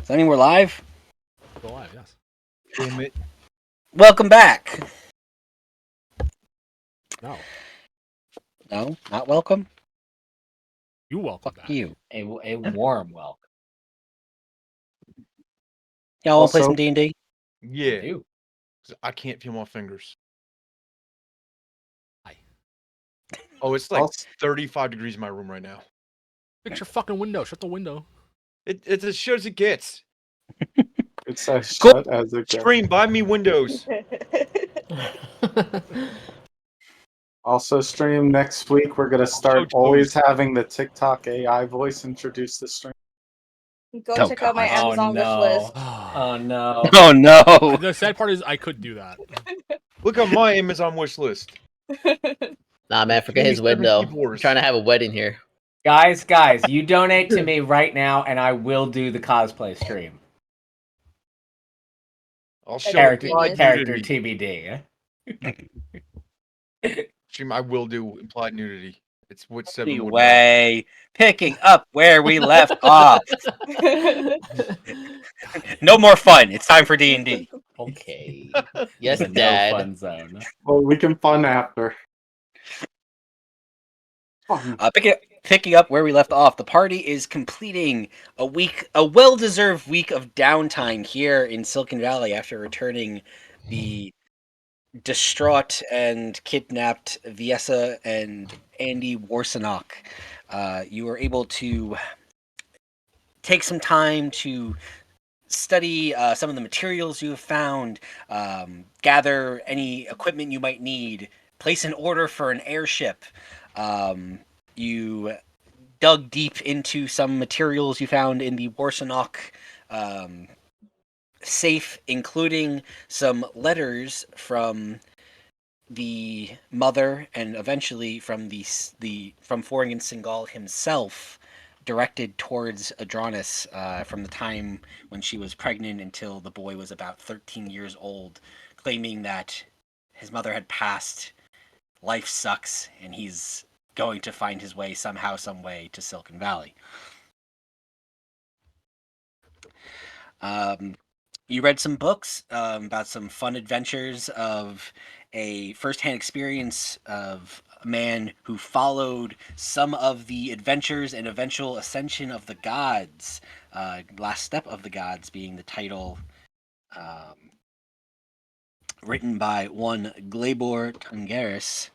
Does that mean we're live? Go live, yes. Damn it. Welcome back. No. No, not welcome. You welcome Fuck back. you. A warm welcome. Y'all want to play Also- some D&D? Yeah. Do. 'Cause I can't feel my fingers. Hi. Oh, it's like Also- 35 degrees in my room right now. Fix your fucking window. Shut the window. It's as shut as it gets. It's as Cool. shut as it gets. Stream, buy me windows. Also, stream next week. We're gonna start show always having the TikTok AI voice introduce the stream. Go Oh, check out my God. Amazon wish list. Oh no. Oh no. The sad part is I could do that. Look on my Amazon wish list. Nah, man, forget his 27 window. I'm keyboards. trying to have a wedding here. Guys, you donate to me right now, and I will do the cosplay stream. I'll show Character- implied Character nudity. TBD. Stream, I will do implied nudity. It's what 7 would want. Anyway, picking up where we left off. No more fun. It's time for D&D. Okay. Yes, The no Dad. fun zone. Well, we can fun after. Fun. Picking up where we left off, the party is completing a well-deserved week of downtime here in Silicon Valley after returning the distraught and kidnapped Viesa and Andy Warsenok. You were able to take some time to study some of the materials you have found, gather any equipment you might need, place an order for an airship. You dug deep into some materials you found in the Warsenok safe, including some letters from the mother and eventually from from Forgan Singal himself, directed towards Adranis from the time when she was pregnant until the boy was about 13 years old, claiming that his mother had passed, life sucks, and he's going to find his way somehow, some way to Silicon Valley. You read some books about some fun adventures of a first-hand experience of a man who followed some of the adventures and eventual ascension of the gods. Last Step of the Gods being the title, written by one Glebor Tungaris.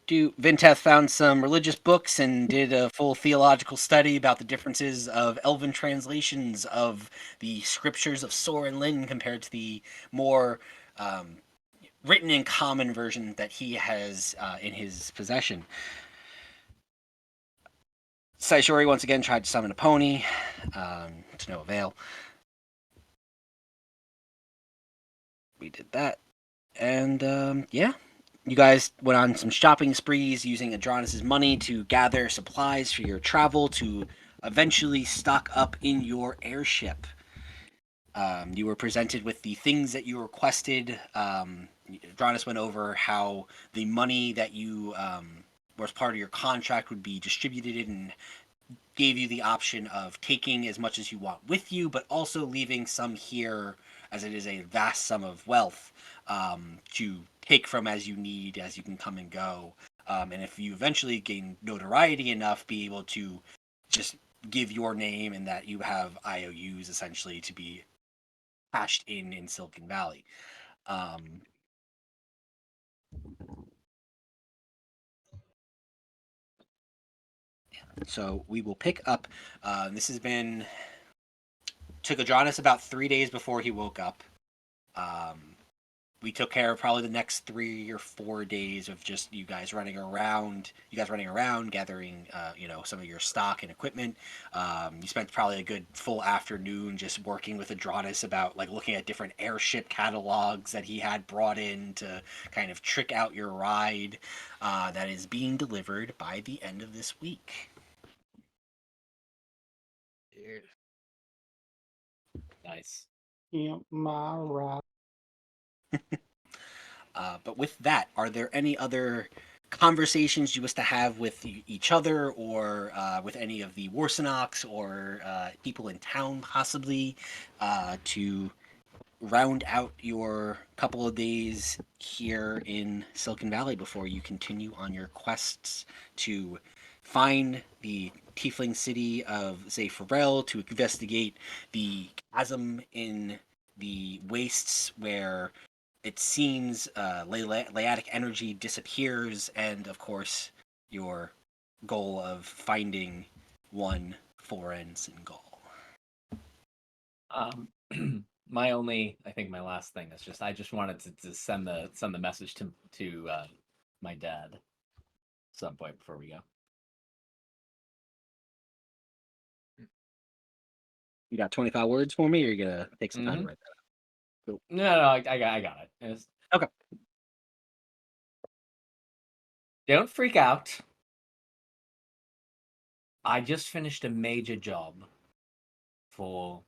Vinteth found some religious books and did a full theological study about the differences of elven translations of the scriptures of Sor and Lin compared to the more written in common version that he has in his possession. Saishori once again tried to summon a pony, to no avail. We did that. And yeah. You guys went on some shopping sprees using Adranis' money to gather supplies for your travel to eventually stock up in your airship. You were presented with the things that you requested. Adranis went over how the money that you was part of your contract would be distributed and gave you the option of taking as much as you want with you, but also leaving some here, as it is a vast sum of wealth, to take from as you need, as you can come and go. And if you eventually gain notoriety enough, be able to just give your name and that you have IOUs essentially to be cashed in Silicon Valley. So we will pick up. This has been took Adranis about 3 days before he woke up. We took care of probably the next 3 or 4 days of just you guys running around, gathering, some of your stock and equipment. You spent probably a good full afternoon just working with Adranis about like looking at different airship catalogs that he had brought in to kind of trick out your ride. That is being delivered by the end of this week. Nice. Yeah, my right. But with that, are there any other conversations you wish to have with each other or with any of the Warsanoks or people in town, possibly, to round out your couple of days here in Silicon Valley before you continue on your quests to find the tiefling city of Zepharel, to investigate the chasm in the wastes where it seems Leiatic energy disappears, and of course your goal of finding one Forens in Gaul. I think my last thing is just I just wanted to send the message to my dad at some point before we go. You got 25 words for me, or you gonna take some time to write that? No, I got it. Okay. Don't freak out. I just finished a major job for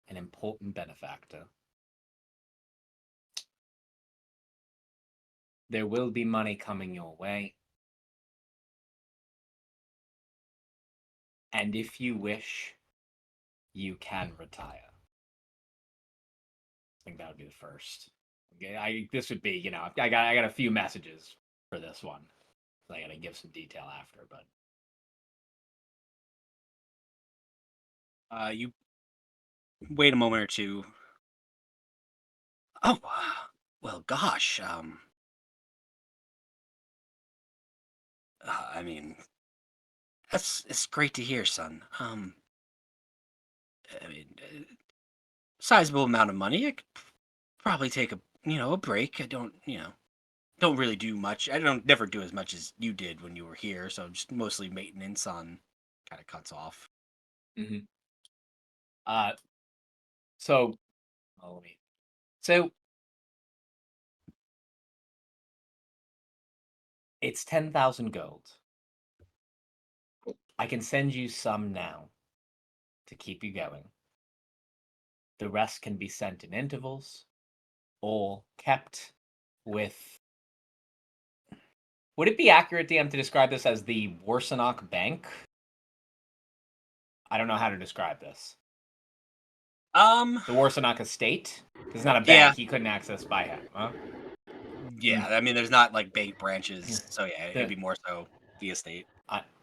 an important benefactor. There will be money coming your way. And if you wish, you can retire. I think that would be the first. Okay, this would be, I got a few messages for this one. So I gotta give some detail after, but You wait a moment or two. Oh, well, gosh. I mean, it's great to hear, son. I mean, sizable amount of money. I could probably take a break. I don't really do much. I don't never do as much as you did when you were here. So just mostly maintenance on kind of cuts off. mm-hmm. So it's 10,000 gold. I can send you some now to keep you going. The rest can be sent in intervals or kept with. Would it be accurate, DM, to describe this as the Warsanok Bank? I don't know how to describe this. The Warsanok Estate? It's not a bank. Yeah. He couldn't access by him, huh? Yeah, I mean, there's not like bank branches, so yeah, it'd be more so the estate.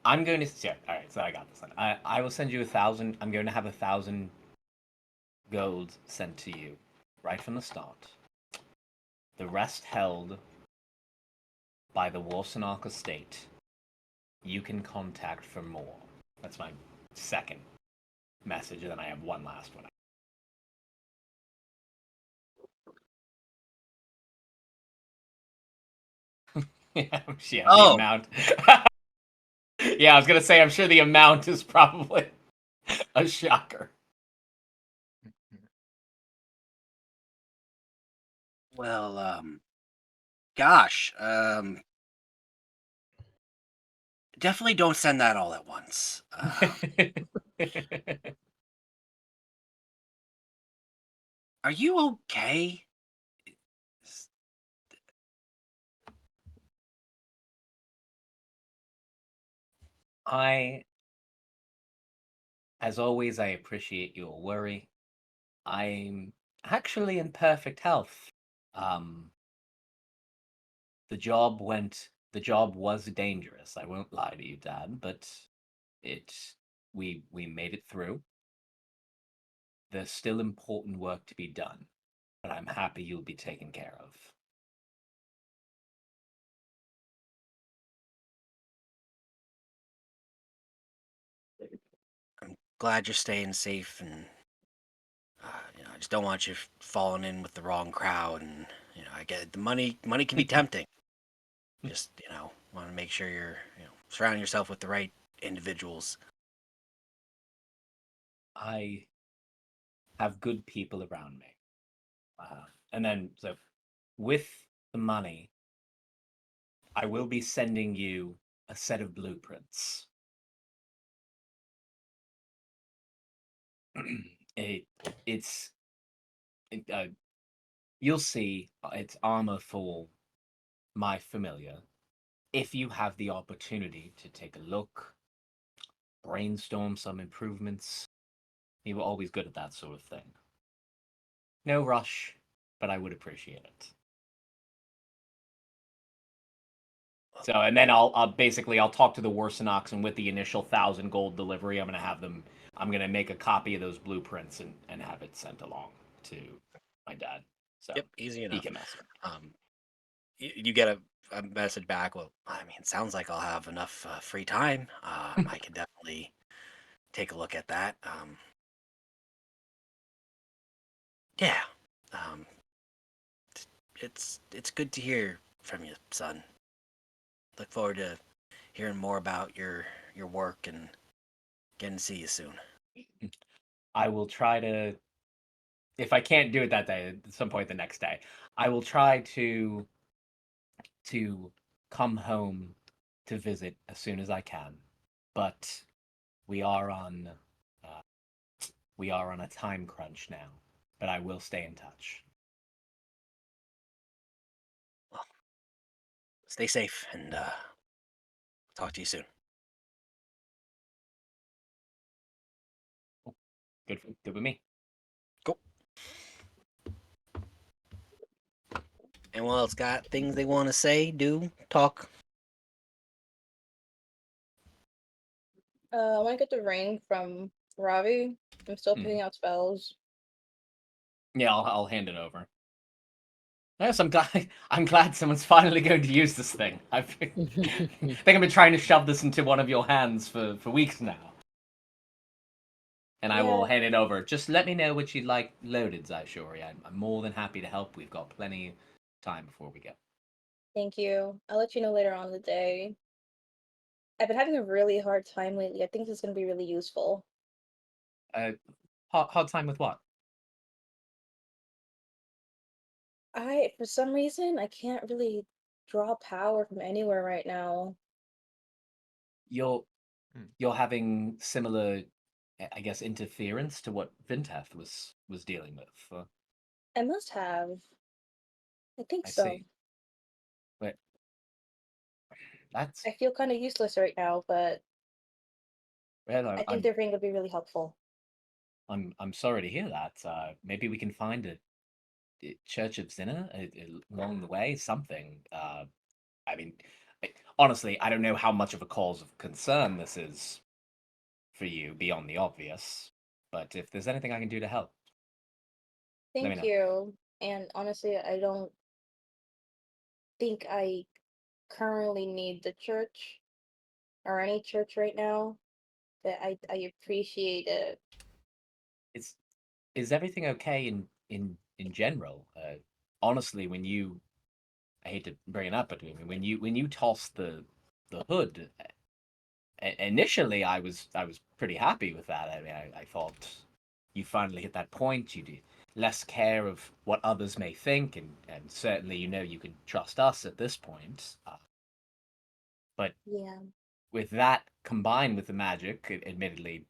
I'm going to. Yeah, all right, so I got this one. I will send you 1,000. I'm going to have 1,000 gold sent to you right from the start. The rest held by the Warsanok Estate. You can contact for more. That's my second message, and then I have one last one. Yeah, the amount. Yeah, I was gonna say, I'm sure the amount is probably a shocker. Well, gosh, definitely don't send that all at once. Are you okay? As always, I appreciate your worry. I'm actually in perfect health. The job was dangerous. I won't lie to you, Dad, but we made it through. There's still important work to be done, but I'm happy you'll be taken care of. I'm glad you're staying safe, and I just don't want you falling in with the wrong crowd. And I get it, the money can be tempting. Just want to make sure you're surrounding yourself with the right individuals. I have good people around me. And then, so with the money, I will be sending you a set of blueprints. You'll see it's armor for my familiar. if you have the opportunity to take a look, brainstorm some improvements, you were always good at that sort of thing. No rush, but I would appreciate it. So, and then I'll basically talk to the Warsanox, and with the initial 1,000 gold delivery, I'm gonna make a copy of those blueprints and have it sent along to my dad. So Yep, easy he enough. can mess with it. You get a message back. Well, I mean, sounds like I'll have enough free time. I can definitely take a look at that. Yeah. Um, it's good to hear from you, son. Look forward to hearing more about your work and getting to see you soon. I will try to, if I can't do it that day, at some point the next day, I will try to come home to visit as soon as I can. But we are on uh, we are on a time crunch now. But I will stay in touch. Well, stay safe and talk to you soon. Good with me. Cool. Anyone else got things they want to say, do, talk? I want to get the ring from Ravi. I'm still picking out spells. Yeah, I'll hand it over. Yes, I'm glad. I'm glad someone's finally going to use this thing. I think I've been trying to shove this into one of your hands for weeks now. And I will Yeah. hand it over. Just let me know what you'd like loaded, Zaishori. I'm more than happy to help. We've got plenty of time before we go. Thank you. I'll let you know later on in the day. I've been having a really hard time lately. I think this is going to be really useful. Hard time with what? For some reason, I can't really draw power from anywhere right now. You're Hmm. you're having similar, I guess, interference to what Vinteth was dealing with. I must have. I think I so. see. But that's I feel kind of useless right now, but well. I think the ring would be really helpful. I'm sorry to hear that. Maybe we can find a Church of Zinna along the way. Something. I mean, honestly, I don't know how much of a cause of concern this is for you beyond the obvious. But if there's anything I can do to help, let me Thank know. you. And honestly, I don't think I currently need the church or any church right now. But I appreciate it. Is everything okay in general? Honestly, when you I hate to bring it up, but when you toss the hood, initially I was pretty happy with that. I mean, I thought you finally hit that point. You do less care of what others may think, and certainly you can trust us at this point. But Yeah. with that combined with the magic, admittedly,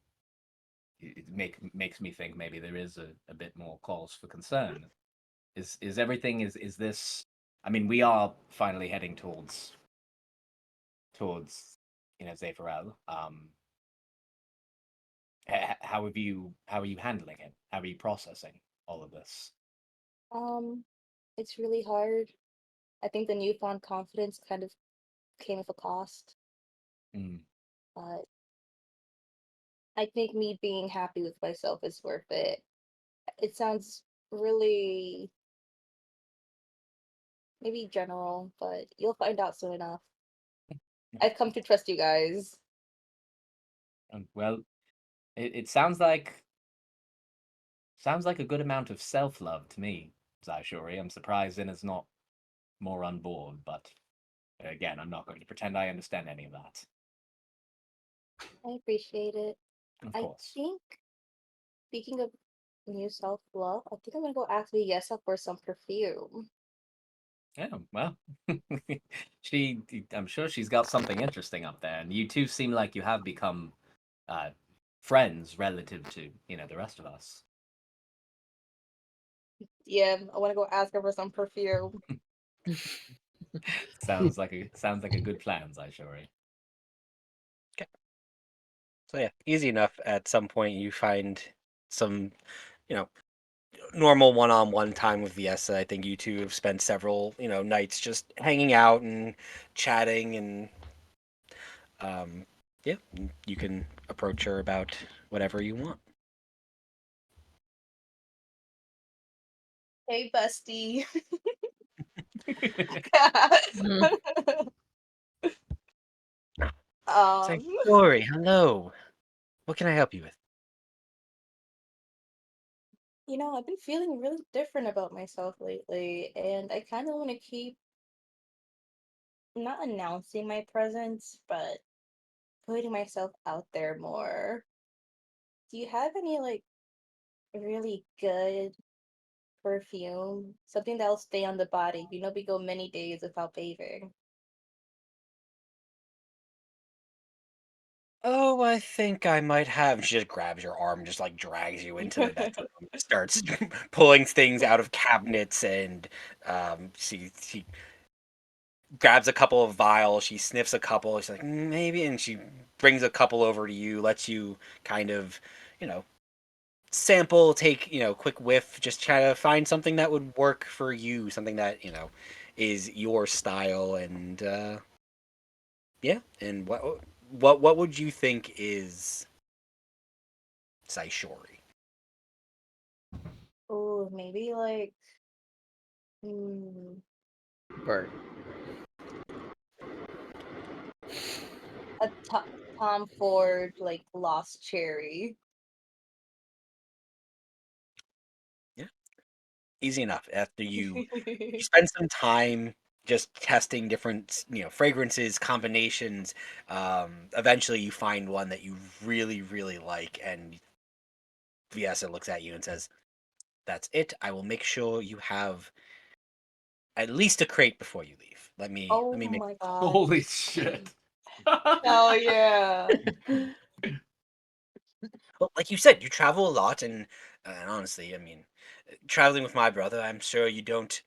it makes me think maybe there is a bit more cause for concern. Is everything is this? I mean, we are finally heading towards Zafarel. How are you handling it? How are you processing all of this? Um, it's really hard. I think the newfound confidence kind of came with a cost, Mm. but I think me being happy with myself is worth it. It sounds really maybe general, but you'll find out soon enough. I've come to trust you guys. Well, it sounds like a good amount of self love to me, Zaishori. I'm surprised Ina's not more on board, but again, I'm not going to pretend I understand any of that. I appreciate it. Of I course. think, speaking of new self-love, I think I'm gonna go ask Yesa for some perfume. Yeah, well, I'm sure she's got something interesting up there, and you two seem like you have become uh, friends relative to the rest of us. Yeah, I want to go ask her for some perfume. Sounds like a good plan, Zaishori. So yeah, easy enough. At some point, you find some, you know, normal one-on-one time with Viessa. I think you two have spent several, nights just hanging out and chatting, and yeah, you can approach her about whatever you want. Hey, bestie. It's like, um, Dory, hello. What can I help you with? I've been feeling really different about myself lately, and I kind of want to keep not announcing my presence, but putting myself out there more. Do you have any like really good perfume? Something that'll stay on the body. We go many days without bathing. Oh, I think I might have. She just grabs your arm, just like drags you into the bedroom, starts pulling things out of cabinets, and she grabs a couple of vials. She sniffs a couple. She's like, maybe, and she brings a couple over to you, lets you kind of, you know, sample, take, quick whiff, just try to find something that would work for you, something that, is your style, and yeah. And what would you think is Saishori? Oh, maybe like mm, Bird. a Tom Ford like Lost Cherry. Yeah, easy enough. After you spend some time just testing different, fragrances, combinations. Eventually, you find one that you really, really like, and Viesa looks at you and says, "That's it. I will make sure you have at least a crate before you leave. Oh Let me make." my god. Holy shit! Hell yeah. Well, like you said, you travel a lot, and honestly, I mean, traveling with my brother, I'm sure you don't,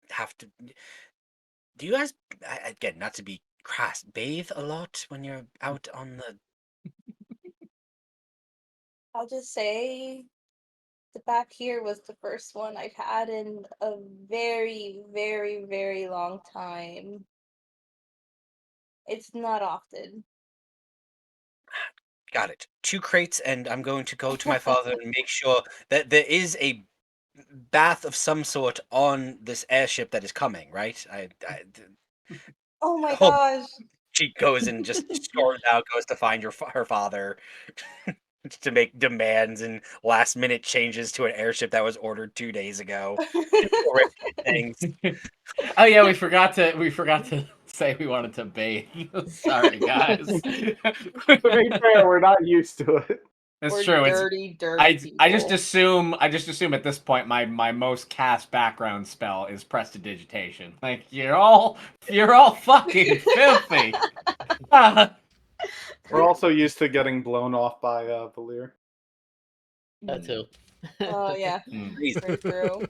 have to. Do you guys, again, not to be crass, bathe a lot when you're out on the? I'll just say the back here was the first one I've had in a very, very, very long time. It's not often. Got it. 2 crates, and I'm going to go to my father and make sure that there is a bath of some sort on this airship that is coming. Right? Oh my Hold. gosh. She goes and just storms out, goes to find her father to make demands and last minute changes to an airship that was ordered 2 days ago. Horrific things. Oh yeah, we forgot to say we wanted to bathe. Sorry, guys. To be fair, we're not used to it. That's We're true. It's dirty, dirty I just people. assume at this point my most cast background spell is prestidigitation. Like you're all fucking filthy. We're also used to getting blown off by Valir. That too. Oh yeah, Mm. very true.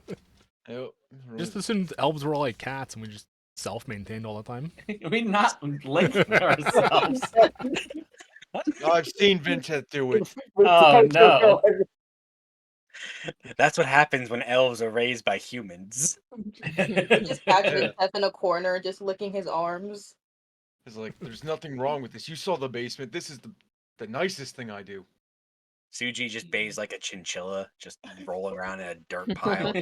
Yep. Just assumed elves were all like cats and we just self-maintained all the time. We not linking ourselves. I've seen Vincent do it. Oh no. That's what happens when elves are raised by humans. Just catching Yeah. himself in a corner, just licking his arms. It's like, there's nothing wrong with this. You saw the basement. This is the nicest thing I do. Suji just bathes like a chinchilla, just rolling around in a dirt pile.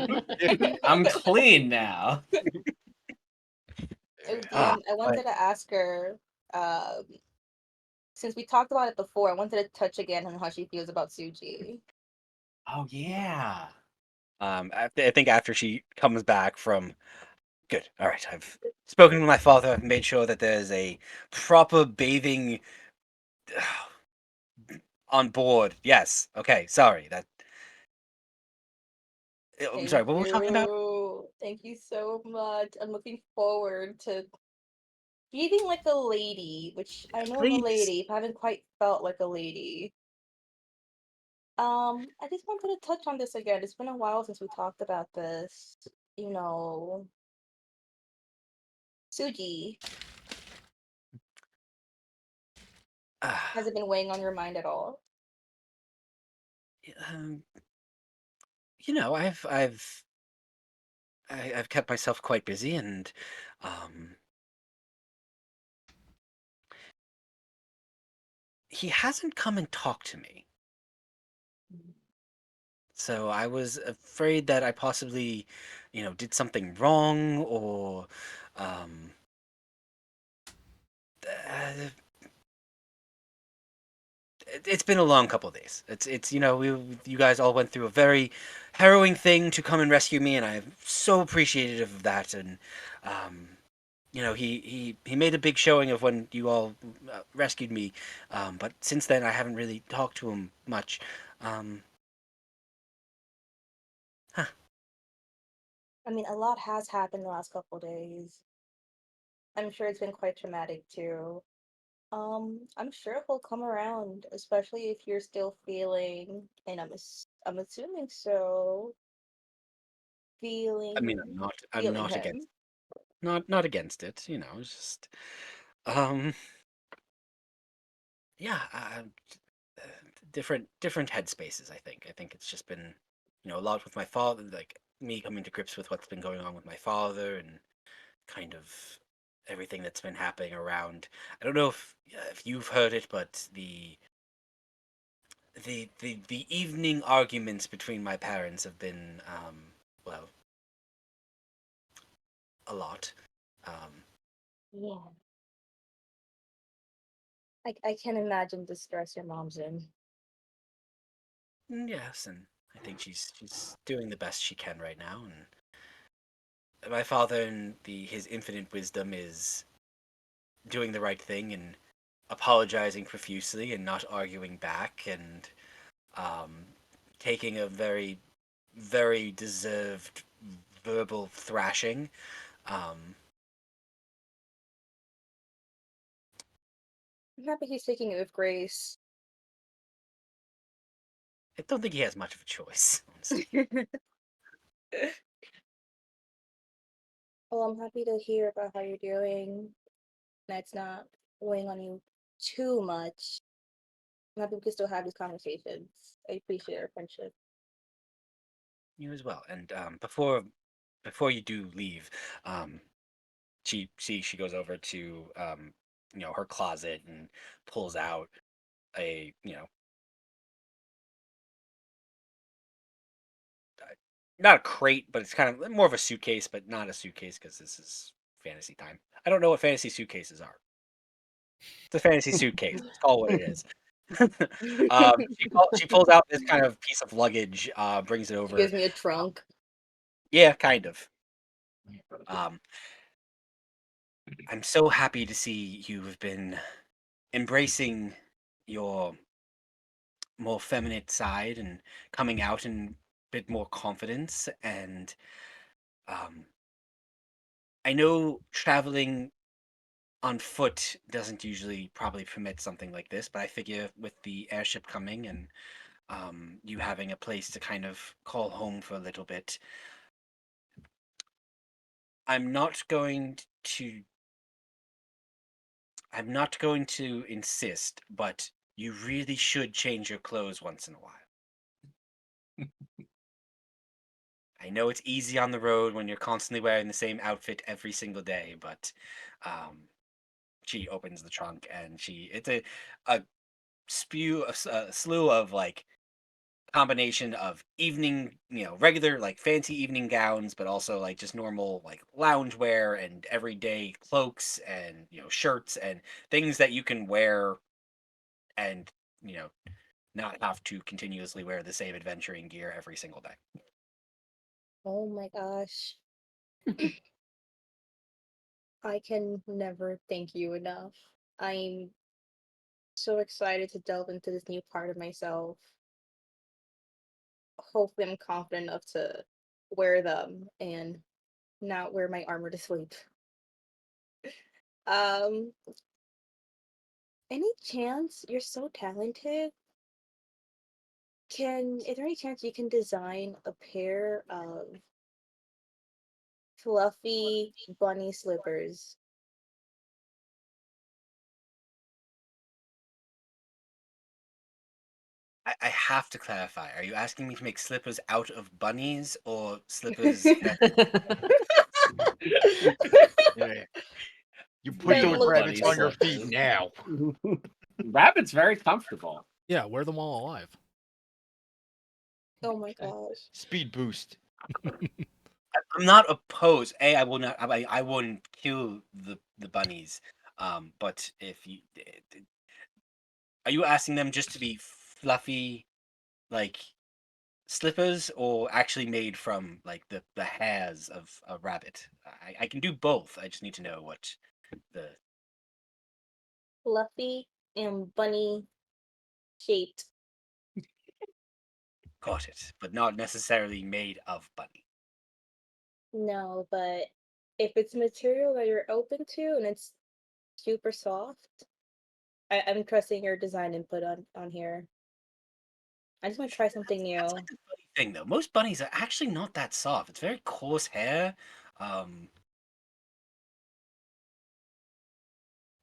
I'm clean now. Oh, Ah, I but wanted to ask her, um, since we talked about it before, I wanted to touch again on how she feels about Suji. Oh yeah. I think after she comes back from, good. All right, I've spoken with my father. I've made sure that there's a proper bathing on board. Yes. Okay. Sorry. I'm Thank sorry. What were we talking about? you. Thank you so much. I'm looking forward to feeling like a lady, which I know I'm a Please. lady, but I haven't quite felt like a lady. I just wanted to touch on this again. It's been a while since we talked about this. You know, Suji, Ah, has it been weighing on your mind at all? um, I've kept myself quite busy, and um, he hasn't come and talked to me. So I was afraid that I possibly, did something wrong, or um, uh, it's been a long couple of days. It's you guys all went through a very harrowing thing to come and rescue me, and I'm so appreciative of that. And um, he made a big showing of when you all rescued me, but since then I haven't really talked to him much. Um, huh. I mean, a lot has happened the last couple days. I'm sure it's been quite traumatic too. I'm sure he'll come around, especially if you're still feeling, and I'm assuming so, I mean, feeling I'm feeling not him. against not against it. It's just um, yeah, uh, different headspaces. I think it's just been a lot with my father, like me coming to grips with what's been going on with my father, and kind of everything that's been happening around. I don't know if you've heard it, but the evening arguments between my parents have been well, a lot. Um, Yeah. I can imagine the stress your mom's in. yes, and I think she's doing the best she can right now, and my father, in his infinite wisdom, is doing the right thing and apologizing profusely and not arguing back, and um, taking a very, very deserved verbal thrashing. Um, I'm happy he's taking it with grace. I don't think he has much of a choice, honestly. Well, I'm happy to hear about how you're doing. That's not weighing on you too much. I'm happy we can still have these conversations. I appreciate our friendship. You as well. And before you do leave, um, she goes over to her closet and pulls out a not a crate, but it's kind of more of a suitcase, but not a suitcase because this is fantasy time. I don't know what fantasy suitcases are. It's a fantasy suitcase. Let's call it what it is. She pulls out this kind of piece of luggage, brings it She over. gives me a trunk. Yeah, kind of. Um, I'm so happy to see you have been embracing your more feminine side and coming out in a bit more confidence. And um, I know traveling on foot doesn't usually probably permit something like this, but I figure with the airship coming and you having a place to kind of call home for a little bit, I'm not going to I'm not going to insist, but you really should change your clothes once in a while. I know it's easy on the road when you're constantly wearing the same outfit every single day, but um, she opens the trunk and it's a a slew of like combination of evening, regular like fancy evening gowns, but also like just normal like loungewear and everyday cloaks and shirts and things that you can wear and you know not have to continuously wear the same adventuring gear every single day. Oh my gosh. I can never thank you enough. I'm so excited to delve into this new part of myself. Hopefully, I'm confident enough to wear them and not wear my armor to sleep. Um, any chance you're so talented? Is there any chance you can design a pair of fluffy bunny slippers I have to clarify. Are you asking me to make slippers out of bunnies or slippers that Yeah. You put That those look- rabbits on your feet slippers. now. Rabbit's very comfortable. Yeah, wear them all alive. Oh my gosh. Speed boost. I'm not opposed. I will not. I wouldn't kill the bunnies. But if you are you asking them just to be fluffy, like slippers, or actually made from like the hairs of a rabbit? I can do both. I just need to know what the Fluffy and bunny shaped. got it, but not necessarily made of bunny. No, but if it's material that you're open to and it's super soft, I'm trusting your design input on here. I just want to try something That's new. like the bunny thing, though. Most bunnies are actually not that soft. It's very coarse hair. Um,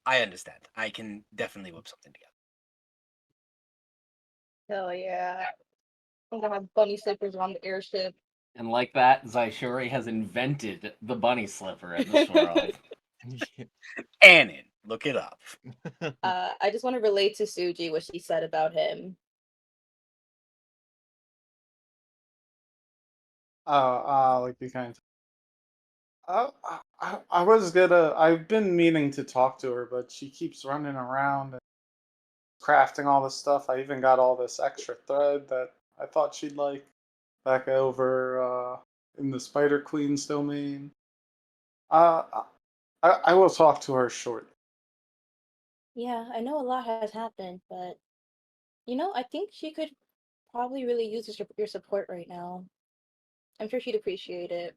I understand. I can definitely whip something together. Oh yeah. I'm gonna have bunny slippers on the airship. And like that, Zaishuri has invented the bunny slipper in this world. Annan, look it up. I just want to relate to Suji what she said about him. Like be kind. I was gonna. I've been meaning to talk to her, but she keeps running around and crafting all this stuff. I even got all this extra thread that I thought she'd like back over in the Spider Queen's domain. Uh, I will talk to her shortly. Yeah, I know a lot has happened, but I think she could probably really use your support right now. I'm sure she'd appreciate it.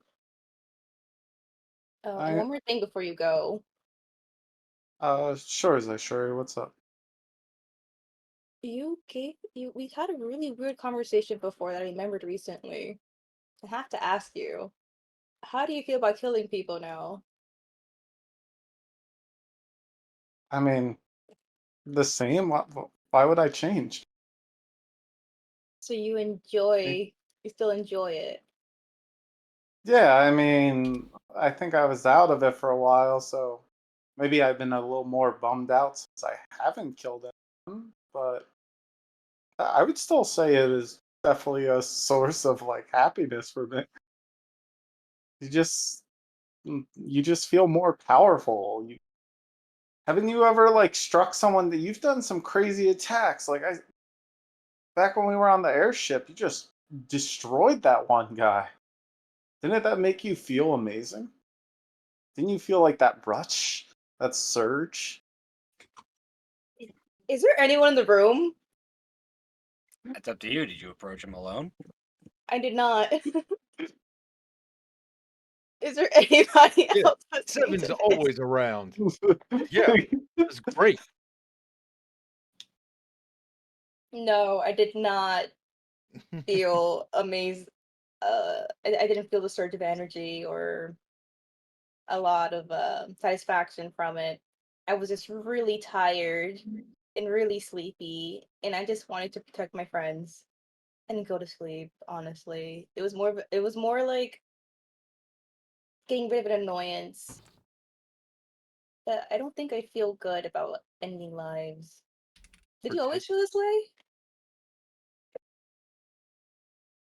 Oh, and I one more thing before you go. Sure, Zaishuri, what's up? We had a really weird conversation before that I remembered recently. I have to ask you, how do you feel about killing people now? I mean, the same. Why would I change? So you still enjoy it. Yeah, I mean, I think I was out of it for a while, so maybe I've been a little more bummed out since I haven't killed anyone, but I would still say it is definitely a source of like happiness for me. You just you just feel more powerful. Haven't you ever like struck someone that you've done some crazy attacks? Like I back when we were on the airship, you just destroyed that one guy. Didn't that make you feel amazing? Didn't you feel like that rush, that surge? Is there anyone in the room? That's up to you. Did you approach him alone? I did not. Is there anybody Yeah, else listening Seven's to this? always around. Yeah, that's great. No, I did not feel amazed. I didn't feel the surge of energy or a lot of satisfaction from it. I was just really tired and really sleepy, and I just wanted to protect my friends and go to sleep. Honestly, it was more like getting rid of an annoyance. But I don't think I feel good about ending lives. Did you always feel this way?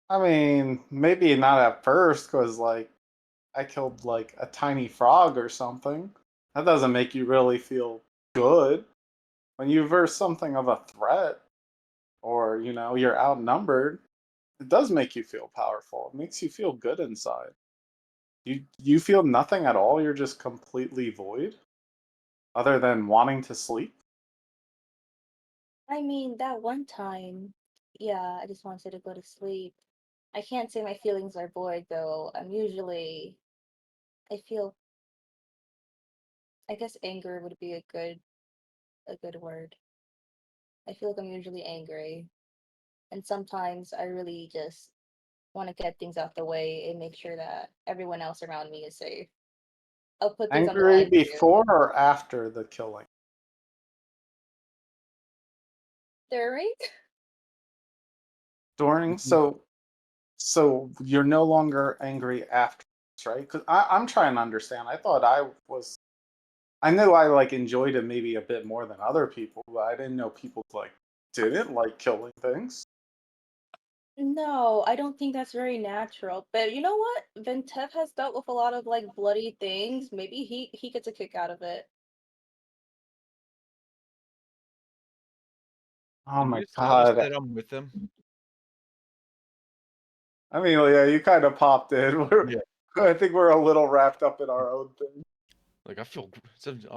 I mean, maybe not at first, because like I killed like a tiny frog or something. That doesn't make you really feel good. When you verse something of a threat, or you're outnumbered, it does make you feel powerful. It makes you feel good inside. You feel nothing at all. You're just completely void, other than wanting to sleep. I mean, that one time, yeah, I just wanted to go to sleep. I can't say my feelings are void though. I feel, I guess anger would be a good word. I feel like I'm usually angry, and sometimes I really just want to get things out the way and make sure that everyone else around me is safe. I'll put things on the Angry line for you. before or after the killing? During? During so you're no longer angry after, right? Because I'm trying to understand. I thought I know I like enjoyed it maybe a bit more than other people, but I didn't know people like didn't like killing things. No, I don't think that's very natural. But you know what? Ventev has dealt with a lot of like bloody things. Maybe he gets a kick out of it. Oh Did my you just notice god! that I'm with them? I mean, well, yeah, you kind of popped in. Yeah. I think we're a little wrapped up in our own thing. Like I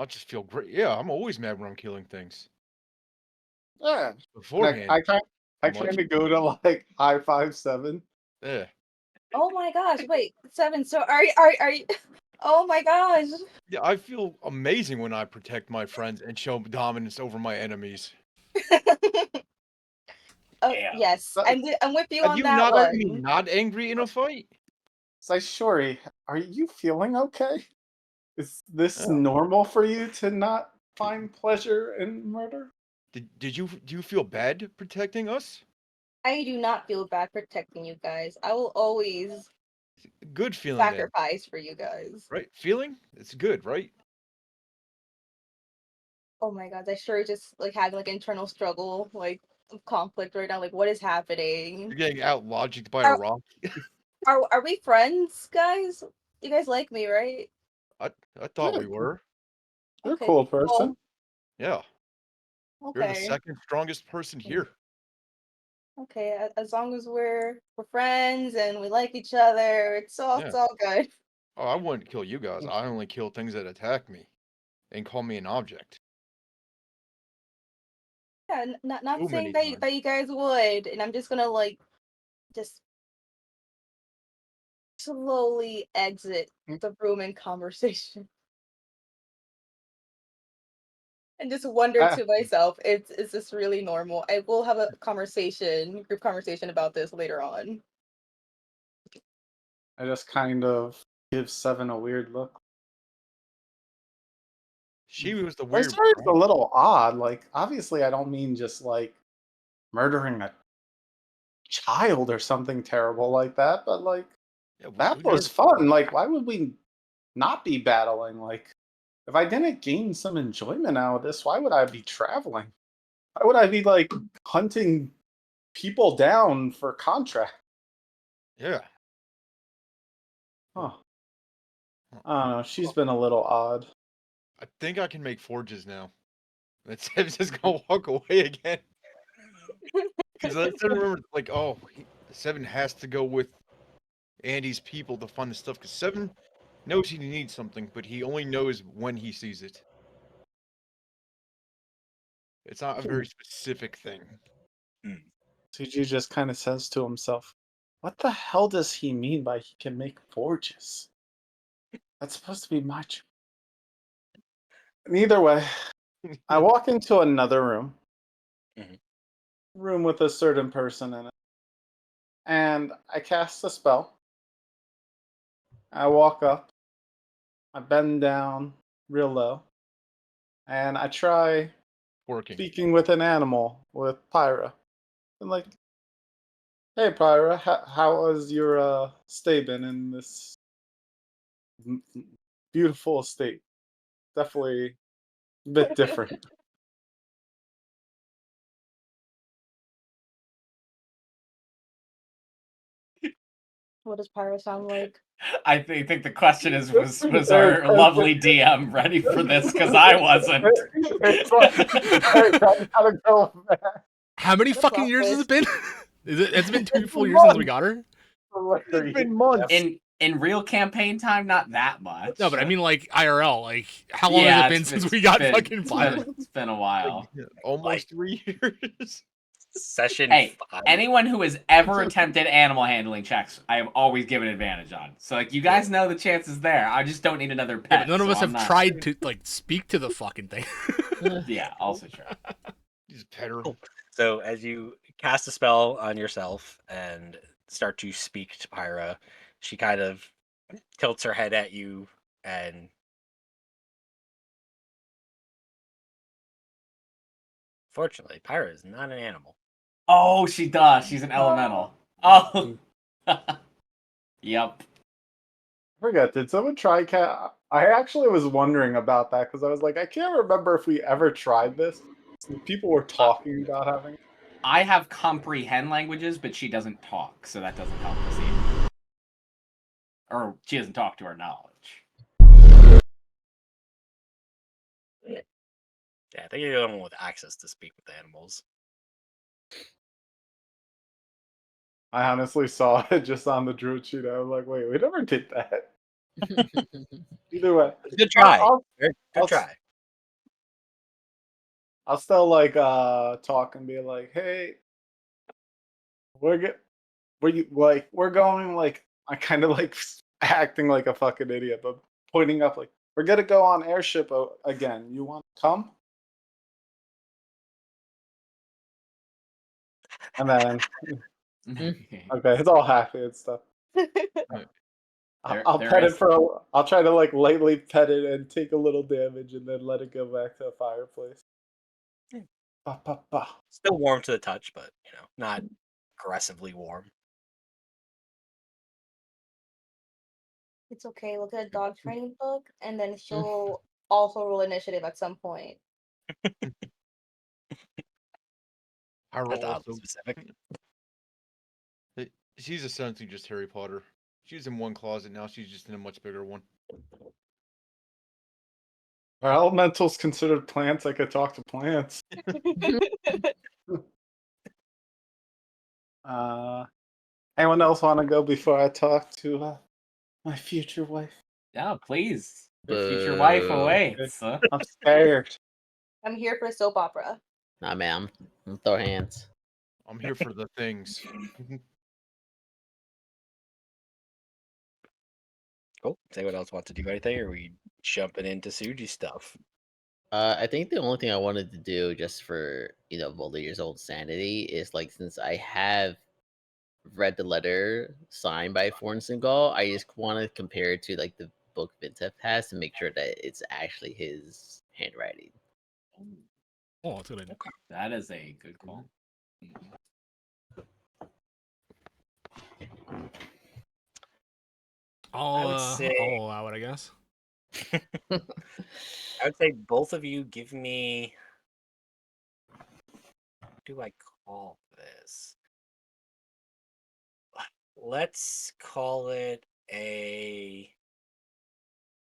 just feel great. Yeah, I'm always mad when I'm killing things. Yeah, and Beforehand, I much. kind of go to like high five 7. Yeah. Oh my gosh! Wait, Seven. So are you? Oh my gosh! Yeah, I feel amazing when I protect my friends and show dominance over my enemies. Oh Damn. yes, So, I'm with you Have on you that not heard me one. not angry in a fight? Shori, are you feeling okay? Is this Yeah. normal for you to not find pleasure in murder? Do you feel bad protecting us? I do not feel bad protecting you guys. I will always Good feeling then, sacrifice for you guys. right? Feeling? It's good, right? Oh my god, I sure just like having like internal struggle, like conflict right now. Like, what is happening? You're getting out logicked by a Are rock. are we friends, guys? You guys like me, right? I I thought Yeah, we were. you're a Okay, cool person. cool. Yeah. You're the Okay, second strongest person here. okay. As long as we're friends and we like each other, Yeah. it's all good. Oh, I wouldn't kill you guys. I only kill things that attack me and call me an object. Yeah, not Too saying many that times. that you guys would, and I'm just gonna like just slowly exit the room in conversation and just wonder I, to myself, is this really normal? I will have a group conversation about this later on. I just kind of give 7 a weird look. She was the My weird story's a one. little odd. Like, obviously, I don't mean just like murdering a child or something terrible like that, but like, Yeah, we battle is never. fun. Like, why would we not be battling? Like, if I didn't gain some enjoyment out of this, why would I be traveling? Why would I be like hunting people down for contract? Yeah. Huh. I don't know. She's been a little odd. I think I can make forges now. That's just gonna walk away again. Because I still remember, like, oh, Seven has to go with Andy's people to find the stuff. Because Seven knows he needs something, but he only knows when he sees it. It's not a very specific thing. CG just kind of says to himself, "What the hell does he mean by he can make forges? That's supposed to be my job." Either way, I walk into another room, Mhm. room with a certain person in it, and I cast a spell. I walk up, I bend down real low, and I try Working. speaking with an animal with Pyra. I'm like, "Hey, Pyra, how has your stay been in this beautiful estate? Definitely a bit different." What does Pyro sound like? Think the question is was our lovely DM ready for this? Because I wasn't. It's like, I gotta go back. How many The fucking years has process. it been? It's been 2 It's full years since we months. got her. It's been months. In real campaign time, not that much. No, but I mean like IRL. Like, how long yeah, has it been since we got fucking fired? It's been a while. Like, almost 3 years. Session Hey, 5. anyone who has ever attempted animal handling checks, I have always given advantage on. So like you guys know the chances there. I just don't need another pet. Yeah, but none of so us I'm have not- tried to like speak to the fucking thing. Yeah, also true. Just pet her. So as you cast a spell on yourself and start to speak to Pyra, she kind of tilts her head at you and fortunately, Pyra is not an animal. Oh, she does. She's an elemental. Oh. Yep. I forget, did someone try cat? I actually was wondering about that because I was like, I can't remember if we ever tried this. People were talking about having. I have comprehend languages, but she doesn't talk, so that doesn't help us either. Or she doesn't talk to our knowledge. Yeah, I think you're the one with access to speak with animals. I honestly saw it just on the druid sheet. I was like, wait, we never did that. Either way, Good try. Good I'll- try. I'll still like talk and be like, hey, we're going like I kind of like acting like a fucking idiot, but pointing up like we're gonna go on airship again. You want to come? And then okay, it's all happy and stuff. I'll There pet is- it for. I'll try to like lightly pet it and take a little damage, and then let it go back to the fireplace. Ba, ba, ba. Still warm to the touch, but not aggressively warm. It's okay. Look at a dog training book, and then she'll also roll initiative at some point. I roll That's oddly also. specific. She's essentially just Harry Potter. She's in one closet now. She's just in a much bigger one. Are elementals considered plants? I could talk to plants. Anyone else want to go before I talk to my future wife? Yeah, please. Your future wife Boo. awaits. I'm scared. I'm here for a soap opera. Nah, man. I'm throw hands. I'm here for the things. Cool. Does anyone else want to do anything, or are we jumping into Suji's stuff? I think the only thing I wanted to do just for, Voltier's old sanity is like since I have read the letter signed by Fornsingal, I just want to compare it to like the book Vintef has to make sure that it's actually his handwriting. Oh, that's a good idea. That is a good call. I'll, would say- I'll allow it, I guess. I would say both of you give me. What do I call this? Let's call it a.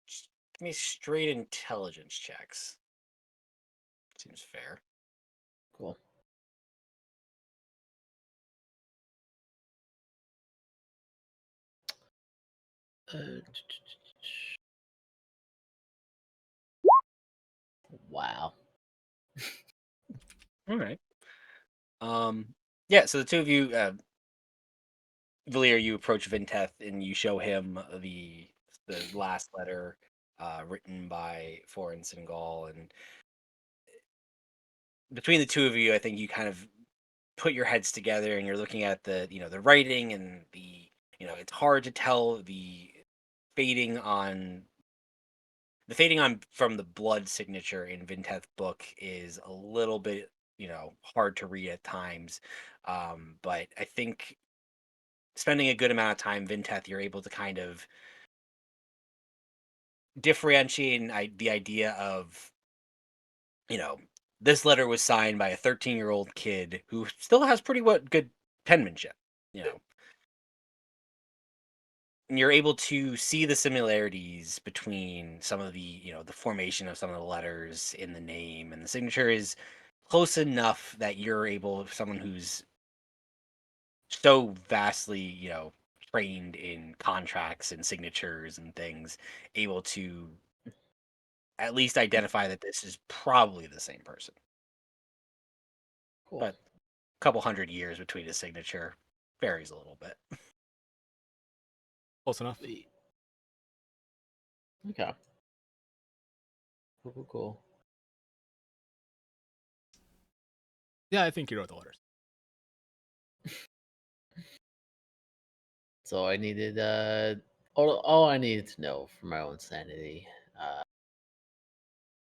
Just give me straight intelligence checks. Seems fair. Cool. Wow. All right. Yeah. So the two of you, Villiers, you approach Vinteth and you show him the last letter written by Foreign Senegal, and between the two of you, I think you kind of put your heads together and you're looking at the writing and it's hard to tell fading on from the blood signature in Vinteth's book is a little bit hard to read at times, but I think spending a good amount of time Vinteth, you're able to kind of differentiate the idea of this letter was signed by a 13-year-old kid who still has pretty good penmanship, and you're able to see the similarities between some of the formation of some of the letters in the name, and the signature is close enough that you're able, someone who's so vastly, trained in contracts and signatures and things, able to at least identify that this is probably the same person. Cool. But a couple hundred years between his signature varies a little bit. Close enough. Sweet. Okay. Cool. Yeah, I think you wrote the letters. So I needed all I needed to know for my own sanity.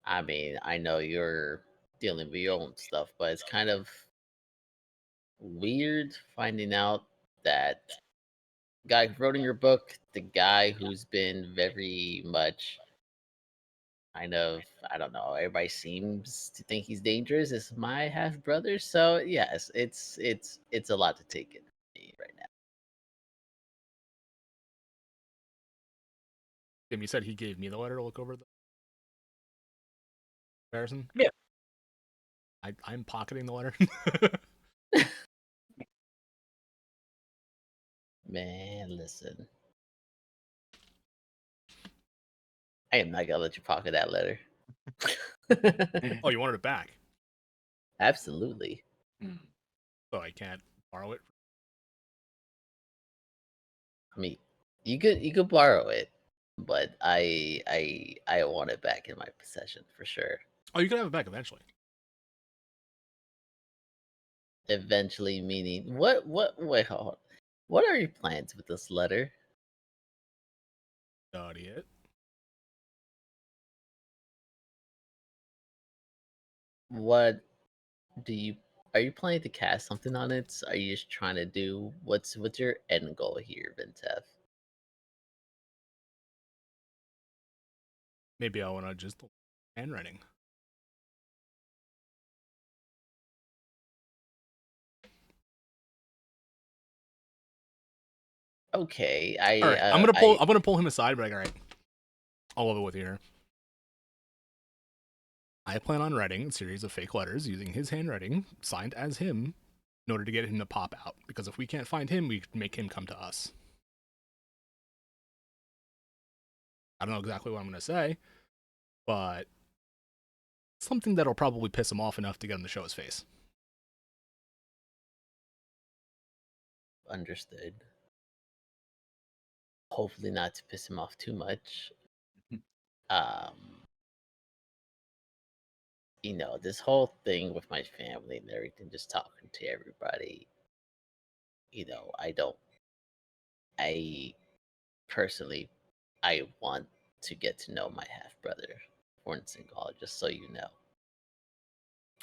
I mean, I know you're dealing with your own stuff, but it's kind of weird finding out that guy who wrote in your book, the guy who's been very much kind of, I don't know, everybody seems to think he's dangerous, is my half brother. So yes, it's a lot to take in me right now. Tim, you said he gave me the letter to look over the comparison? Yeah. I'm pocketing the letter. Man, listen. I am not gonna let you pocket that letter. Oh, you wanted it back? Absolutely. So I can't borrow it? I mean, you could borrow it, but I want it back in my possession for sure. Oh, you can have it back eventually. Eventually, meaning what? Wait, hold on. What are your plans with this letter? Study it. What do you? Are you planning to cast something on it? Are you just trying to do what's your end goal here, Vintef? Maybe I want to just handwriting. Okay, All right, I'm gonna pull him aside, but like, all right, I'll level with you here. I plan on writing a series of fake letters using his handwriting, signed as him, in order to get him to pop out. Because if we can't find him, we make him come to us. I don't know exactly what I'm gonna say, but something that'll probably piss him off enough to get him to show his face. Understood. Hopefully not to piss him off too much. This whole thing with my family and everything, just talking to everybody, I personally, I want to get to know my half brother, Single, just so you know.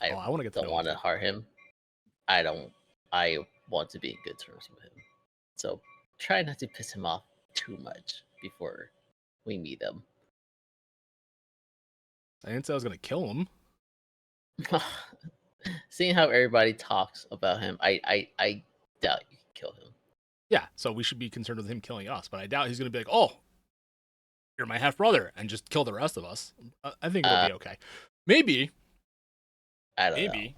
I I want to get to don't know want to him. hurt him. I want to be in good terms with him. So try not to piss him off too much before we meet him. I didn't say I was gonna kill him. Seeing how everybody talks about him, I doubt you can kill him. Yeah, so we should be concerned with him killing us, but I doubt he's gonna be like, "Oh, you're my half brother," and just kill the rest of us. I think it'll be okay. Maybe. I don't know. Maybe.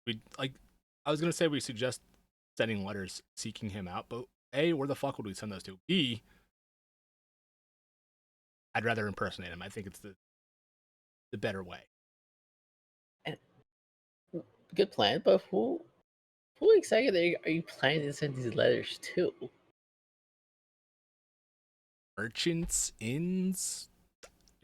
We like. I was gonna say we suggest sending letters seeking him out, but A, where the fuck would we send those to? B, I'd rather impersonate him. I think it's the better way. Good plan, but who exactly are you planning to send these letters to? Merchants, inns,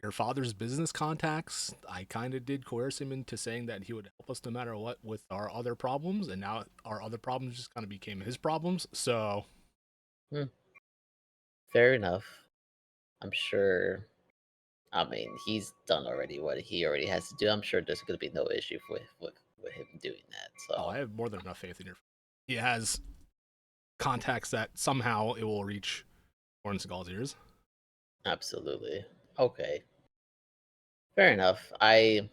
your father's business contacts. I kind of did coerce him into saying that he would help us no matter what with our other problems, and now our other problems just kind of became his problems. So, Fair enough. I'm sure. I mean, he's done already what he already has to do. I'm sure there's going to be no issue with him doing that. So I have more than enough faith in your. He has contacts that somehow it will reach Hornskull's ears. absolutely. Okay. Fair enough. You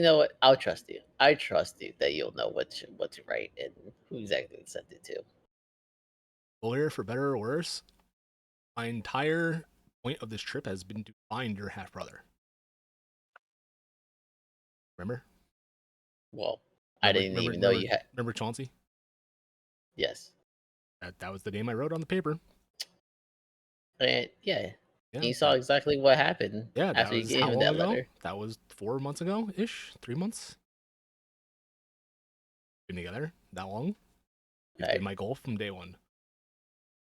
know what? I'll trust you. I trust you that you'll know what to write and who exactly to send it to. Lawyer, for better or worse, my entire point of this trip has been to find your half brother. Remember? Well, I didn't even know you had. Remember Chauncey? Yes. That was the name I wrote on the paper. And yeah, Yeah, you saw exactly what happened Yeah, that after you was gave how him long that ago? letter. That was 4 months ago ish, 3 months. Been together that long. It's Okay. been my goal from day one.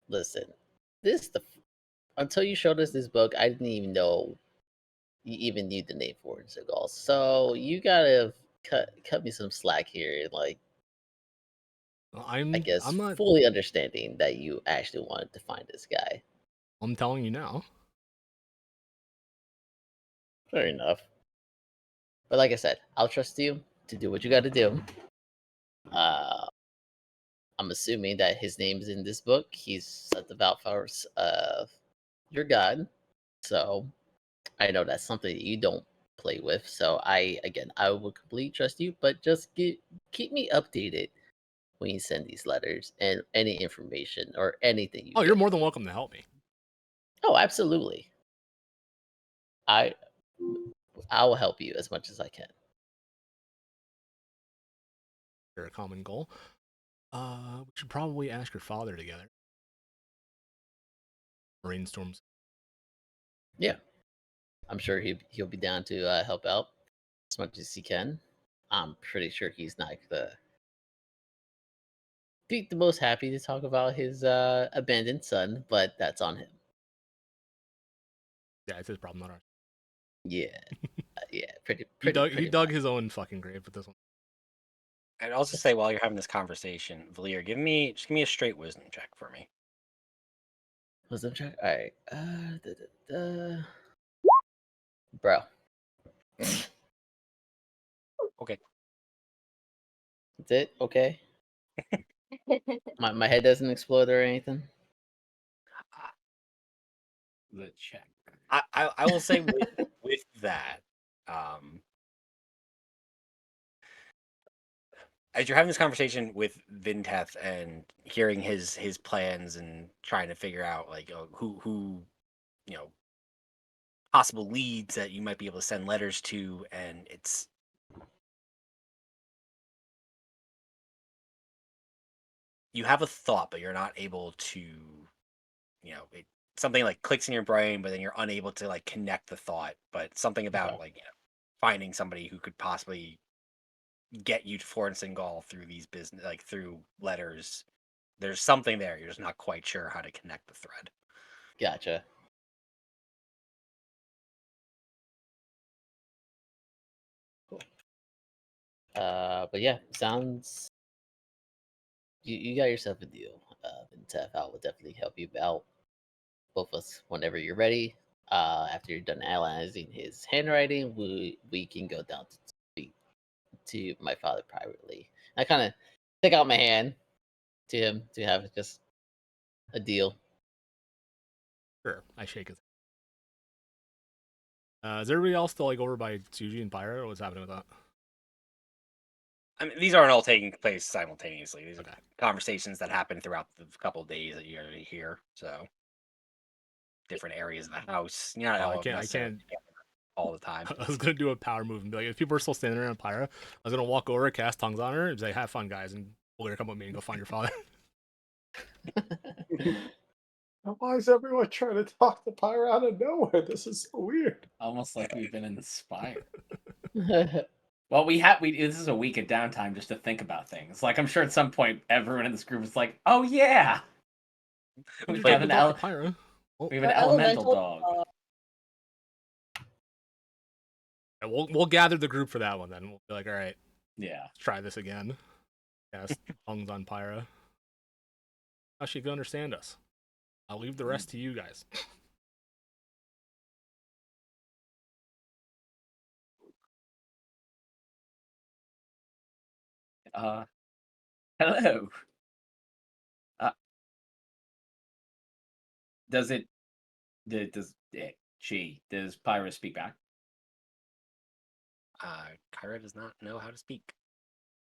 Listen, until you showed us this book, I didn't even know you even knew the name for it, Seagal. So you gotta cut me some slack here, like I guess I'm not. fully understanding that you actually wanted to find this guy. I'm telling you now. Fair enough. But like I said, I'll trust you. to do what you got to do. I'm assuming that his name's in this book. He's set the Valfars of your god, so I know that's something that you don't play with. So I will completely trust you, but just keep me updated when you send these letters and any information or anything you. Oh, get. you're more than welcome to help me. Oh, absolutely. I will help you as much as I can. You're a common goal. We should probably ask your father together. Rainstorms. Yeah, I'm sure he'll be down to help out as much as he can. I'm pretty sure he's not the most happy to talk about his abandoned son, but that's on him. Yeah, it's his problem, not ours. Yeah, yeah, pretty. He pretty dug his own fucking grave with this one. I'd also say while you're having this conversation, Valir, give me a straight wisdom check for me. Wisdom check. All right, bro. Okay. That's it. Okay. My head doesn't explode or anything. The check. I will say with that, as you're having this conversation with Vinteth and hearing his plans and trying to figure out like who possible leads that you might be able to send letters to, and it's you have a thought, but you're not able to, something like clicks in your brain, but then you're unable to like connect the thought. But something about Okay. like finding somebody who could possibly get you to Florence and Gaul through these business, like through letters. There's something there. You're just not quite sure how to connect the thread. Gotcha. Cool. But yeah, sounds. You got yourself a deal. And Tef, I will definitely help you out. Both of us, whenever you're ready. After you're done analyzing his handwriting, we can go down to speak to my father privately. I kind of stick out my hand to him to have just a deal. Sure, I shake his. Is everybody else still like over by Tsuji and Pyra? What's happening with that? I mean, these aren't all taking place simultaneously. These Okay. are conversations that happen throughout the couple of days that you're going to hear. So, different areas of the house. You're not Oh, all I can't. necessarily together all the time. I was gonna do a power move and be like, if people are still standing around Pyra, I was gonna walk over, cast tongues on her, and say, "Have fun, guys," and we're gonna come with me and go find your father. Why is everyone trying to talk the Pyre out of nowhere? This is so weird. Almost like we've been inspired. Well, this is a week of downtime just to think about things. Like I'm sure at some point everyone in this group is like, "Oh yeah, we have an Pyra. we have an elemental dog." And we'll gather the group for that one. Then we'll be like, all right, Yeah. let's try this again. Cast tongues on Pyra. How she can understand us? I'll leave the rest to you guys. Hello. Does Pyra speak back? Kyra does not know how to speak.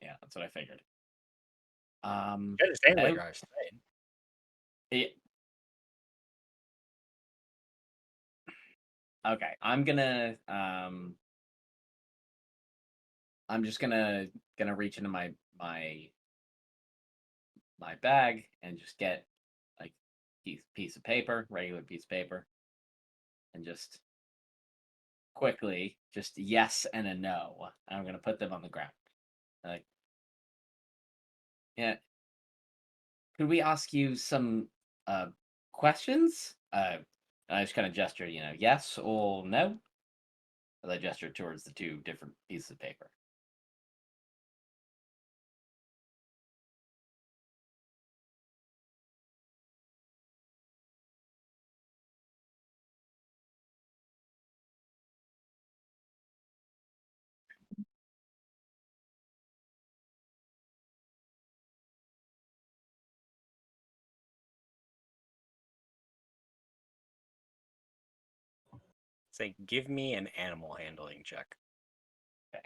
Yeah, that's what I figured. You understand what I- you're saying. it- okay, I'm just gonna reach into my bag and just get like piece of paper, regular piece of paper, and just quickly just yes and a no. And I'm gonna put them on the ground. Like, yeah, could we ask you some questions? And I just kind of gesture, yes or no. As I gesture towards the two different pieces of paper. Say, give me an animal handling check. Okay.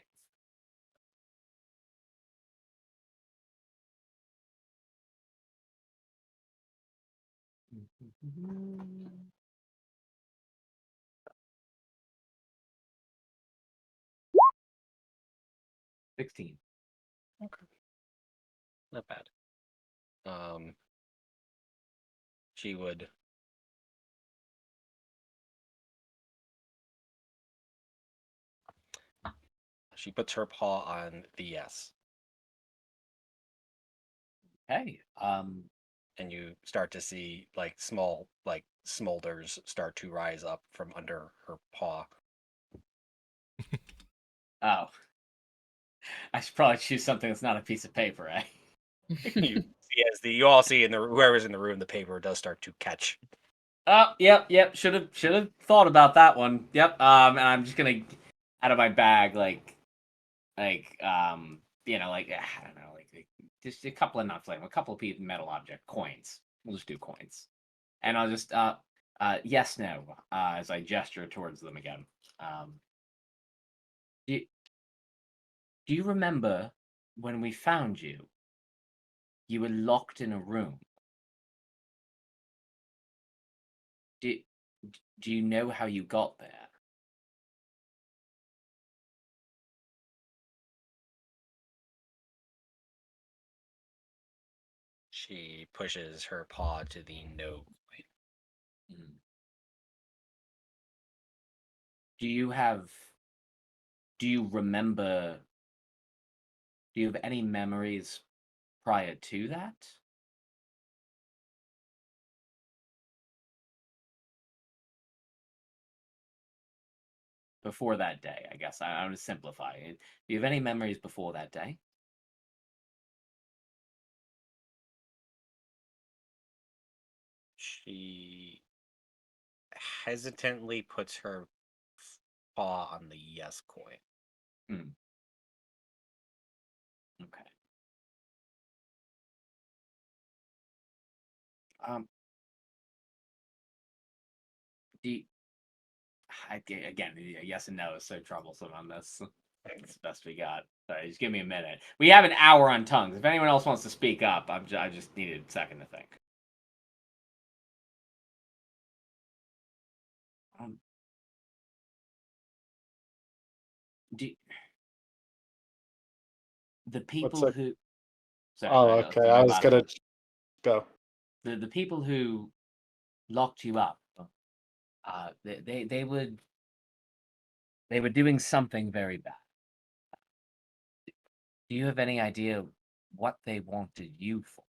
$16. Not bad. She would. She puts her paw on the yes, Hey, and you start to see like small like smolders start to rise up from under her paw. oh, I should probably choose something that's not a piece of paper, eh? You see as you all see in the whoever's in the room, the paper does start to catch. Oh, yep. Should have thought about that one. Yep. And I'm just gonna out of my bag, like like I don't know, like just a couple of not flame, a couple of piece metal object coins. We'll just do coins, and I'll just yes, no, as I gesture towards them again. Do do you remember when we found you? You were locked in a room. Do do you know how you got there? She pushes her paw to the no. Mm. Do you have? Do you remember? Do you have any memories prior to that? Before that day, I guess. I'm going to simplify it. Do you have any memories before that day? She hesitantly puts her paw on the yes coin. Hmm. Okay. Um. Do you, again, yes and no is so troublesome on this. It's the best we got. Sorry, just give me a minute. We have an hour on tongues. If anyone else wants to speak up, I just needed a second to think. Um, do the What's people it? who? Sorry, Oh, go. okay. I My was last gonna one. go. The people who locked you up. They would they were doing something very bad. Do you have any idea what they wanted you for?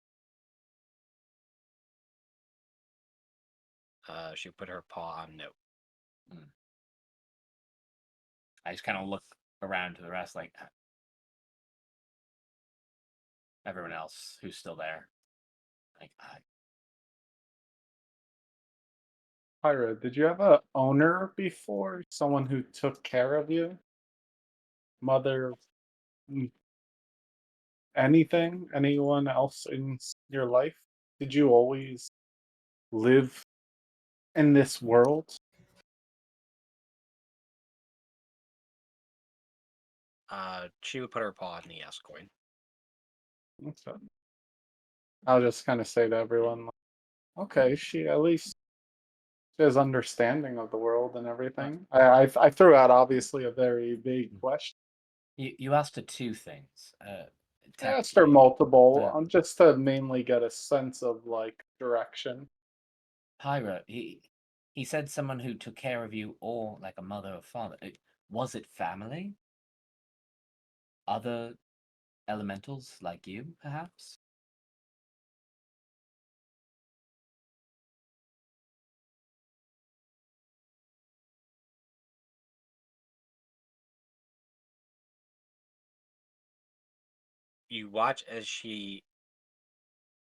She put her paw on no. Hmm. I just kind of look around to the rest, like everyone else who's still there. Like, Pyra, did you have a owner before? Someone who took care of you? Mother, mm, anything? Anyone else in your life? Did you always live in this world? She would put her paw on the yes coin. Okay. I'll just kind of say to everyone, like, okay, she at least has understanding of the world and everything. I threw out obviously a very vague question. you asked her two things. I asked her Technically, multiple, the just to mainly get a sense of like direction. Pyra, he said someone who took care of you, or like a mother or father. Was it family? Other elementals like you, perhaps? You watch as she,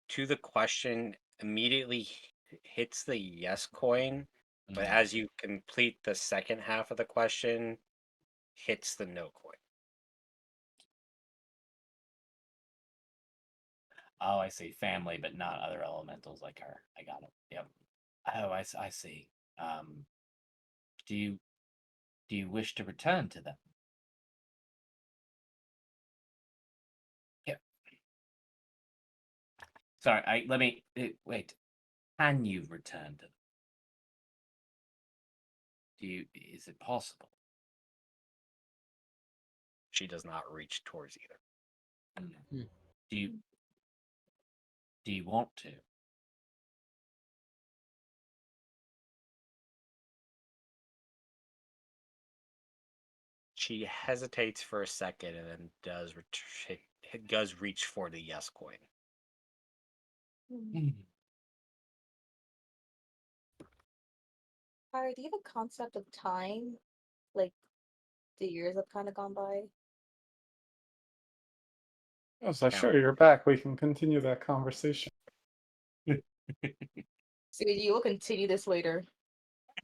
to the question, immediately hits the yes coin, but Mm. as you complete the second half of the question, hits the no coin. Oh, I see. Family, but not other elementals like her. I got it. Yep. Oh, I see. Do you Do you wish to return to them? Yeah. Sorry, let me wait. Can you return to them? Is it possible? She does not reach towards either. Hmm. Do you want to? She hesitates for a second and then does reach for the yes coin. Kyra, do you have a concept of time? Like, the years have kind of gone by? Yes, sure, you're back. We can continue that conversation. So you will continue this later.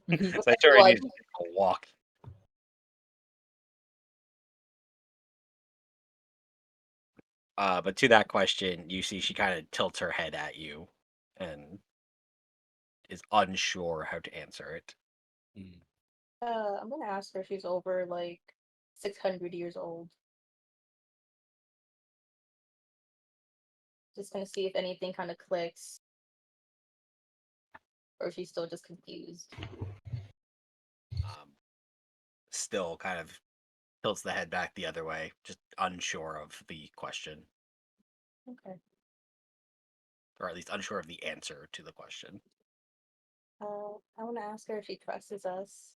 So I already needs a walk. But to that question, you see she kind of tilts her head at you and is unsure how to answer it. I'm gonna ask her if she's over like 600 years old. Just gonna see if anything kind of clicks. Or if she's still just confused. Still kind of tilts the head back the other way, just unsure of the question. Okay. Or at least unsure of the answer to the question. I wanna ask her if she trusts us.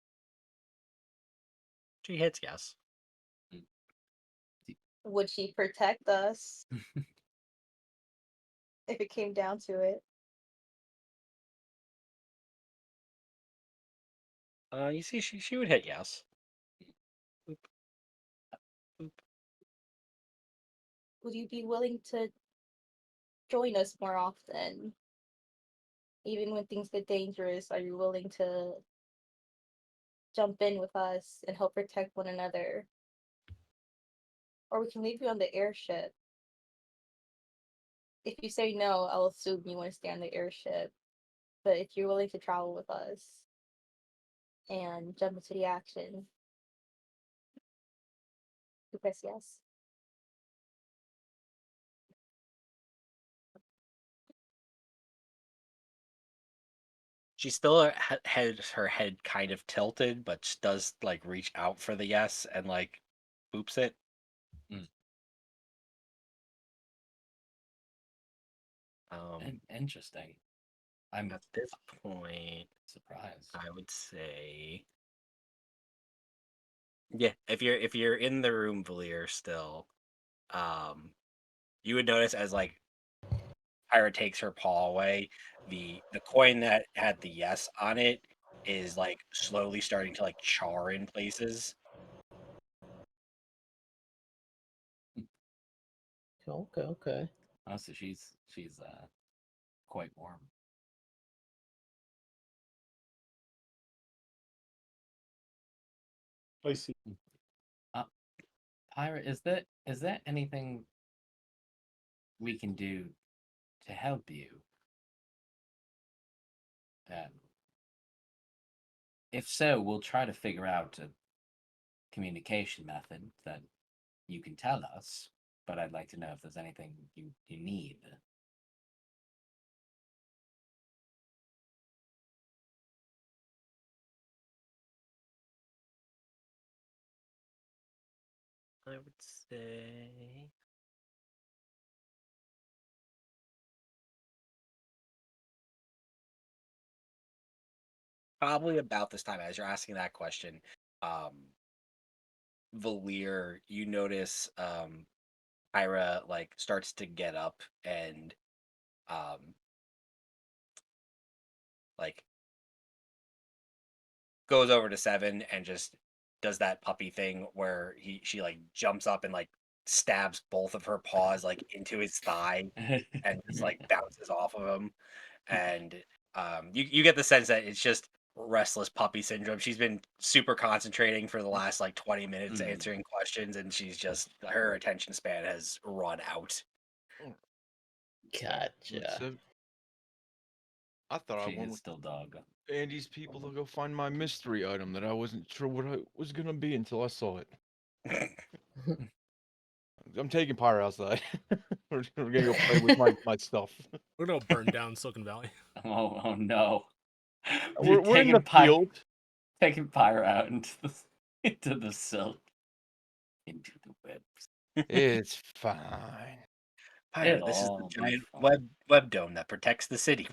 She hits yes. Would she protect us? If it came down to it. You see, she would hit yes. Boop. Boop. Would you be willing to join us more often? Even when things get dangerous, are you willing to jump in with us and help protect one another? Or we can leave you on the airship. If you say no, I'll assume you want to stay on the airship. But if you're willing to travel with us and jump into the action, you press yes. She still has her head kind of tilted, but does like reach out for the yes and like boops it. Interesting. I'm At this point, surprised. I would say, yeah, if you're in the room, Valir, still, you would notice as like Pyra takes her paw away, the coin that had the yes on it is like slowly starting to like char in places. Okay. Oh, so she's quite warm. I see. Pyra, is there anything we can do to help you? If so, we'll try to figure out a communication method that you can tell us. But I'd like to know if there's anything you need. I would say. Probably about this time as you're asking that question, Valir, you notice Pyra like starts to get up and like goes over to Seven and just does that puppy thing where she like jumps up and like stabs both of her paws like into his thigh and just like bounces off of him. And you get the sense that it's just restless puppy syndrome. She's been super concentrating for the last like 20 minutes answering questions, and she's just her attention span has run out. Gotcha. I thought I She went is with still dog. Andy's people to go find my mystery item that I wasn't sure what it was gonna be until I saw it. I'm taking Pyro outside. We're gonna go play with my stuff. We're gonna burn down Silicon Valley. Oh no. We're in the field. Taking Pyro out into the silk. Into the webs. It's fine. Pyro, It'll this is the all be giant fine. web dome that protects the city.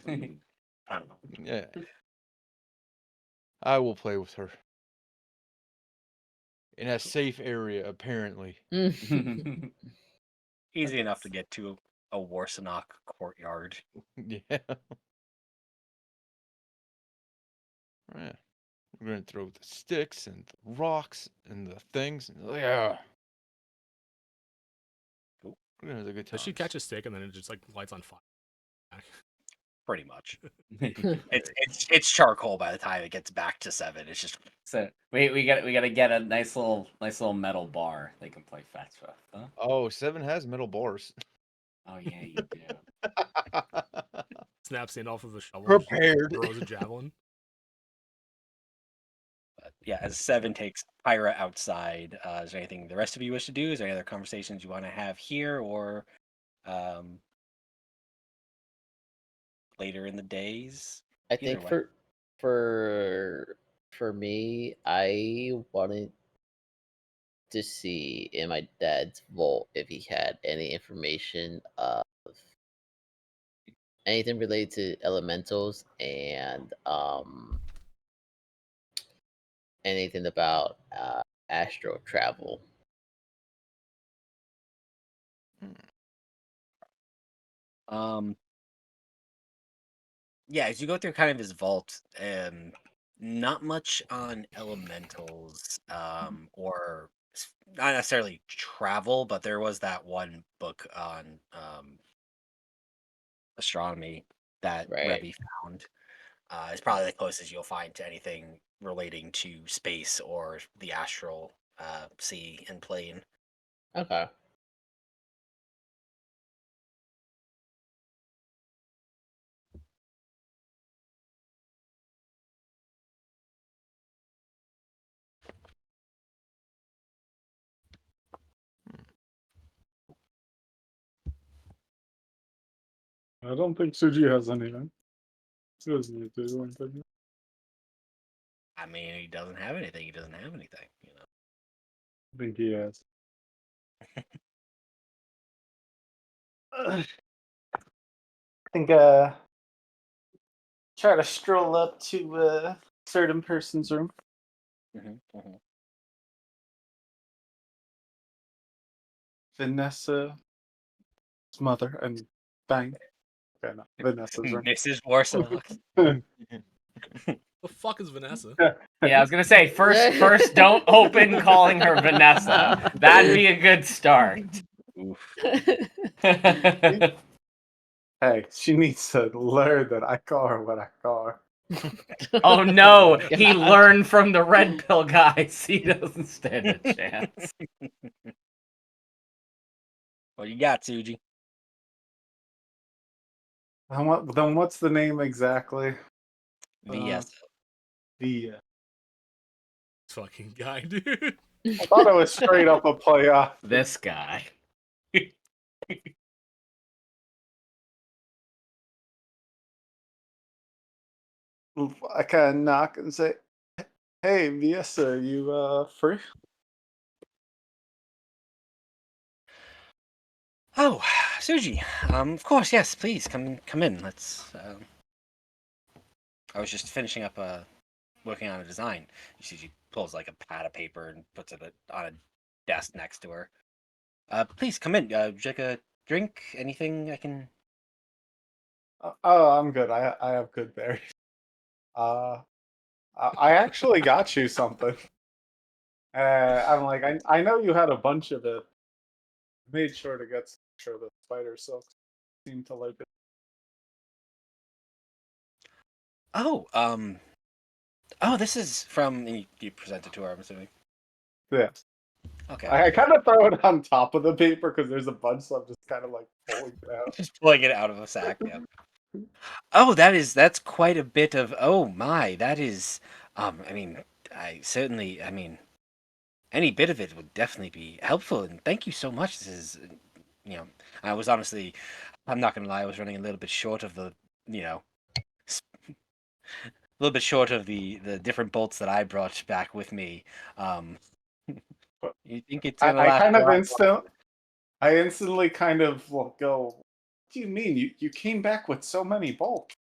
Yeah. I will play with her. In a safe area, apparently. Easy enough to get to a Warsanok courtyard. Yeah. Yeah. We're gonna throw the sticks and the rocks and the things. Yeah. Cool. We're gonna have a good time. Does she catch a stick and then it just like lights on fire? Pretty much. It's charcoal by the time it gets back to 7. It's just So we gotta get a nice little metal bar they can play fetch with. Huh? Oh, 7 has metal bars. Oh yeah, you do. Snaps the end off of a shovel. Prepared. Throws a javelin. But yeah, as 7 takes Pyra outside, is there anything the rest of you wish to do? Is there any other conversations you want to have here or later in the days? I Either think way. for me, I wanted to see in my dad's vault if he had any information of anything related to elementals and anything about astral travel. Yeah, as you go through kind of his vault, not much on elementals, or not necessarily travel, but there was that one book on astronomy that Right. Rebbe found. It's probably the closest you'll find to anything relating to space or the astral sea and plane. Okay. I don't think Suji has anything. He doesn't need to do anything. I mean, he doesn't have anything. He doesn't have anything. You know. I think he has. I think try to stroll up to a certain person's room. Vanessa's mother and bang. Okay, no, Vanessa's room. Mrs. Warsaw. The fuck is Vanessa? Yeah, I was gonna say first don't open calling her Vanessa. That'd be a good start. Oof. Hey, she needs to learn that I call her what I call her. Oh no, Oh, he God. learned from the red pill guys. He doesn't stand a chance. What you got, Suji? Then what's the name exactly? VS. The Fucking guy, dude. I thought it was straight up a playoff. This guy. I kind of knock and say, "Hey, VS, are you free?" Oh, Suji. Of course, yes. Please come in. Let's. I was just finishing up working on a design. Suji pulls like a pad of paper and puts it on a desk next to her. Please come in. Would you like a drink? Anything I can? Oh, I'm good. I have good berries. I actually got you something. I'm like, I know you had a bunch of it. Made sure to get some sure the spider silk seemed to like it. Oh, oh, this is from. And you present it to her. I'm assuming. Yeah. Okay. I kind of throw it on top of the paper because there's a bunch, so I'm just kind of like pulling it out. Just pulling it out of a sack. Yeah. Oh, that's quite a bit of. Oh my, that is. I mean, I certainly. I mean, any bit of it would definitely be helpful, and thank you so much. This is, you know, I was honestly, I'm not gonna lie, I was running a little bit short of the, you know, a little bit short of the different bolts that I brought back with me. Um, But you think it's I, gonna I last kind a of lot? I instantly kind of go, what do you mean? You came back with so many bolts.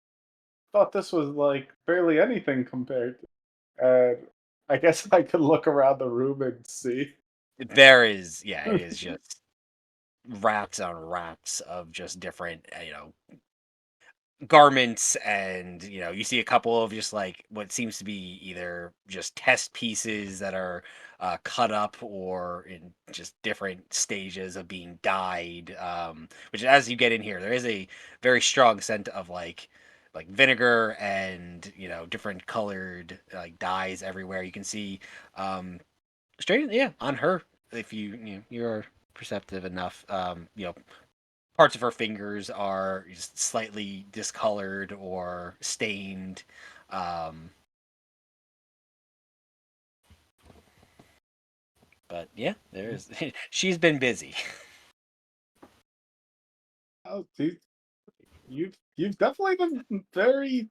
Thought this was like barely anything compared to. And I guess I could look around the room and see. There is, yeah, it is just rats on rats of just different, garments, and you see a couple of just like what seems to be either just test pieces that are cut up or in just different stages of being dyed, which as you get in here there is a very strong scent of like vinegar and different colored like dyes everywhere. You can see straight, yeah, on her, if you're perceptive enough, parts of her fingers are just slightly discolored or stained. Um, but yeah, there's she's been busy. Oh, dude, you've definitely been very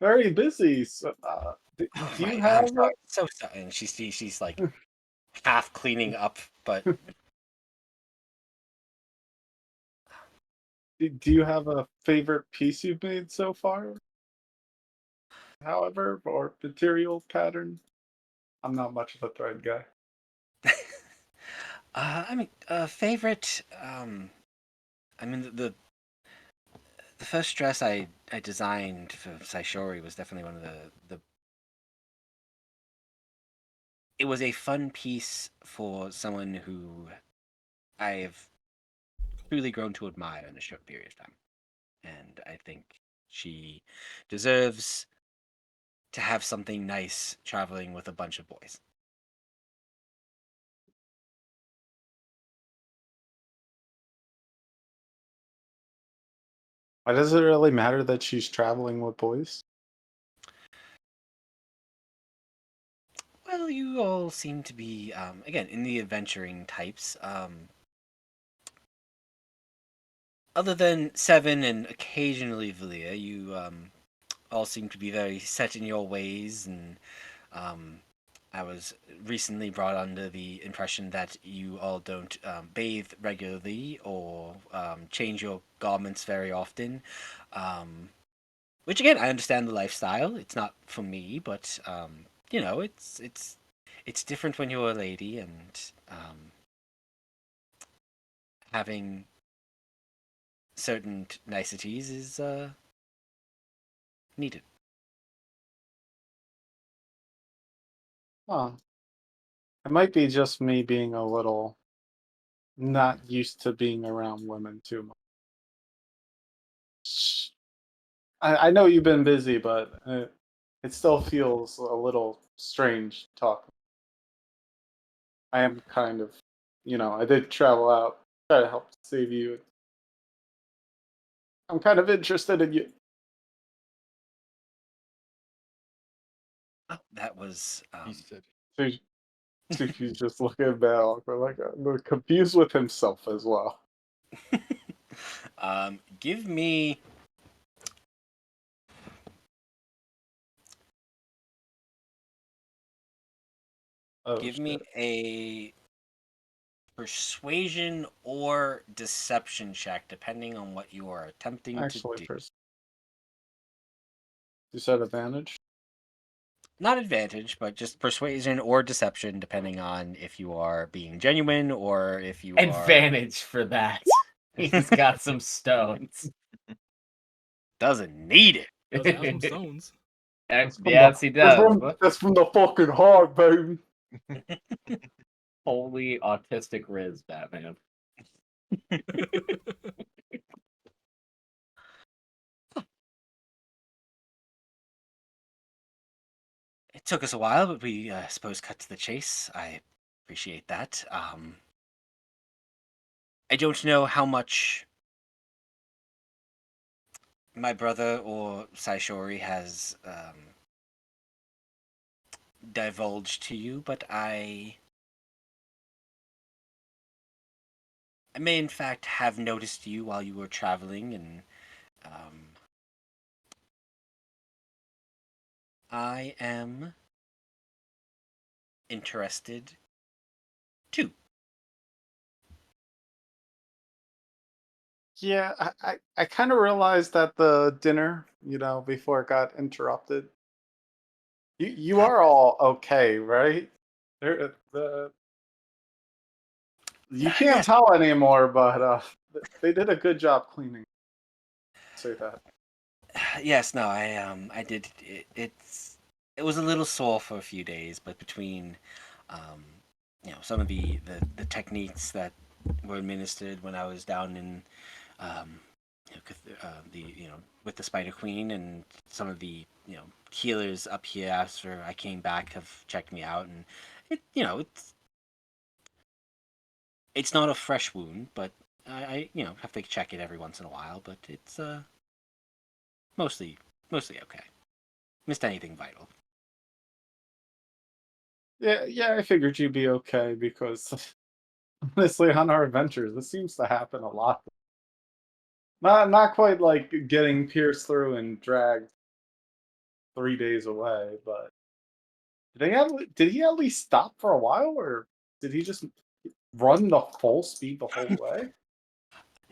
very busy. So, Oh, do you right, have I'm sorry, so sorry. And she's like half cleaning up, but do you have a favorite piece you've made so far? However, or material pattern? I'm not much of a thread guy. I mean, favorite. I mean the first dress I designed for Saishori was definitely one of the. It was a fun piece for someone who I've truly grown to admire in a short period of time. And I think she deserves to have something nice traveling with a bunch of boys. Why does it really matter that she's traveling with boys? Well, you all seem to be, again, in the adventuring types. Other than Seven and occasionally Valia, you all seem to be very set in your ways, and um, I was recently brought under the impression that you all don't bathe regularly or change your garments very often. Um, which again, I understand the lifestyle. It's not for me, but it's different when you're a lady, and having certain niceties is needed. Huh. It might be just me being a little not used to being around women too much. I know you've been busy, but it still feels a little strange talking. I am kind of, I did travel out, try to help save you. I'm kind of interested in you. Oh, that was He said, So he's just looking at Mal, but like confused with himself as well. give me Oh give me shit! a persuasion or deception check, depending on what you are attempting to Actually, do. you said advantage. Not advantage, but just persuasion or deception, depending on if you are being genuine or if you are Advantage for that. He's got some stones. doesn't need it. Does have some stones. Yes, he does. That's from the fucking heart, baby. Holy autistic Riz, Batman. It took us a while, but we, I suppose, cut to the chase. I appreciate that. I don't know how much my brother or Saishori has divulged to you, but I may in fact have noticed you while you were traveling, and I am interested too. Yeah, I kind of realized at the dinner, before it got interrupted. You are all okay, right? You can't Yes, tell anymore, but they did a good job cleaning. Say that. yes, no, I did. It was a little sore for a few days, but between, um, some of the techniques that were administered when I was down in, um, the with the Spider Queen, and some of the healers up here after I came back have checked me out, and it's not a fresh wound, but I have to check it every once in a while, but it's mostly mostly okay. Missed anything vital. Yeah, I figured you'd be okay because honestly, on our adventures, this seems to happen a lot. Not quite like getting pierced through and dragged 3 days away, but did he at least stop for a while, or did he just run the full speed the whole way?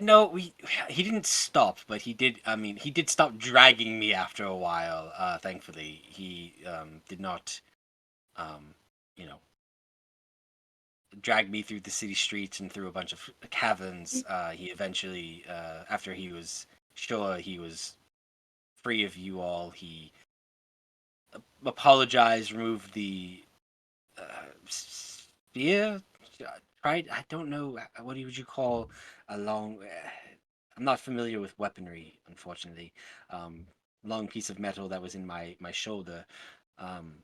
No, he didn't stop, but he did. I mean, he did stop dragging me after a while. Thankfully, he did not, um, you know, drag me through the city streets and through a bunch of caverns. He eventually, after he was sure he was free of you all, he apologized, removed the spear. Tried. I don't know what would you call a long. I'm not familiar with weaponry, unfortunately. Um, Long piece of metal that was in my shoulder. Um,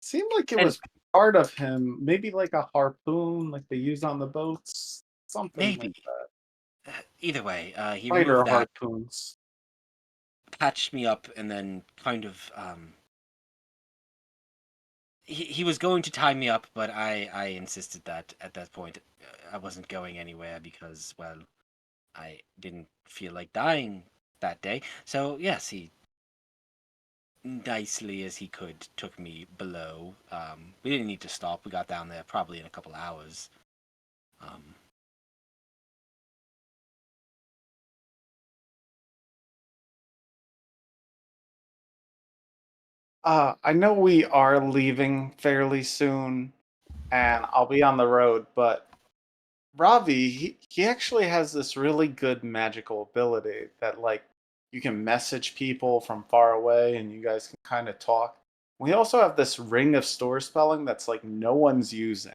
Seemed like it and was part of him, maybe like a harpoon, like they use on the boats, something like maybe that. either way, he Fighter removed that, harpoons. patched me up, and then kind of he was going to tie me up, but I insisted that at that point I wasn't going anywhere because, well, I didn't feel like dying that day. So yes, he nicely as he could took me below. We didn't need to stop. We got down there probably in a couple hours. Um, I know we are leaving fairly soon, and I'll be on the road, but Ravi, he actually has this really good magical ability that, like, you can message people from far away and you guys can kind of talk. We also have this ring of store spelling that's like no one's using.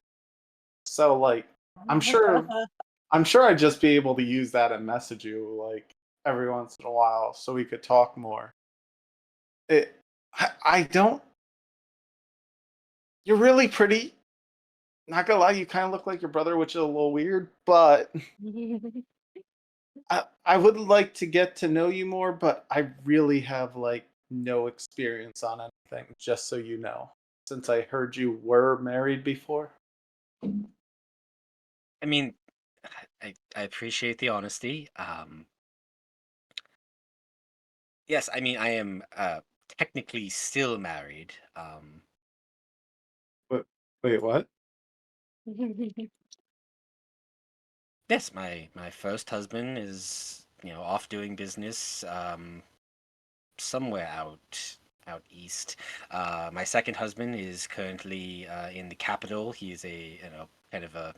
So like I'm sure I'm sure I'd just be able to use that and message you like every once in a while so we could talk more. It I don't You're really pretty. Not gonna lie, you kind of look like your brother, which is a little weird, but I would like to get to know you more, but I really have like no experience on anything, just so you know. Since I heard you were married before. I mean, I appreciate the honesty. Yes, I mean I am technically still married. But wait, what? Yes, my first husband is off doing business somewhere out east. My second husband is currently in the capital. He is a kind of a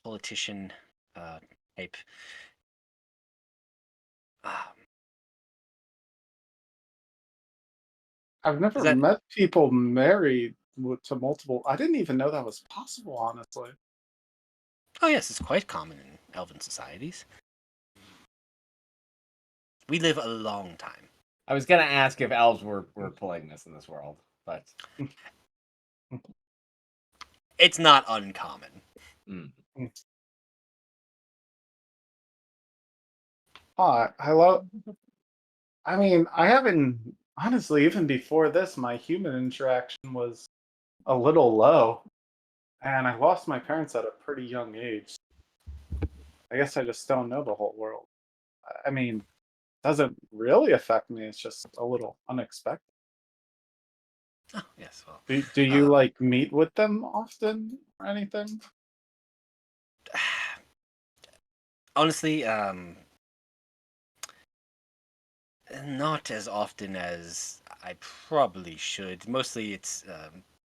politician type. Um, I've does never that? met people married to multiple. I didn't even know that was possible, honestly. Oh yes, it's quite common in elven societies. We live a long time. I was gonna ask if elves were polygamous in this world, but It's not uncommon. mm. I love. I mean, I haven't honestly even before this. My human interaction was a little low, and I lost my parents at a pretty young age. I guess I just don't know the whole world. I mean, it doesn't really affect me. It's just a little unexpected. Oh, yes, well, Do you like meet with them often or anything? honestly, not as often as I probably should. Mostly it's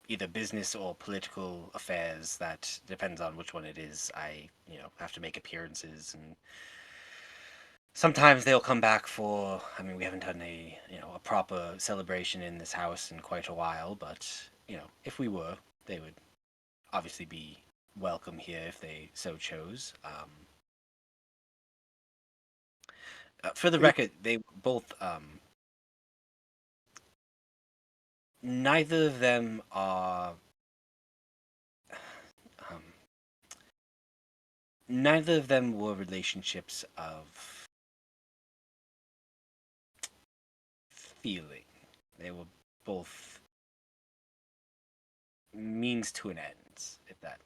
either business or political affairs. That depends on which one it is. I, have to make appearances, and sometimes they'll come back for. I mean, we haven't done a proper celebration in this house in quite a while, but if we were, they would obviously be welcome here if they so chose. For the record, they both neither of them are um, neither of them were relationships of feeling. They were both means to an end, if that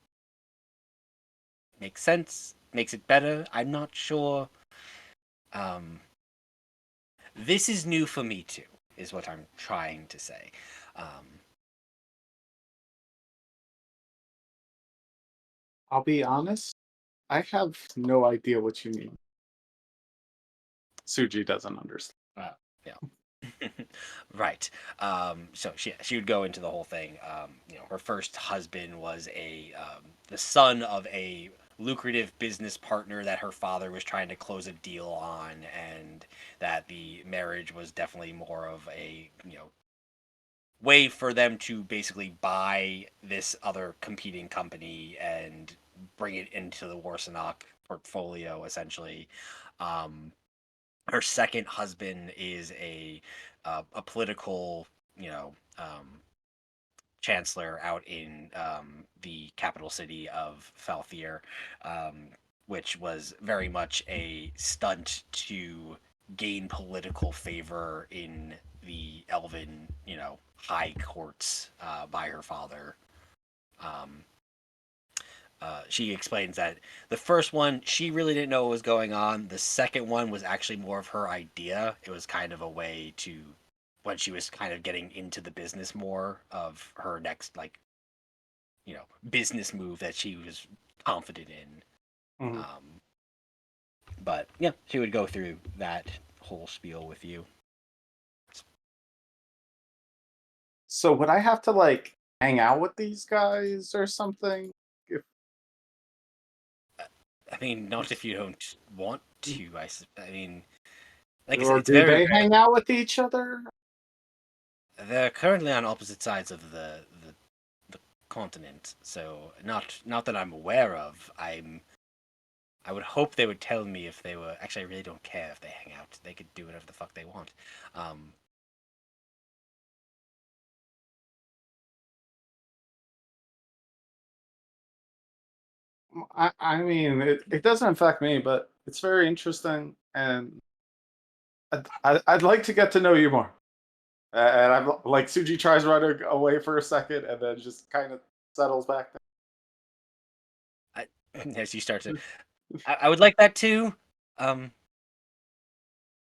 makes sense, makes it better. I'm not sure. Um, this is new for me too, is what I'm trying to say. Um, I'll be honest. I have no idea what you mean. Suji doesn't understand. Yeah. Right. So she would go into the whole thing. Her first husband was the son of a lucrative business partner that her father was trying to close a deal on, and that the marriage was definitely more of a way for them to basically buy this other competing company and bring it into the Warsanak portfolio, essentially. Um, Her second husband is a political, you know, chancellor out in the capital city of Falthier, which was very much a stunt to gain political favor in the Elven, high courts by her father. Um, she explains that the first one, she really didn't know what was going on. The second one was actually more of her idea. It was kind of a way to, when she was kind of getting into the business more of her next, business move that she was confident in. Mhm. But yeah, she would go through that whole spiel with you. So would I have to like hang out with these guys or something? If I mean, not if you don't want to. I mean, like I said, or it's do very they rare. hang out with each other? They're currently on opposite sides of the continent, so not that I'm aware of. I would hope they would tell me if they were. Actually, I really don't care if they hang out. They could do whatever the fuck they want. Um, I mean, it doesn't affect me, but it's very interesting, and I'd like to get to know you more. And I'm like Suji tries running away for a second, and then just kind of settles back as you start to, down. I would like that too. Um,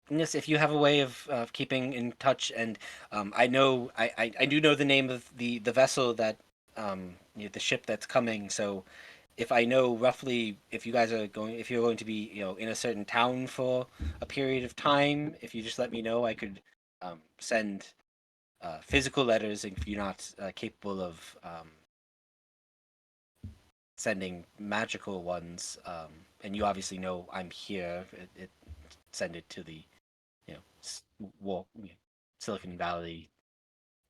yes, if you have a way of keeping in touch, and I do know the name of the vessel that the ship that's coming. So if I know roughly if you're going to be in a certain town for a period of time, if you just let me know, I could send physical letters if you're not capable of sending magical ones. And you obviously know I'm here. Send it to the you know, Silicon Valley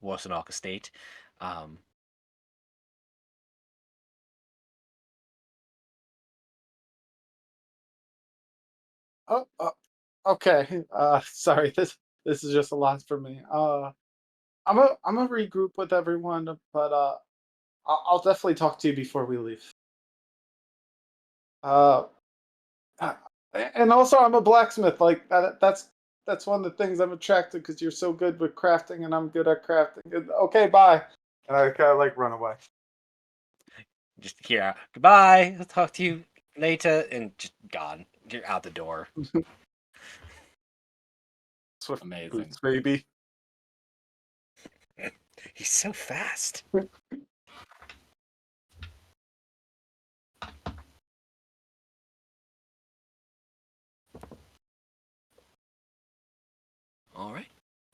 Warsanak estate. Um, Oh, okay. Sorry. This is just a lot for me. I'm a regroup with everyone, but I'll definitely talk to you before we leave. Uh, uh, And also, I'm a blacksmith. Like that's one of the things I'm attracted because you're so good with crafting, and I'm good at crafting. Okay, bye. And I kind of like run away. Just here, goodbye. I'll talk to you later, and just gone. You're out the door. Swift Amazing. boots, baby. He's so fast. All right.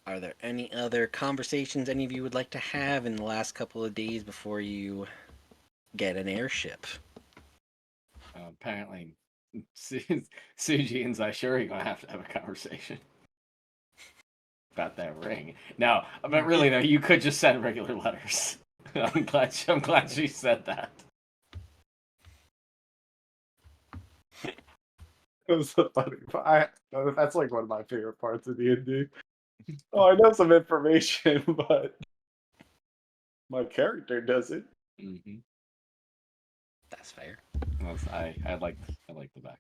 Are there any other conversations any of you would like to have in the last couple of days before you get an airship? Apparently, Suji and Zaishuri are gonna have to have a conversation about that ring. No, but really though, you could just send regular letters. I'm glad she said that. It was so funny. That's like one of my favorite parts of D&D. Oh, I know some information, but my character doesn't. Mm-hmm. That's fair. I like the back.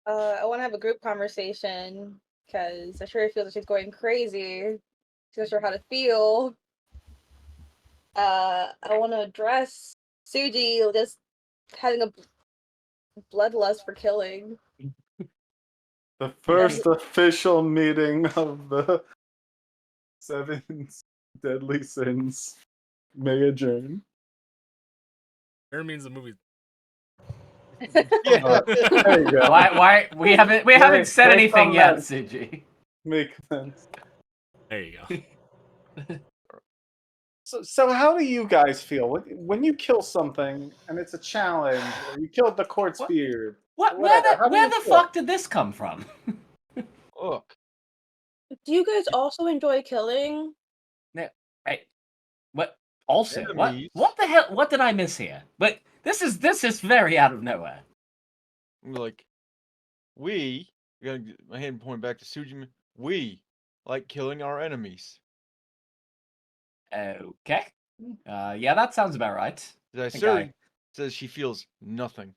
I want to have a group conversation because I sure feel that she's going crazy. She's not sure how to feel. I want to address Suji just having a bloodlust for killing. The first official meeting of the 7 deadly sins may adjourn. There means the movie. Yeah. There you go. Why we haven't said Make anything some yet, sense. Suji. Makes sense. There you go. So how do you guys feel when you kill something and it's a challenge, or you killed the court's What? beard? What? Whatever. How do Where you the feel? fuck did this come from? Look. Do you guys also enjoy killing? Hey, what? Also, Enemies. what the hell? What did I miss here? But this is very out of nowhere. Like, we, my hand pointing back to Suji, we like killing our enemies. Okay. Yeah, that sounds about right. think Zaisuri says she feels nothing.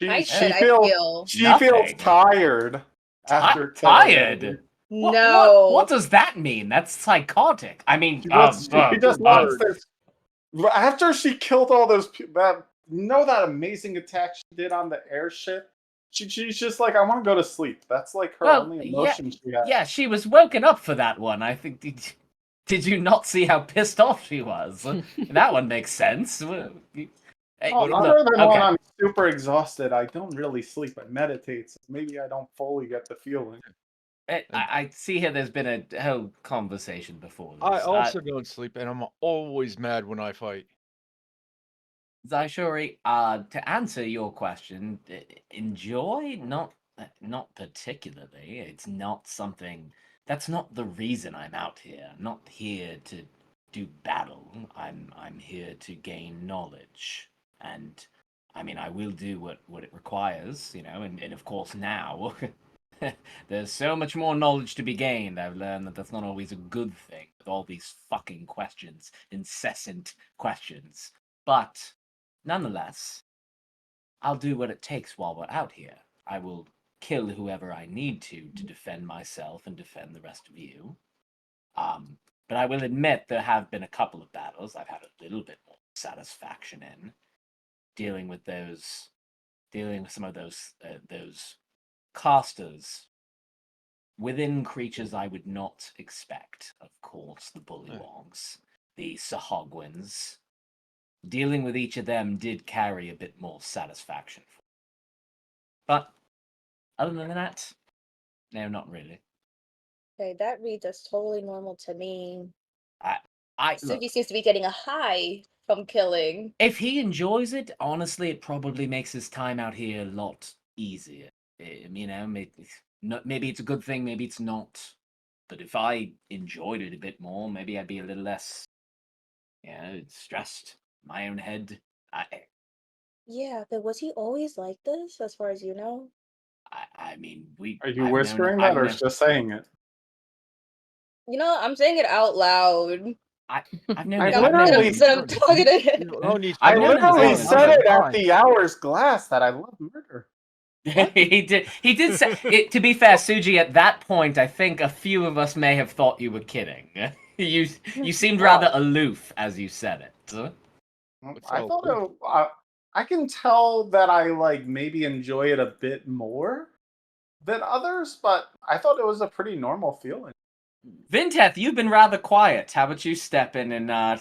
I She said I feels feel she feels nothing. tired after killing Tired. everybody. no. What does that mean? That's psychotic. I mean, She just wants this. After she killed all those people, that amazing attack she did on the airship. She's just like, I want to go to sleep. That's like her only emotion she has. Yeah, she was woken up for that one. I think. Did you not see how pissed off she was? That one makes sense. Other than when I'm super exhausted, I don't really sleep. I meditate, so maybe I don't fully get the feeling. I see here there's been a whole conversation before this. I also don't sleep, and I'm always mad when I fight. Zaishuri, to answer your question, enjoy? Not particularly. It's not something. That's not the reason I'm out here. I'm not here to do battle. I'm here to gain knowledge, and I mean I will do what it requires, and of course now. There's so much more knowledge to be gained. I've learned that that's not always a good thing with all these fucking questions, incessant questions. But nonetheless, I'll do what it takes while we're out here. I will kill whoever I need to defend myself and defend the rest of you. But I will admit there have been a couple of battles I've had a little bit more satisfaction in dealing with some of those casters within creatures I would not expect. Of course, the Bullywogs, the Sahagwins. Dealing with each of them did carry a bit more satisfaction. But other than that, no, not really. Okay, that reads as totally normal to me. Look, Suji seems to be getting a high from killing. if he enjoys it, honestly, it probably makes his time out here a lot easier. Maybe it's a good thing, maybe it's not. But if I enjoyed it a bit more, maybe I'd be a little less, stressed. My own head. Yeah, but was he always like this, as far as you know? I mean, Are you whispering that or just saying it? I'm saying it out loud. I've known I it. I'm I've known literally it. so I'm talking to him. No need I I've known him literally as well. said it at Fine. the hour's glass that I love murder. He did. He did say. It, to be fair, Suji, at that point, I think a few of us may have thought you were kidding. You seemed rather aloof as you said it. What's I all thought proof? I can tell that I like maybe enjoy it a bit more than others, but I thought it was a pretty normal feeling. Vinteth, you've been rather quiet. How about you step in and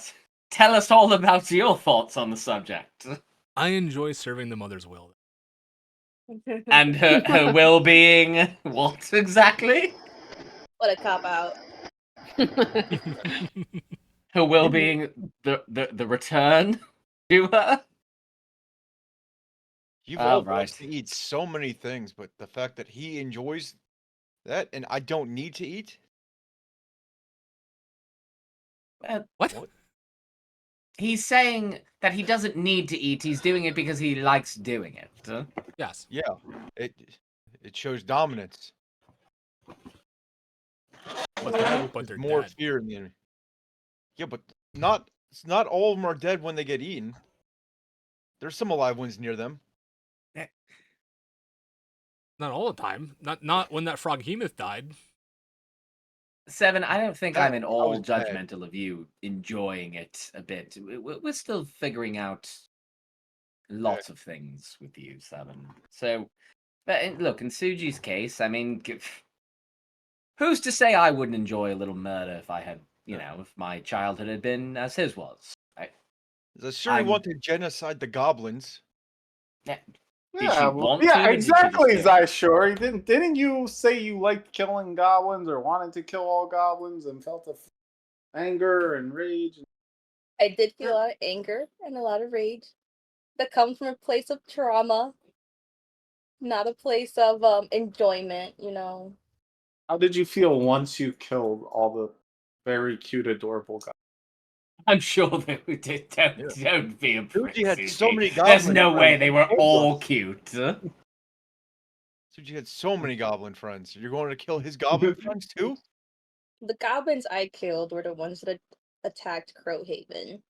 tell us all about your thoughts on the subject I enjoy serving the mother's will. and her will being what exactly? What a cop out. Her will being the return to her. You've Oh, all right. watched me eat so many things, but the fact that he enjoys that and I don't need to eat. What? He's saying that he doesn't need to eat. He's doing it because he likes doing it. Yes. Yeah, it shows dominance. But they're There's more dead. fear in the enemy. Yeah, but not all of them are dead when they get eaten. There's some alive ones near them. Not all the time. Not when that froghemoth died. Seven, I don't think That- I'm at that all was bad. judgmental of you enjoying it a bit. We're still figuring out lots of things with you, Seven. So, but look, in Suji's case, I mean, who's to say I wouldn't enjoy a little murder if I had, if my childhood had been as his was? Sure, you want to genocide the goblins. Did Yeah, she well, want to? yeah, Or did she just exactly, do it? Zyshore. Didn't you say you liked killing goblins or wanted to kill all goblins and felt anger and rage? I did feel a lot of anger and a lot of rage that comes from a place of trauma, not a place of enjoyment, How did you feel once you killed all the very cute, adorable goblins? I'm sure they did. Don't be a prick, Suji had so Suji. many There's goblin no way friends. they were Told all us. cute. Suji had so many goblin friends. You're going to kill his goblin friends too? The goblins I killed were the ones that attacked Crowhaven.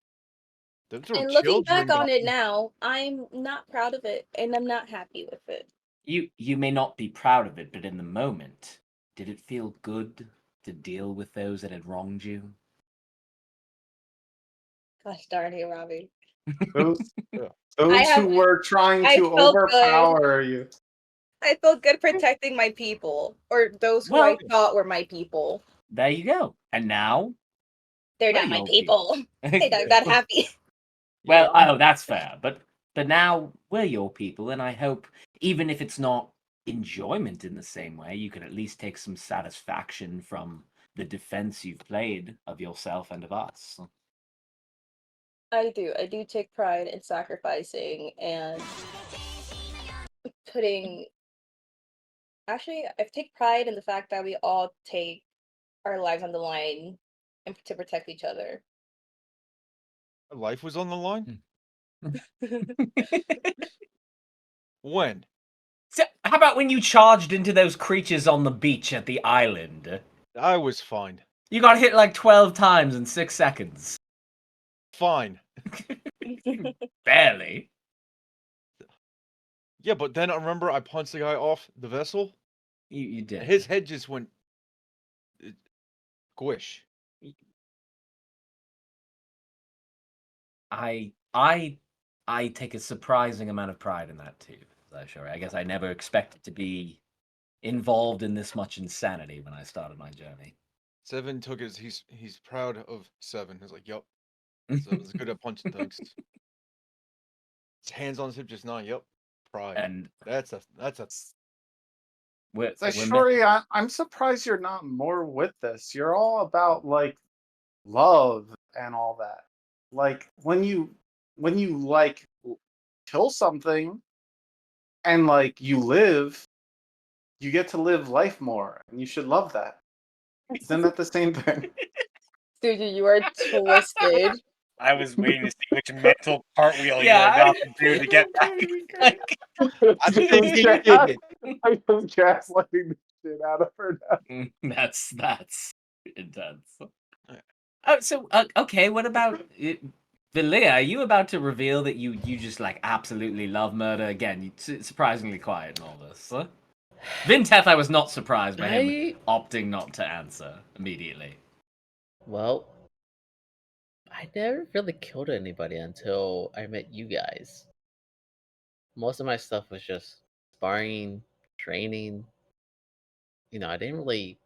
Those are And looking children back on it goblins. now, I'm not proud of it, and I'm not happy with it. You may not be proud of it, but in the moment, did it feel good to deal with those that had wronged you? Gosh darn it, Robbie. Those I who were trying I to felt good. overpower you. I felt good protecting my people, or those who I thought were my people. There you go. And now They're we're not my your people. I'm not happy. Well, oh, that's fair. But now we're your people, and I hope, even if it's not enjoyment in the same way, you can at least take some satisfaction from the defense you've played of yourself and of us. I do. I do take pride in sacrificing and putting. Actually, I take pride in the fact that we all take our lives on the line and to protect each other. Her life was on the line? When? So, how about when you charged into those creatures on the beach at the island? I was fine. You got hit like 12 times in 6 seconds. Fine. Barely. Yeah, but then I remember I punched the guy off the vessel. You did. And his head just went squish. I take a surprising amount of pride in that too. Sure. I guess I never expected to be involved in this much insanity when I started my journey. Seven took his. He's proud of Seven. He's like, "Yep, Seven's good at punching things." His hands on his hip, just not. Yep, pride. And that's a. Shuri, I'm surprised you're not more with this. You're all about like love and all that. Like when you like kill something and like you live, you get to live life more, and you should love that. Isn't that the same thing? Suji, you are twisted. I was waiting to see which mental cartwheel Yeah, you were about to do to get back. I think he did it. I was gaslighting the shit out of her now. That's intense. Oh, so okay. What about Valia? Are you about to reveal that you just like absolutely love murder? Again, surprisingly quiet in all this. Huh? Vinteth, I was not surprised by him I opting not to answer immediately. well, I never really killed anybody until I met you guys. Most of my stuff was just sparring, training. I didn't really,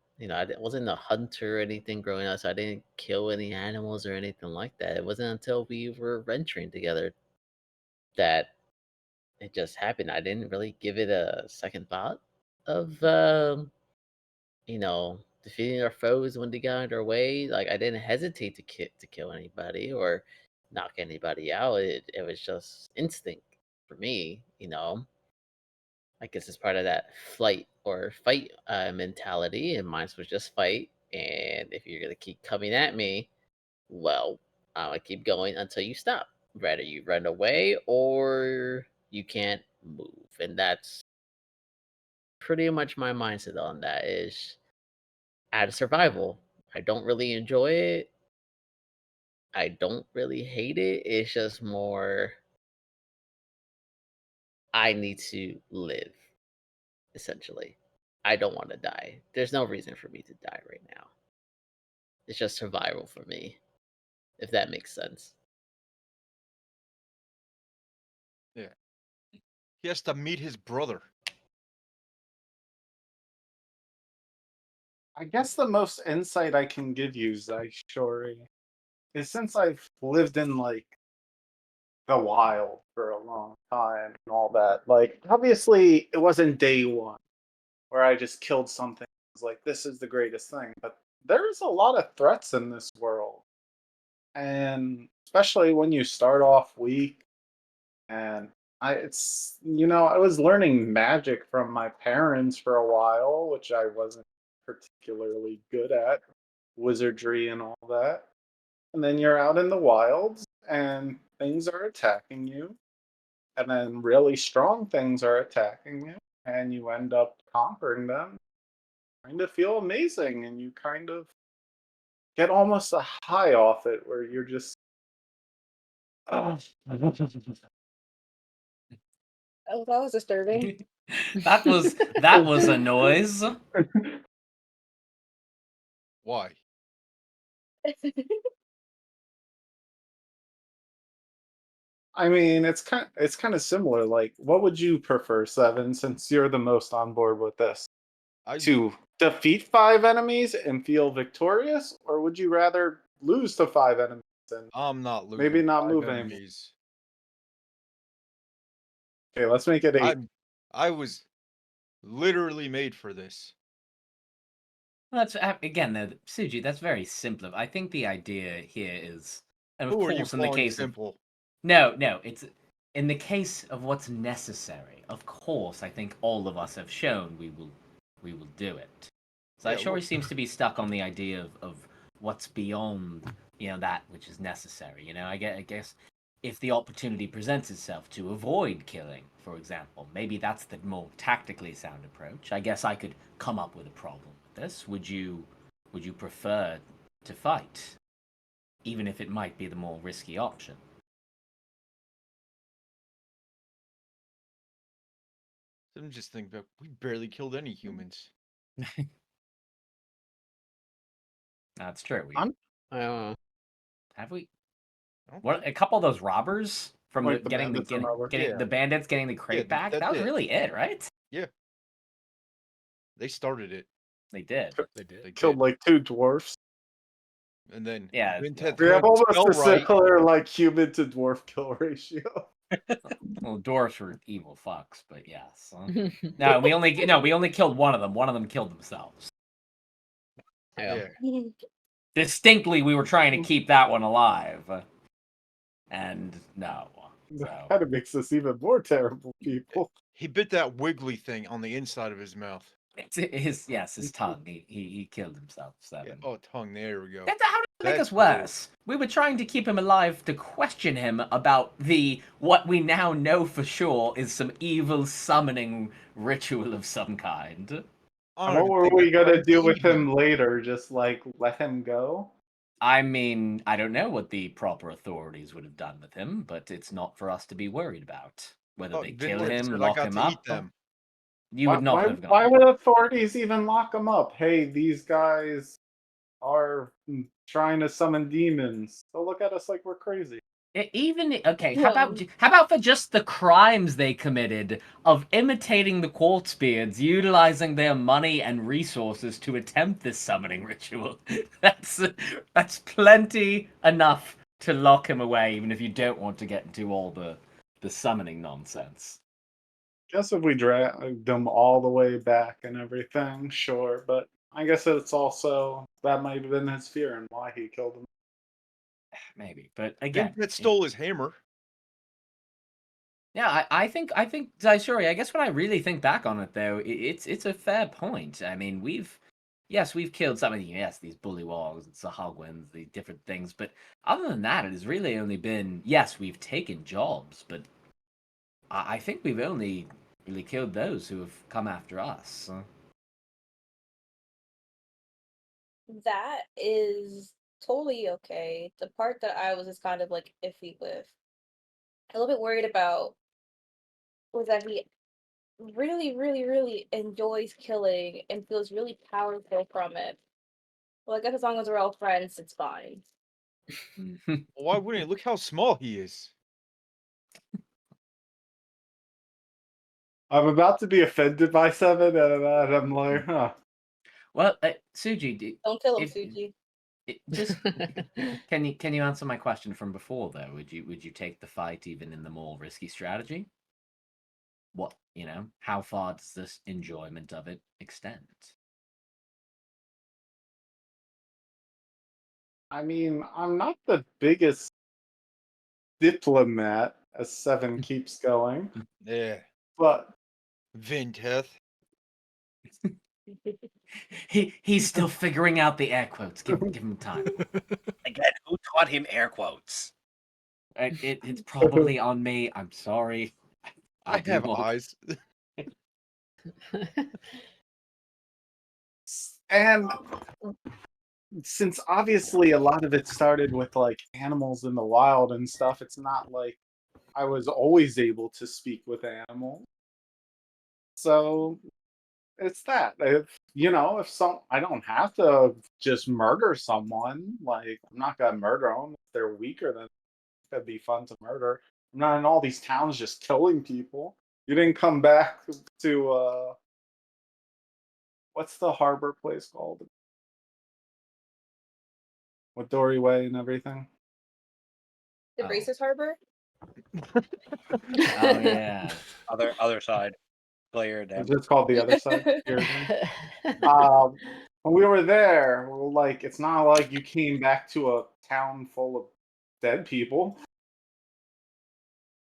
wasn't a hunter or anything growing up, so I didn't kill any animals or anything like that. It wasn't until we were venturing together that it just happened. I didn't really give it a second thought of, defeating our foes when they got in our way. Like I didn't hesitate to kill anybody or knock anybody out. It was just instinct for me. I guess it's part of that flight or fight mentality, and mine was just fight. And if you're gonna keep coming at me, well, I'm gonna keep going until you stop. Rather you run away or you can't move, and that's pretty much my mindset on that. Is out of survival. I don't really enjoy it. I don't really hate it. It's just more I need to live, essentially. I don't want to die. There's no reason for me to die right now. It's just survival for me, if that makes sense. Yeah. He has to meet his brother. I guess the most insight I can give you, Shori, is since I've lived in like the wild for a long time and all that. Like, obviously, it wasn't day one where I just killed something. It was like, this is the greatest thing. But there's a lot of threats in this world. And especially when you start off weak. And I was learning magic from my parents for a while, which I wasn't particularly good at, wizardry and all that. And then you're out in the wilds and things are attacking you, and then really strong things are attacking you, and you end up conquering them. Kind of feel amazing, and you kind of get almost a high off it where you're just. Oh. Oh, that was disturbing. that was a noise. Why? I mean, it's kind of similar. Like, what would you prefer, Seven? Since you're the most on board with this, I to defeat 5 enemies and feel victorious, or would you rather lose to 5 enemies and I'm not losing. maybe not 5 move anymore? enemies. Okay, let's make it 8. I was literally made for this. That's again, Suji. That's very simple. I think the idea here is, and of Who are you course, in the calling case simple? of no, it's in the case of what's necessary. Of course, I think all of us have shown we will do it. So Yeah, Shori seems to be stuck on the idea of what's beyond that which is necessary. I guess if the opportunity presents itself to avoid killing, for example, maybe that's the more tactically sound approach. I guess I could come up with a problem with this. Would you prefer to fight, even if it might be the more risky option? I'm just thinking about we barely killed any humans. That's true. I'm I don't know. Have we? I don't What, think- a couple of those robbers from Like the getting bandits and robbers. Yeah. the bandits getting the crate Yeah, back? that's That was it. really it, right? They started it. They did. They did. They Killed did. like 2 dwarfs. And then Yeah, Vinted We have had to almost spell a right. similar like human to dwarf kill ratio. Well, dwarfs were evil fucks, but yes. No, we only killed one of them. One of them killed themselves. Yeah. Yeah. Distinctly, we were trying to keep that one alive, and no. So That kind of makes us even more terrible people. He bit that wiggly thing on the inside of his mouth. it's his tongue. He killed himself. Yeah. Seven. Oh, tongue. There we go. How did it make That's us worse? We were trying to keep him alive to question him about what we now know for sure is some evil summoning ritual of some kind. I don't What even were think we it's gonna like do with evil. him later? Just like let him go? I mean, I don't know what the proper authorities would have done with him, but it's not for us to be worried about. Whether Oh, they kill Vinted him, said I lock got him to eat up, them. you would not have Why gone. would authorities even lock them up? Hey, these guys are trying to summon demons. So look at us like we're crazy. Even okay, how about Um, how about for just the crimes they committed of imitating the quartz beards, utilizing their money and resources to attempt this summoning ritual? That's plenty enough to lock him away, even if you don't want to get into all the summoning nonsense. Guess if we dragged them all the way back and everything, sure. But I guess it's also that might have been his fear and why he killed him. Maybe, but again, Vinted stole his hammer. yeah, I think Zaishori, I guess when I really think back on it though, it's a fair point. I mean, we've killed some of these bullywogs and sahagwins, the different things, but other than that, it has really only been yes, we've taken jobs, but I think we've only really killed those who have come after us. that is totally okay. The part that I was just kind of like iffy with, a little bit worried about, was that he really, really, really enjoys killing and feels really powerful from it. Well, I guess as long as we're all friends, it's fine. Well, why wouldn't he? Look how small he is. I'm about to be offended by 7, and I'm like, huh. Well, Suji, Don't kill him, if Suji. just can you answer my question from before though? Would you take the fight even in the more risky strategy? What, how far does this enjoyment of it extend? I mean, I'm not the biggest diplomat, as 7 keeps going, Yeah, but Vinted. He's still figuring out the air quotes. Give him time. Again, who taught him air quotes? It's probably on me. I'm sorry. I do have want- eyes. and since obviously a lot of it started with like animals in the wild and stuff, it's not like I was always able to speak with animals. So it's that. If I don't have to just murder someone. Like I'm not gonna murder them if they're weaker than that'd be fun to murder. I'm not in all these towns just killing people. You didn't come back to what's the harbor place called with Dory Way and everything? The Oh. Braces Harbor? Oh yeah. Other side. Player It's down. just called the other side. When we were there, like it's not like you came back to a town full of dead people.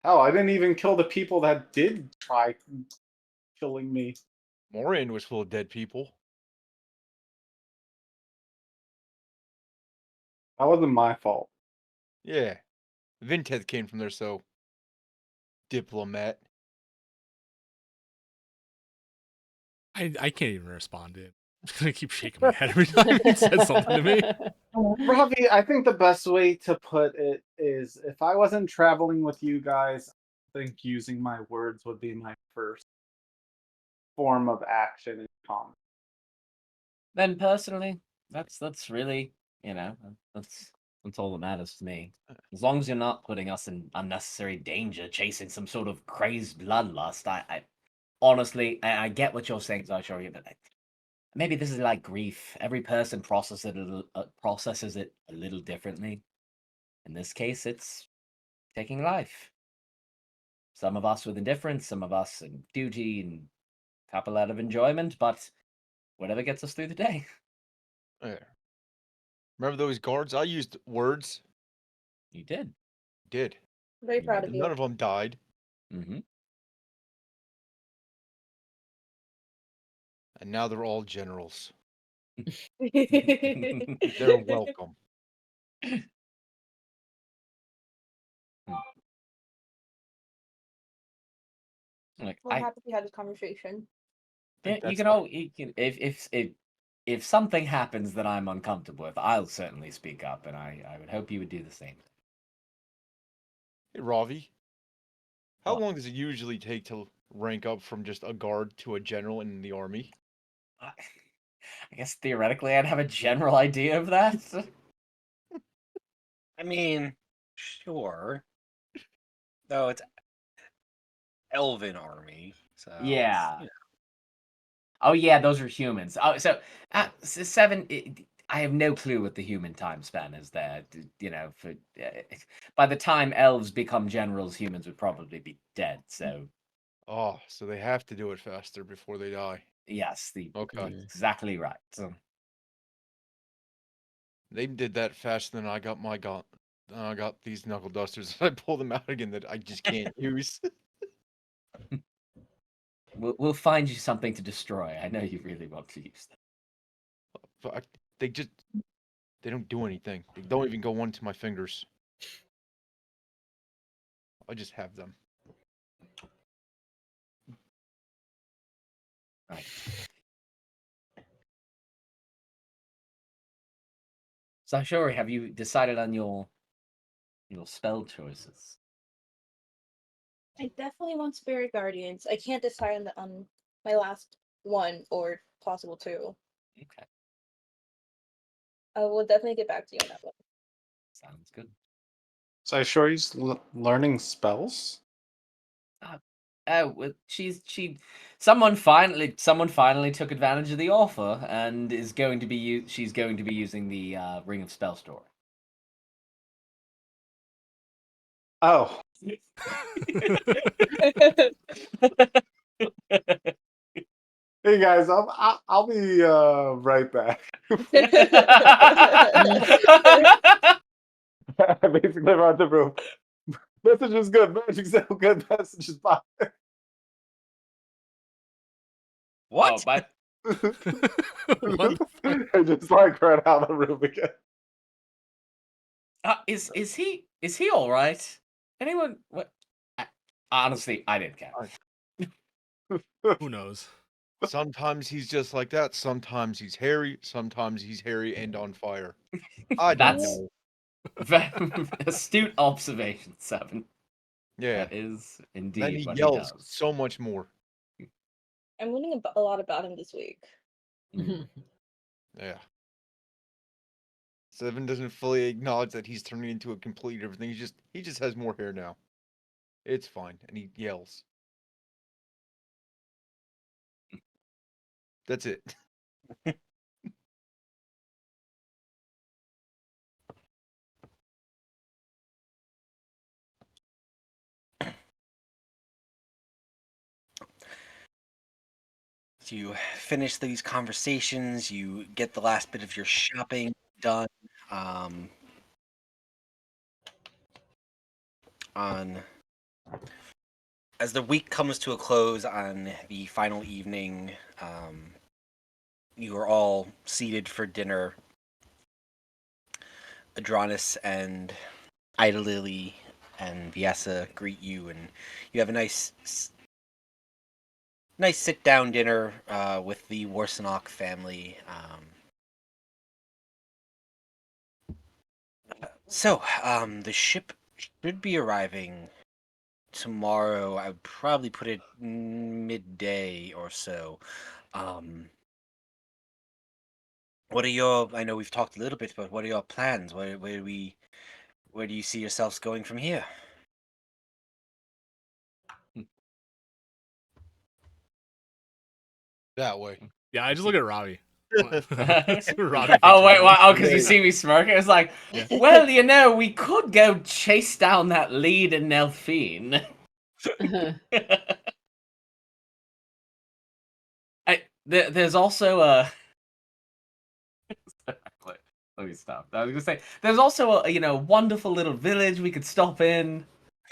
Hell, I didn't even kill the people that did try killing me. Morin was full of dead people. That wasn't my fault. Yeah, Vinted came from there, so diplomat. I can't even respond to it. I'm just gonna keep shaking my head every time he says something to me. Robbie, I think the best way to put it is if I wasn't traveling with you guys, I think using my words would be my first form of action in common. Then personally, that's really, that's all that matters to me. As long as you're not putting us in unnecessary danger, chasing some sort of crazed bloodlust, I honestly, I get what you're saying, Zashori, but maybe this is like grief. Every person processes it a little differently. In this case, it's taking life. Some of us with indifference, some of us in duty, and a couple out of enjoyment, but whatever gets us through the day. Yeah. Remember those guards? I used words. You did. Did. I'm very You proud made of None you. of them died. Mm-hmm. And now they're all generals. We're They're welcome. Like happy we had this conversation. I think you that's can the all you can if if something happens that I'm uncomfortable with, I'll certainly speak up, and I would hope you would do the same. Hey, Ravi, how What? long does it usually take to rank up from just a guard to a general in the army? I guess theoretically I'd have a general idea of that. I mean, sure. Though it's elven army, so it's, Yeah. you know. Oh yeah, those are humans. Oh, so 7. I have no clue what the human time span is there. You know, by the time elves become generals, humans would probably be dead. So Oh, so they have to do it faster before they die. yes, Okay. exactly right. So, They did that faster than I got I got these knuckle dusters. I pulled them out again that I just can't use. we'll find you something to destroy. I know you really want to use them. But they don't do anything. They don't even go onto my fingers. I just have them. Right. So sure, have you decided on your spell choices? I definitely want Spirit Guardians. I can't decide on my last one or possible two. Okay, I will definitely get back to you on that one. sounds good. So I sure he's learning spells. Someone finally took advantage of the offer and is going to be she's going to be using the Ring of Spell Store. Oh, hey guys, I'll be right back. I basically around the room. Message is good. Magic so good. Message is fine. What? Oh, but What the I just like ran out of the room again. is he all right? Anyone? What? Honestly, I didn't care. Who knows? Sometimes he's just like that. Sometimes he's hairy. Sometimes he's hairy and on fire. I don't That's know. astute observation, 7. Yeah. That is Then indeed he what he yells does. so much more. I'm learning a lot about him this week. Mm. Yeah. Seven doesn't fully acknowledge that he's turning into a completely different thing. He just has more hair now. It's fine, and he yells. That's it. You finish these conversations, you get the last bit of your shopping done. Um, on as the week comes to a close on the final evening, you are all seated for dinner. Adronis and Ida Lily and Viesa greet you, and you have a nice sit down dinner with the Warsenok family. The ship should be arriving tomorrow. I would probably put it midday or so. Um, what are your? I know we've talked a little bit, but what are your plans? Where do you see yourselves going from here? That way. Yeah, I just look at Robbie. Oh Robbie wait, thinks wow! Because you see me smirking, it's like, Yeah. well, we could go chase down that lead in Nelphine. There's also a. Let me stop. I was gonna say there's also a wonderful little village we could stop in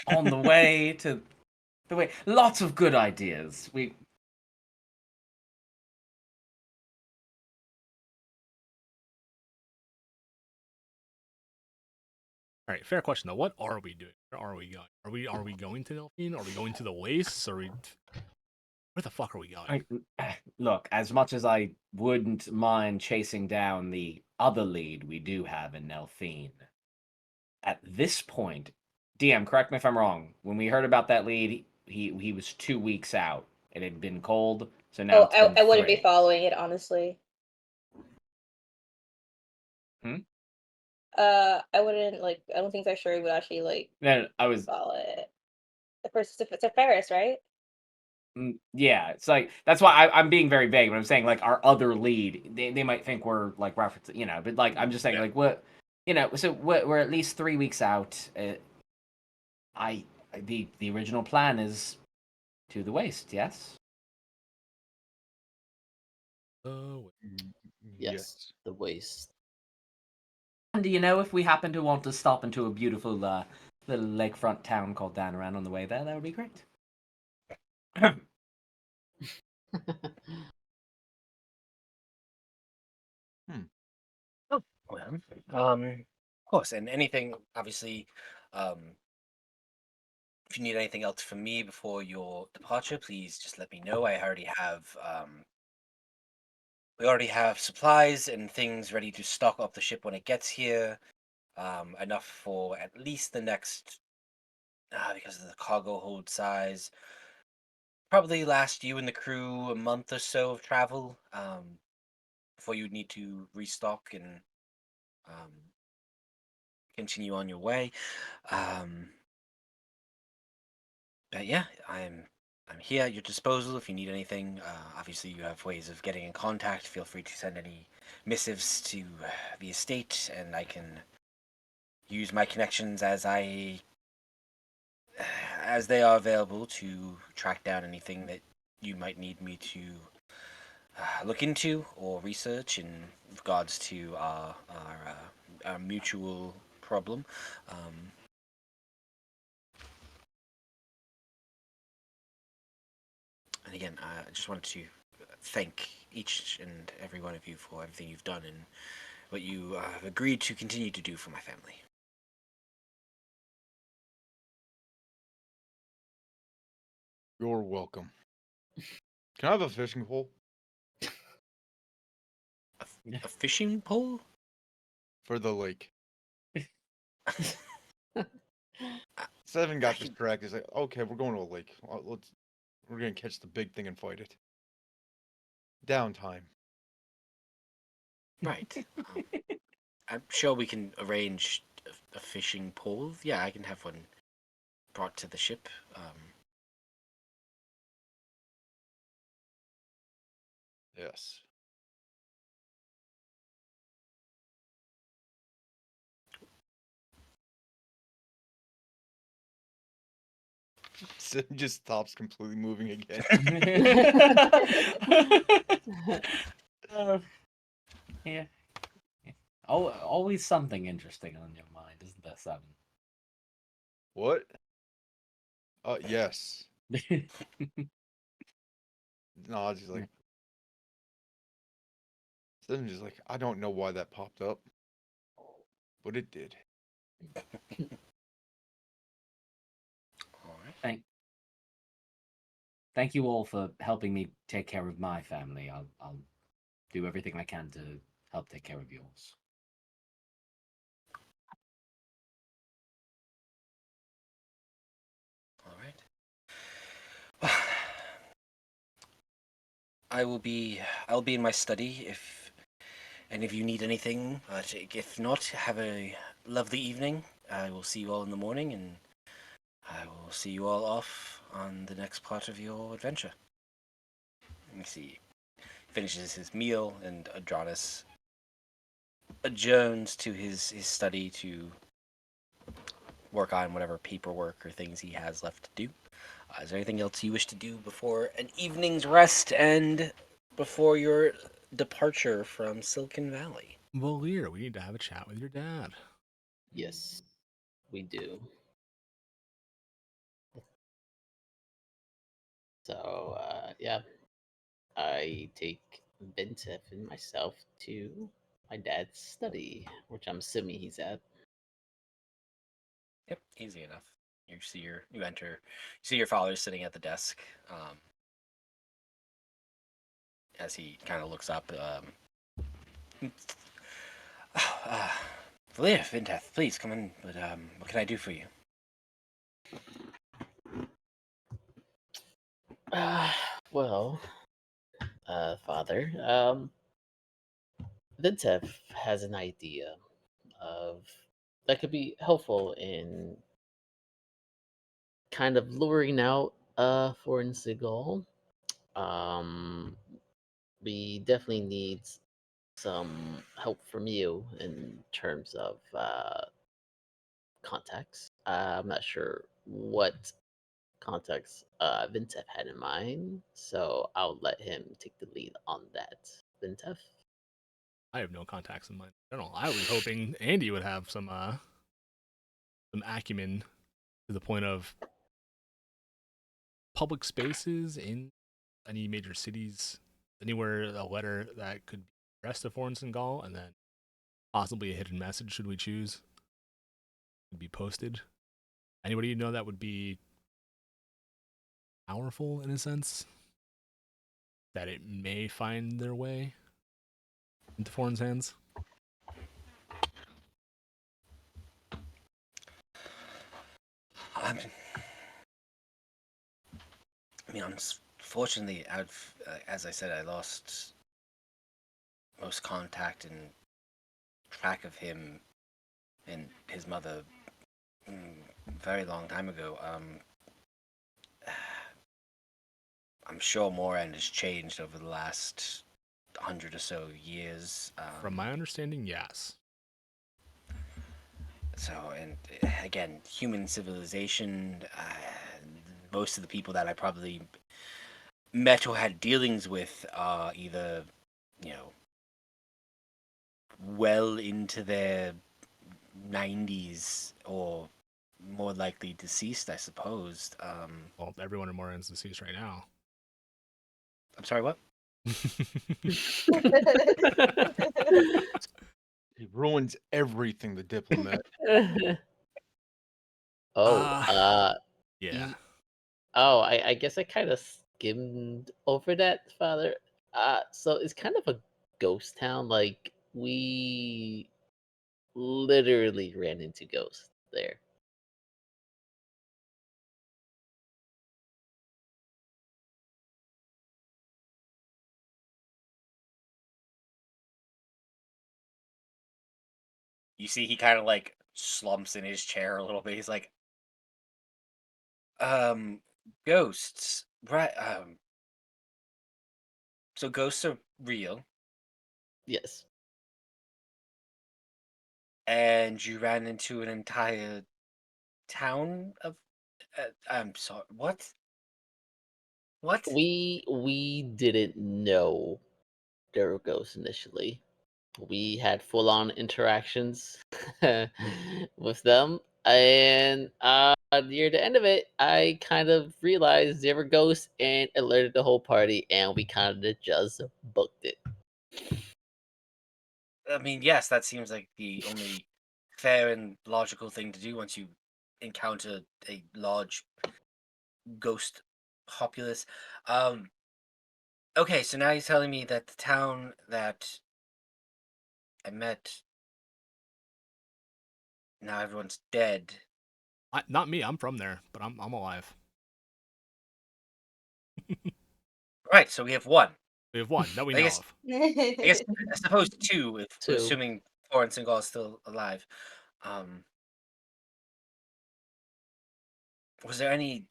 on the way to the way. Lots of good ideas. All right, fair question though. What are we doing? Where are we going? Are we going to Delphine? Are we going to the wastes? Are we? Where the fuck are we going? Look, as much as I wouldn't mind chasing down the other lead we do have in Nelphine, at this point, DM, correct me if I'm wrong. When we heard about that lead, he was 2 weeks out. It had been cold, so now Oh, it's been I wouldn't be 3. following it, honestly. Hmm? I wouldn't, like, I don't think Zashuri would actually, like, No, I was. follow it. The first, it's a Ferris, right? Yeah, it's like that's why I'm being very vague. But I'm saying like our other lead, they might think we're like referencing, but like I'm just saying like what, so we're at least 3 weeks out. I the original plan is to the waste. Yes. Oh, Yes, the waste. And do you know if we happen to want to stop into a beautiful little lakefront town called Danaran on the way there, that would be great. Oh, well, of course, and anything, obviously, if you need anything else from me before your departure, please just let me know. We already have supplies and things ready to stock up the ship when it gets here. Enough for at least the next, because of the cargo hold size, probably last you and the crew a month or so of travel, before you need to restock and um, continue on your way. Um, but yeah, I'm here at your disposal if you need anything. Obviously, you have ways of getting in contact. Feel free to send any missives to the estate, and I can use my connections as they are available to track down anything that you might need me to look into or research in regards to our mutual problem. Um, and again, I just wanted to thank each and every one of you for everything you've done and what you have agreed to continue to do for my family. You're welcome. Can I have a fishing pole A fishing pole? for the lake? Seven got distracted. He's like, okay, we're going to a lake. We're gonna catch the big thing and fight it. Downtime. Right. I'm sure we can arrange a fishing pole. Yeah, I can have one brought to the ship. Yes. Seven just stops completely moving again. Yeah. Oh, always something interesting on your mind, isn't there, Seven? What? Yes. No, I just like Seven just like, I don't know why that popped up, but it did. All right. Thank you all for helping me take care of my family. I'll do everything I can to help take care of yours. All right. I'll be in my study if any of you need anything. If not, have a lovely evening. I will see you all in the morning, and I will see you all off on the next part of your adventure. Let me see. Finishes his meal, and Adronis adjourns to his study to work on whatever paperwork or things he has left to do. Is there anything else you wish to do before an evening's rest and before your departure from Silicon Valley? Valir, we need to have a chat with your dad. Yes, we do. So, yeah, I take Bintef and myself to my dad's study, which I'm assuming he's at. Yep, easy enough. You see your father sitting at the desk. as he kind of looks up. Valia, Vinteth, please come in. But what can I do for you? Uh, well, Father, Vintev has an idea of that could be helpful in kind of luring out foreign Seagull. Um, we definitely need some help from you in terms of contacts. I'm not sure what contacts Vintev had in mind, so I'll let him take the lead on that. Vintev? I have no contacts in mind. I don't know. I was hoping Andy would have some acumen to the point of public spaces in any major cities, anywhere a letter that could be addressed to foreign Senegal, and then possibly a hidden message should we choose could be posted. Anybody you know that would be powerful in a sense that it may find their way into foreign hands? I mean, unfortunately, as I said, I lost most contact and track of him and his mother a very long time ago. I'm sure Moran has changed over the last 100 or so years. From my understanding, yes. So, and again, human civilization, most of the people that I probably met or had dealings with are either, you know, well into their 90s or more likely deceased, I suppose. Well, everyone in Moran's deceased right now. I'm sorry, what? He ruins everything, the diplomat. Oh, Yeah. oh, I guess I kind of skimmed over that, Father. So it's kind of a ghost town. Like we literally ran into ghosts there. You see, he kind of like slumps in his chair a little bit. He's like, ghosts, right? So ghosts are real, Yes. and you ran into an entire town of. I'm sorry. What? What? We didn't know there were ghosts initially. We had full on interactions with them, and near the end of it, I kind of realized they were ghosts and alerted the whole party, and we kind of just booked it. I mean, yes, that seems like the only fair and logical thing to do once you encounter a large ghost populace. Um, okay, so now you're telling me that the town that I met, now everyone's dead. Not me. I'm from there, but I'm alive. Right, so we have one. We have one that we I know guess- of. I guess I suppose two, if Two. assuming Florence and Gaul is still alive. Was there any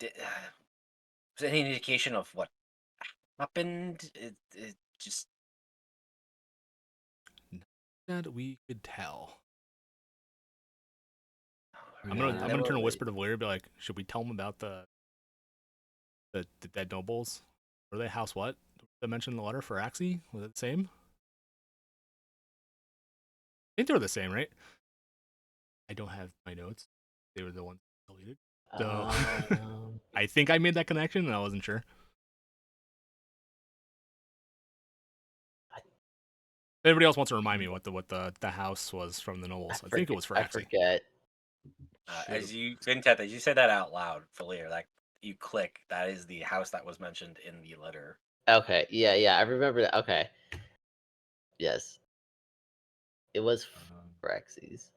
indication of what happened? It just That we could tell. I'm I'm gonna turn a whisper to Valyria, be like, should we tell them about the dead nobles? Were they house what? Did I mention in the letter for Axie? Was it the same? I think they were the same, right? I don't have my notes. They were the ones deleted. So I think I made that connection and I wasn't sure. If anybody else wants to remind me what the house was from the nobles? I think it was for I Axie. forget. as you Vintet, as you said that out loud, Valir, like you click, that is the house that was mentioned in the letter. Okay, yeah, I remember that. Okay, yes, it was Phyrexes.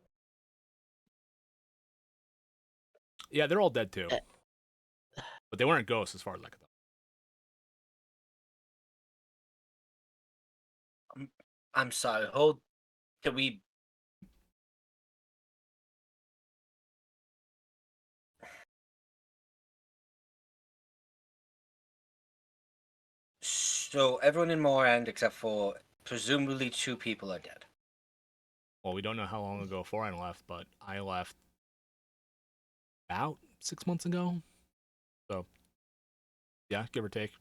Yeah, they're all dead too, Eh, but they weren't ghosts as far as I could tell. I'm sorry. Hold. Can we? So everyone in Morand except for presumably 2 people are dead. Well, we don't know how long ago Foreign left, but I left about 6 months ago. So, yeah, give or take.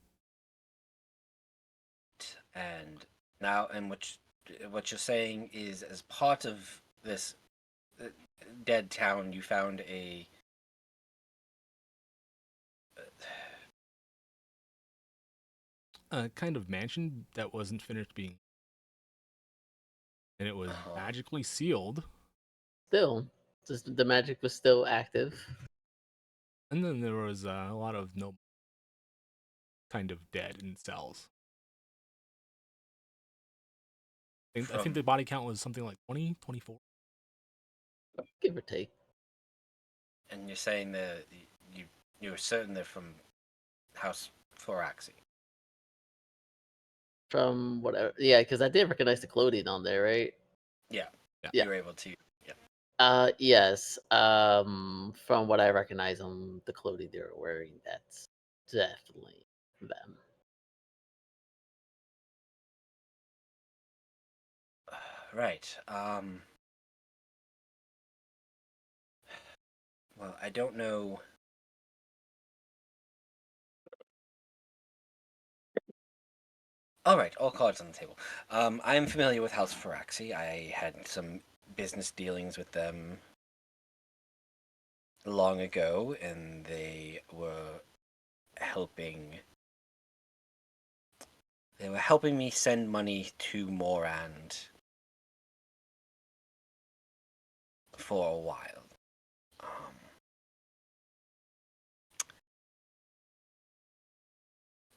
And now, and what you're saying is, as part of this dead town, you found a Kind of mansion that wasn't finished being, and it was uh, magically sealed. Still, just the magic was still active. And then there was a lot of no kind of dead in cells. I think the from. body count was something like 20, 24. Give or take. And you're saying that you're certain they're from House Floraxi. From whatever, yeah, because I did recognize the clothing on there, right? Yeah, Yeah. Yeah. you were able to. Yeah. Yes. From what I recognize on the clothing they were wearing, that's definitely them. Right. Well, I don't know. All right, all cards on the table. I am familiar with House Faraxi. I had some business dealings with them long ago, and they were helping. They were helping me send money to Morand for a while.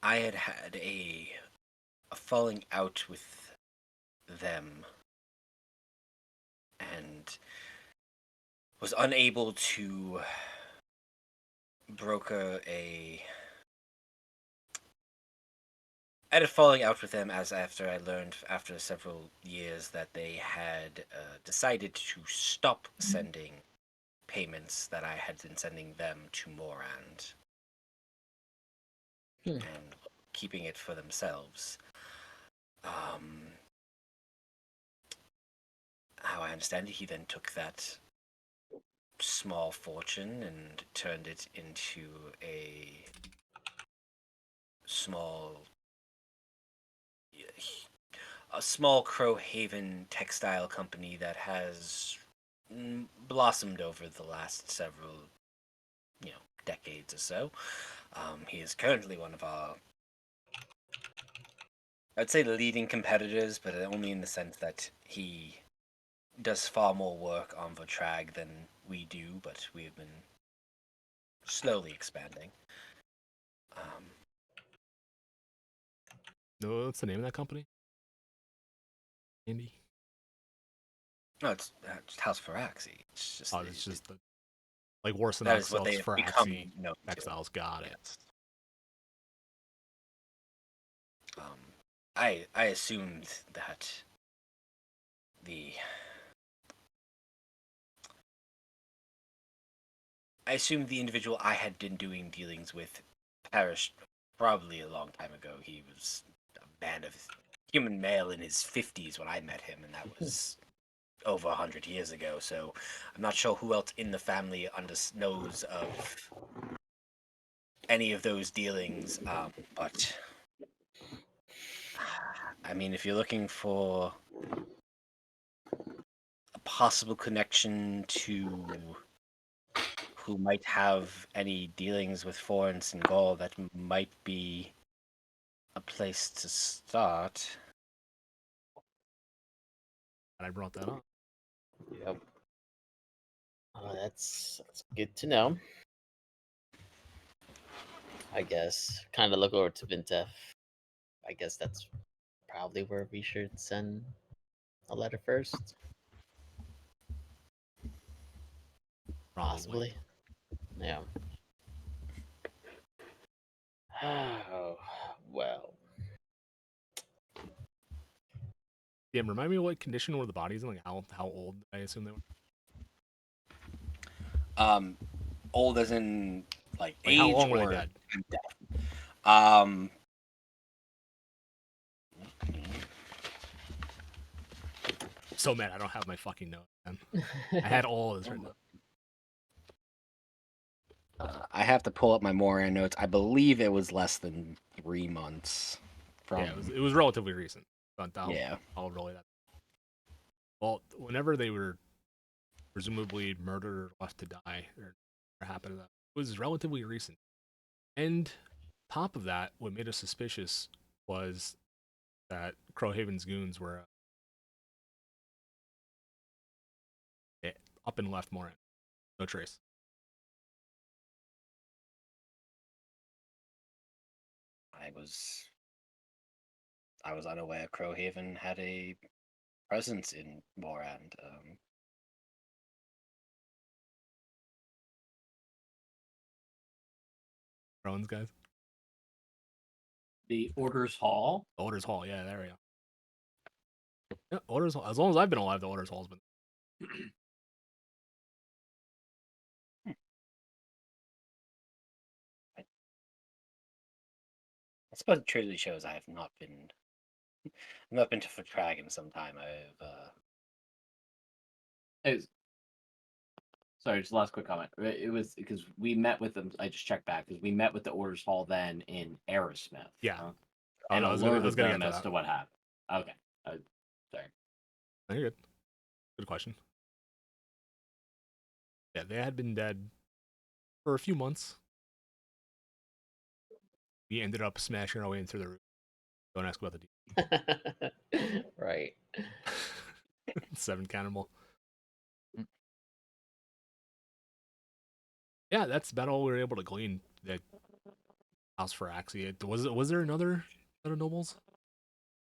I had had a falling out with them and was unable to broker a. I had a falling out with them as after I learned after several years that they had decided to stop sending payments that I had been sending them to Morand Hmm. and keeping it for themselves. How I understand it, he then took that small fortune and turned it into small a small Crowhaven textile company that has blossomed over the last several, decades or so. He is currently one of our, I'd say, leading competitors, but only in the sense that he does far more work on Votrag than we do, but we have been slowly expanding. No, what's the name of that company? Andy? No, it's just House Faraxi. It's just Oh, it's just like worse than that is what they Oxel's have for become Axie known to. textiles. Got it. Yes. I assumed that the I assumed the individual I had been doing dealings with perished probably a long time ago. He was a man of human male in his 50s when I met him, and that was over 100 years ago. So I'm not sure who else in the family knows of any of those dealings. But I mean, if you're looking for a possible connection to who might have any dealings with Florence and Gaul, that might be a place to start. And I brought that up. Yep. That's good to know. I guess. Kind of look over to Vintef. I guess that's probably where we should send a letter first. Probably. Possibly. Yeah. Oh, well. Yeah, remind me what condition were the bodies in? Like how old I assume they were? Old as in like Like how age long were they or dead? death. Um, So mad I don't have my fucking note, man. I had all of this written up. I have to pull up my Moran notes. I believe it was less than 3 months. From Yeah, it was relatively recent. But yeah. I'll relay that. Well, whenever they were presumably murdered or left to die, or happened to them, it was relatively recent. And top of that, what made us suspicious was that Crowhaven's goons were up and left Moran. No trace. I was unaware Crowhaven had a presence in Morand. Rowan's guys. The Orders Hall. Orders Hall, yeah, there we go. Yeah, Orders Hall. As long as I've been alive, the Orders Hall's been. I suppose it truly shows I have not been. I've not been to Fortrag in some time. Sorry, just last quick comment. It was because we met with them. I just checked back because we met with the Orders Hall then in Aerosmith. Yeah. huh? Oh, And no, I was gonna alerted get them to as that. to what happened. Okay. Sorry. No, you're good. Good question. Yeah, they had been dead for a few months. We ended up smashing our way in through the roof. Don't ask about the Right. 7 cannonball. Yeah, that's about all we were able to glean. The house for Axie. Was there another set of nobles?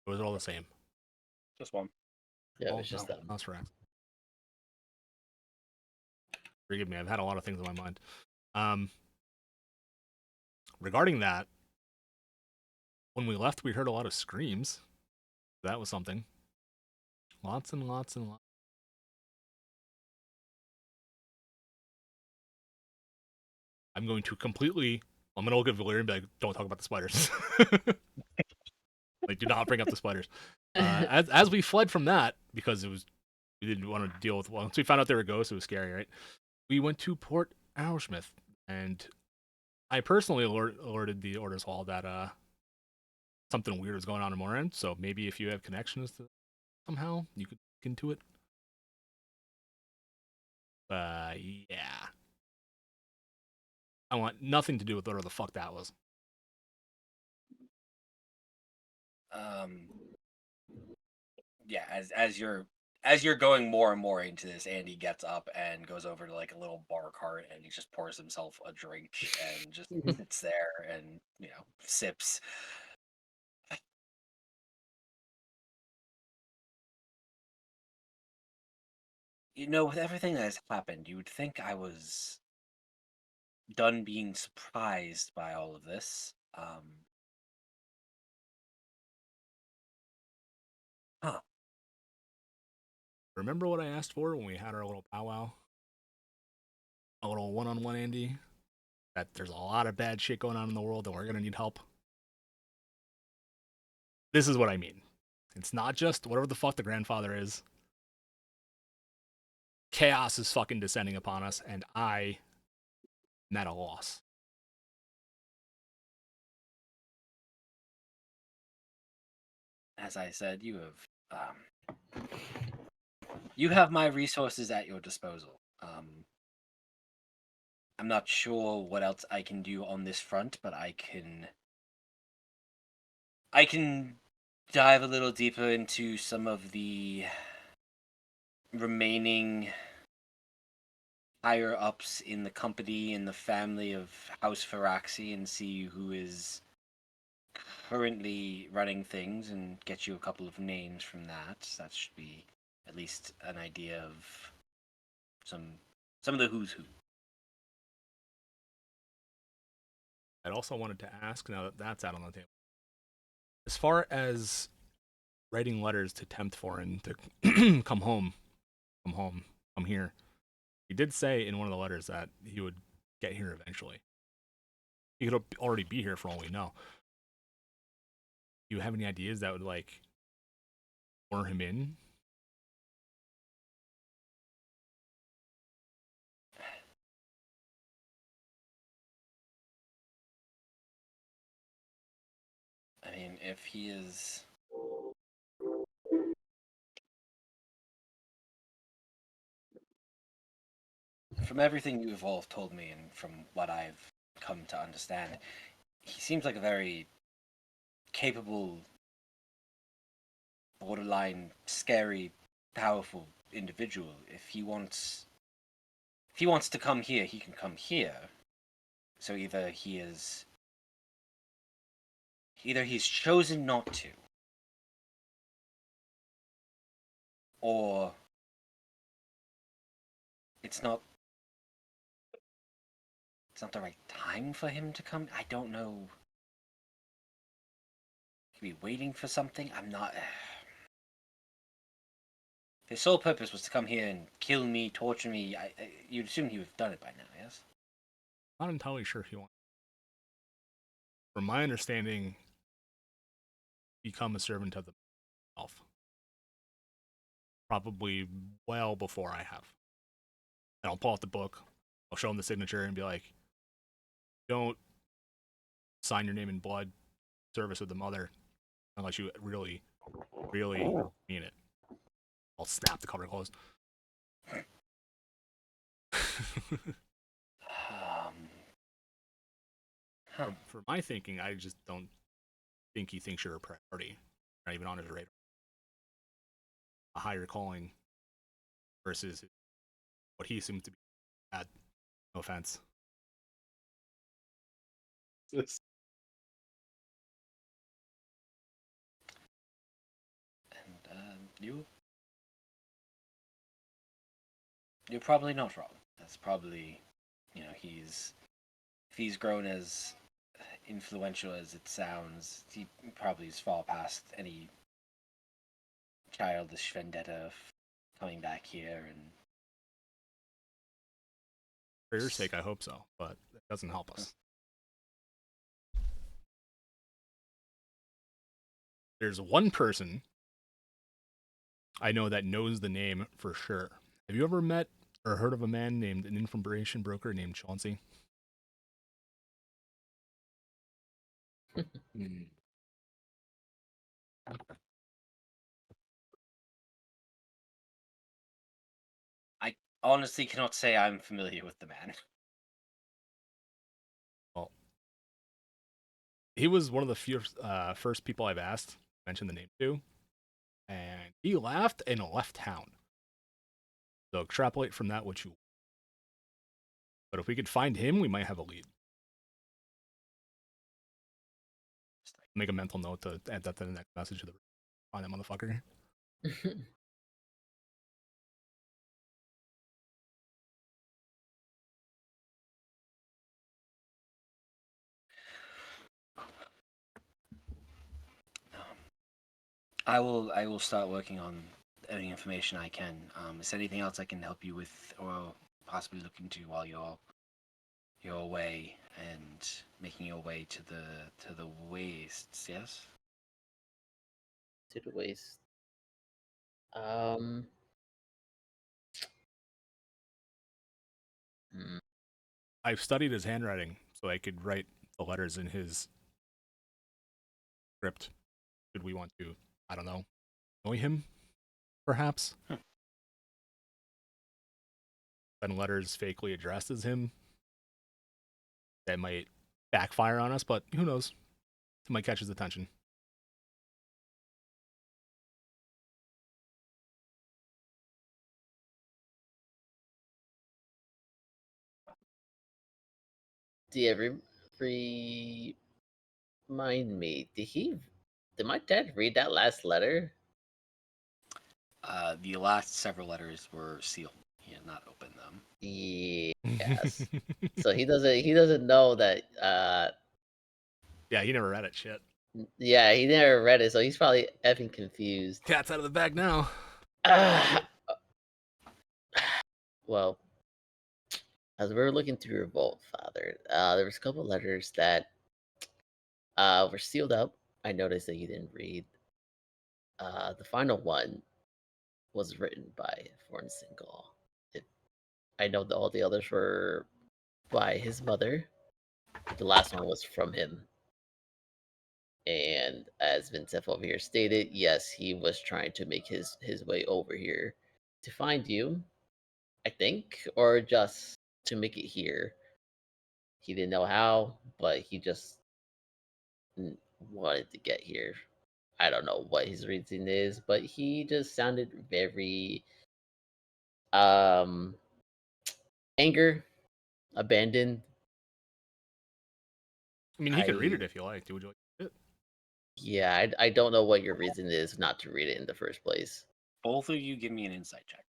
Or was it all the same? Just one. Yeah, it Oh, was just no, them. house for Axie. Forgive me, I've had a lot of things on my mind. Regarding that, when we left, we heard a lot of screams. That was something. Lots and lots and lots. I'm going to look at Valyria and be like, don't talk about the spiders. Like, do not bring up the spiders. As we fled from that, because we didn't want to deal with, once we found out they were ghosts, it was scary, right? We went to Port Arrowsmith, and I personally alerted the Orders Hall that something weird was going on in Moran, so maybe if you have connections to somehow, you could look into it. Yeah. I want nothing to do with whatever the fuck that was. Yeah, as you're going more and more into this, Andy gets up and goes over to like a little bar cart and he just pours himself a drink and just sits there and sips. With everything that has happened, you would think I was done being surprised by all of this. Huh. Remember what I asked for when we had our little powwow? A little one-on-one, Andy? That there's a lot of bad shit going on in the world and we're gonna need help. This is what I mean. It's not just whatever the fuck the grandfather is. Chaos is fucking descending upon us, and I'm at a loss. As I said, you have my resources at your disposal. I'm not sure what else I can do on this front, but I can dive a little deeper into some of the remaining higher ups in the company and the family of House Faraxi and see who is currently running things and get you a couple of names from that. That should be at least an idea of some of the who's who. I'd also wanted to ask, now that that's out on the table, as far as writing letters to tempt Foreign to come home, come here. He did say in one of the letters that he would get here eventually. He could already be here for all we know. Do you have any ideas that would like lure him in? I mean, if he is. From everything you've all told me and from what I've come to understand, he seems like a very capable, borderline scary, powerful individual. If he wants to come here, he can come here. So either he's chosen not to, or it's not the right time for him to come. I don't know. He could be waiting for something. I'm not. His sole purpose was to come here and kill me, torture me. You'd assume he would have done it by now, yes? Not entirely sure if he wants. From my understanding, become a servant of the elf. Probably well before I have. And I'll pull out the book. I'll show him the signature and be like, "Don't sign your name in blood, service of the mother, unless you really, really mean it." I'll snap the cover closed. For my thinking, I just don't think he thinks you're a priority. Not even on his radar. A higher calling versus what he seems to be at. No offense. Just And you're probably not wrong. That's probably, if he's grown as influential as it sounds, he probably is far past any childish vendetta of coming back here and. For your sake, I hope so, but it doesn't help us. There's one person I know that knows the name for sure. Have you ever met or heard of a man named an information broker named Chauncey? I honestly cannot say I'm familiar with the man. Well, he was one of the few, first people I've asked to mention the name to, and he laughed and left town. So extrapolate from that what you. But if we could find him, we might have a lead. Make a mental note to add that to the next message to the find that motherfucker. I will start working on any information I can. Is there anything else I can help you with, or possibly look into while you're away and making your way to the wastes? Yes. To the waste. Hmm. I've studied his handwriting, so I could write the letters in his script. Should we want to, I don't know, annoy him, perhaps? Send letters fakely addressed as him. That might backfire on us, but who knows? It might catch his attention. Do you every Mind me, did my dad read that last letter? The last several letters were sealed. He had not opened them. Yes. So he doesn't know that Yeah, he never read it. Shit. yeah, he never read it, so he's probably effing confused. Cat's out of the bag now. Ah, well, as we were looking through your vault, Father, there was a couple letters that were sealed up. I noticed that you didn't read. The final one was written by Foreign Single. I know that all the others were by his mother. The last one was from him. And as Vincent over here stated, yes, he was trying to make his way over here to find you, I think, or just to make it here. He didn't know how, but he just wanted to get here. I don't know what his reason is, but he just sounded very um anger, abandoned. I mean, he can read I it if you like. Would you like it? Yeah, I don't know what your reason is not to read it in the first place. Both of you give me an insight check.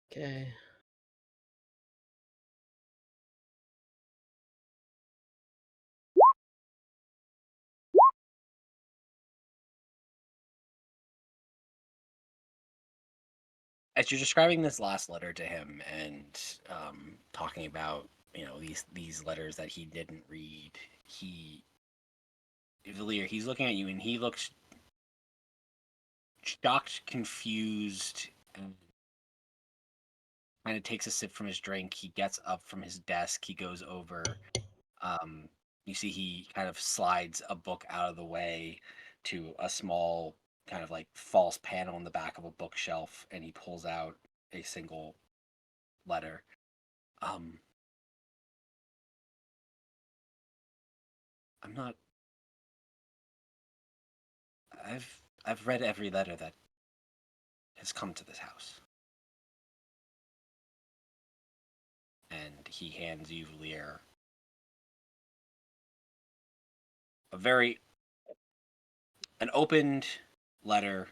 Okay. As you're describing this last letter to him and talking about these letters that he didn't read, he's looking at you and he looks shocked, confused, and kind of takes a sip from his drink. He gets up from his desk. He goes over. Um, you see he kind of slides a book out of the way to a small kind of like false panel in the back of a bookshelf, and he pulls out a single letter. Um, I'm not. I've read every letter that has come to this house. And he hands you, Lear, an opened letter,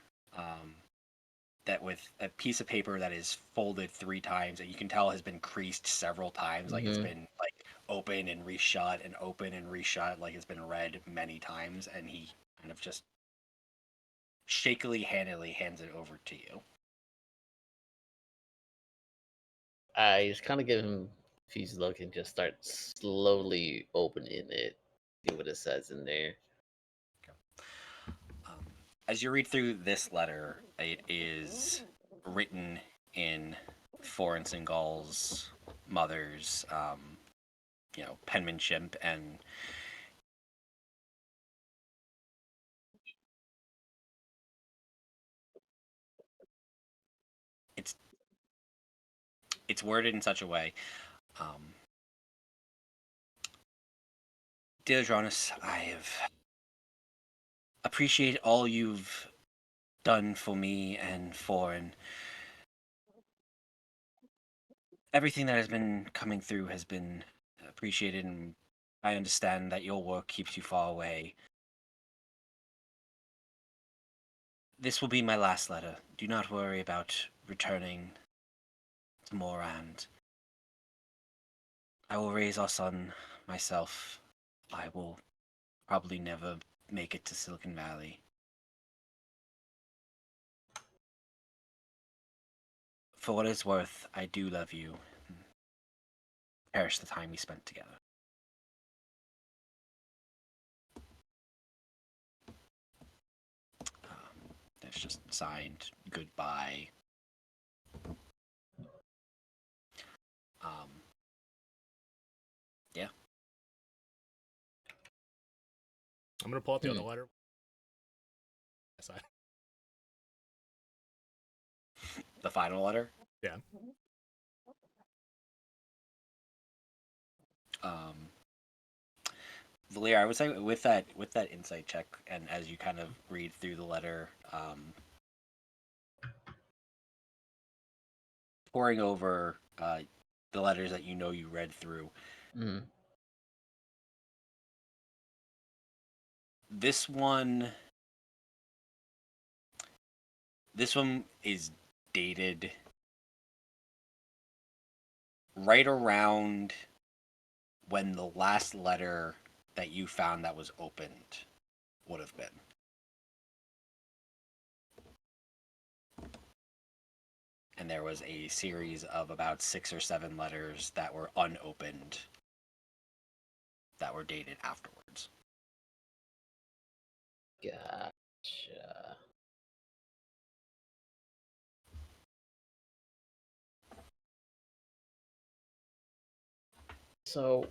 that with a piece of paper that is folded 3 times, and you can tell has been creased several times, like it's Mhm. been like open and reshut and open and reshut, like it's been read many times, and he kind of just shakily, handedly hands it over to you. I just kind of give him a confused look and just start slowly opening it, see what it says in there. As you read through this letter, it is written in Foreign Singal's mother's, penmanship, and it's worded in such a way. Dear Jonas, I have appreciate all you've done for me and Foreign. Everything that has been coming through has been appreciated, and I understand that your work keeps you far away. This will be my last letter. Do not worry about returning to Morand. I will raise our son myself. I will probably never make it to Silicon Valley. For what it's worth, I do love you. Cherish the time we spent together. That's just signed goodbye. Yeah. I'm gonna pull out the Hmm. other letter. Aside. The final letter. Yeah. Valir, I would say with that insight check, and as you kind of read through the letter, pouring over the letters that you read through, Mhm. This one is dated right around when the last letter that you found that was opened would have been. And there was a series of about 6 or 7 letters that were unopened that were dated afterwards. Gotcha. So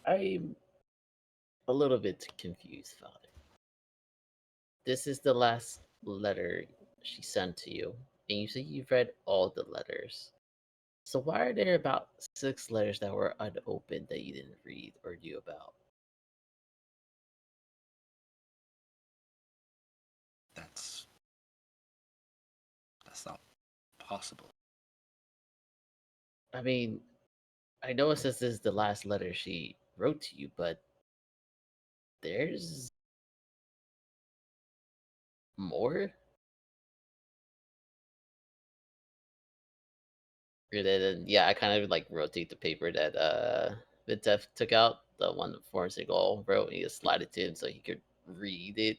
I'm a little bit confused, Father. This is the last letter she sent to you, and you say you've read all the letters. So why are there about 6 letters that were unopened that you didn't read or knew about? That's not possible. I mean, I know it says this is the last letter she wrote to you, but there's more? And then, yeah, I kind of like rotate the paper that Vintef took out, the one that Florence Seagull wrote, and he just slide it to him so he could read it.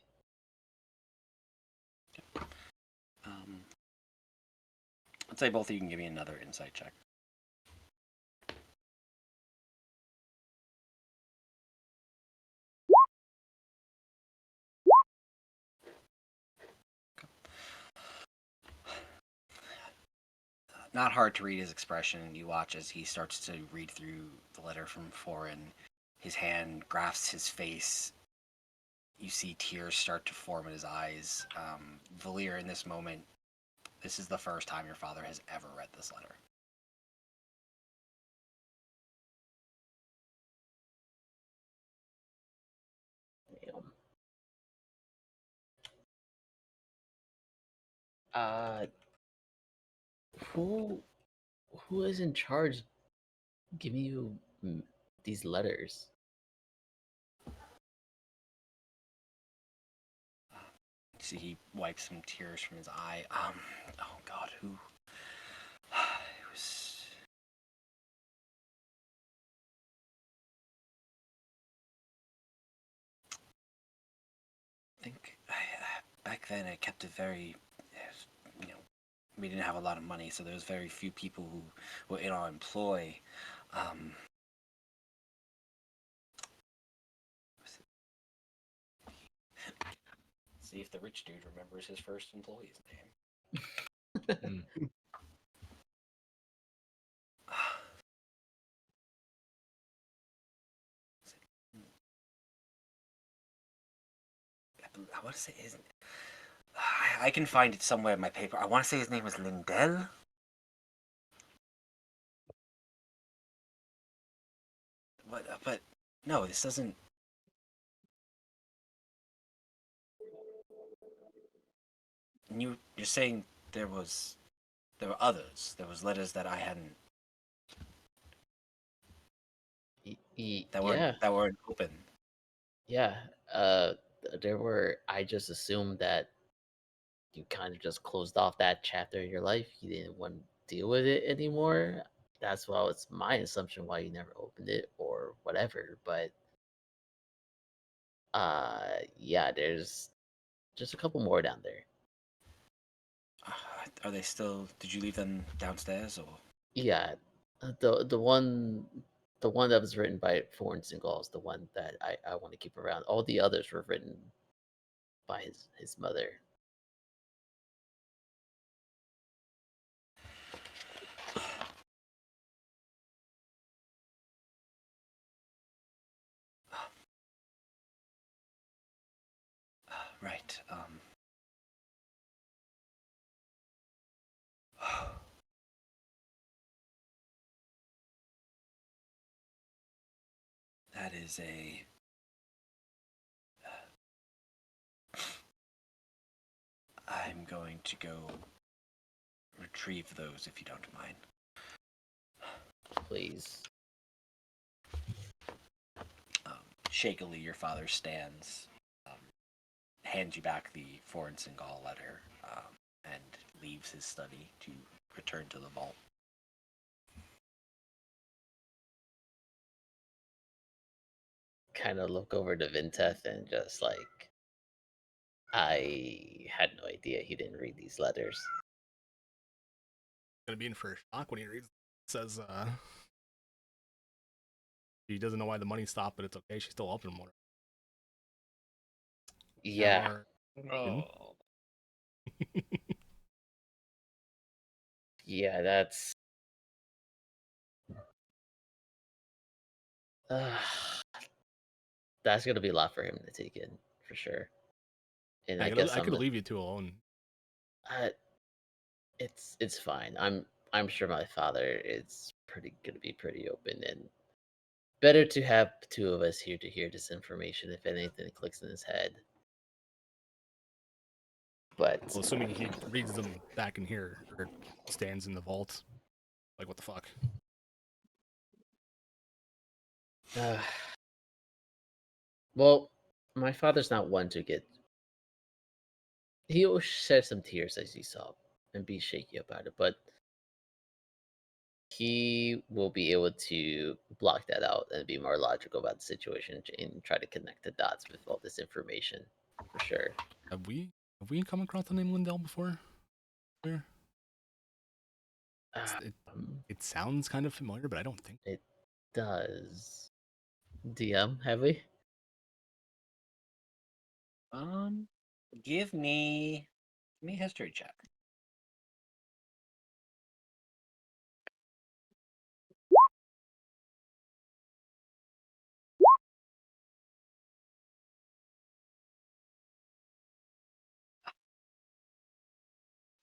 I'd say both of you can give me another insight check. Not hard to read his expression. You watch as he starts to read through the letter from Foreign. His hand grasps his face. You see tears start to form in his eyes. Valir, in this moment, this is the first time your father has ever read this letter. Damn. Uh, who who is in charge giving you these letters? See, he wipes some tears from his eye. Oh God, who? It was. I think back then I kept it very, you know, we didn't have a lot of money, so there was very few people who were in our employ. See if the rich dude remembers his first employee's name. I want to say his. I can find it somewhere in my paper. I want to say his name was Lindell. But no, this doesn't. You're saying there were others. There was letters that I hadn't Yeah, that weren't open. yeah. There were. I just assumed that you kind of just closed off that chapter of your life. You didn't want to deal with it anymore. That's why it's my assumption why you never opened it or whatever. But yeah, there's just a couple more down there. Are they still? Did you leave them downstairs or? Yeah, the one that was written by Foreign Single is the one that I want to keep around. All the others were written by his mother. Right. That is a. I'm going to go retrieve those if you don't mind. Please. shakily, your father stands, hands you back the foreign Singal letter, and leaves his study to return to the vault. Kind of look over to Vinteth and just like, I had no idea he didn't read these letters. Gonna be in for a shock when he reads. It says he doesn't know why the money stopped, but it's okay. She's still up in more. Yeah. Oh. Yeah, that's. That's gonna be a lot for him to take in, for sure. And I guess I could leave you two alone. Uh, it's fine. I'm sure my father is gonna be pretty open, and better to have two of us here to hear this information if anything clicks in his head. But Well, assuming he reads them back in here or stands in the vault, like what the fuck? well, my father's not one to get. He'll shed some tears as he saw and be shaky about it, but he will be able to block that out and be more logical about the situation and try to connect the dots with all this information for sure. Have we come across the name Lindell before? Here? It sounds kind of familiar, but I don't think it does. DM, have we? Give me a history check.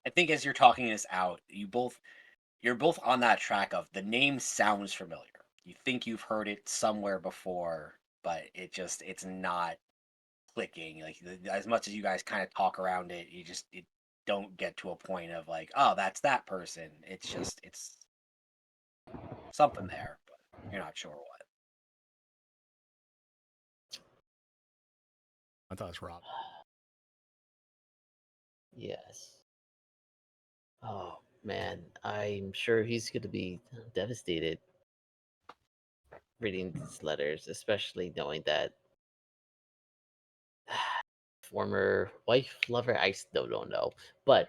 I think as you're talking this out, you're both on that track of the name sounds familiar. You think you've heard it somewhere before, but it's not clicking. Like as much as you guys kind of talk around it, it don't get to a point of like, oh, that's that person. It's something there, but you're not sure what. I thought it was Rob. Yes. Oh man, I'm sure he's going to be devastated reading these letters, especially knowing that former wife, lover, I still don't know, but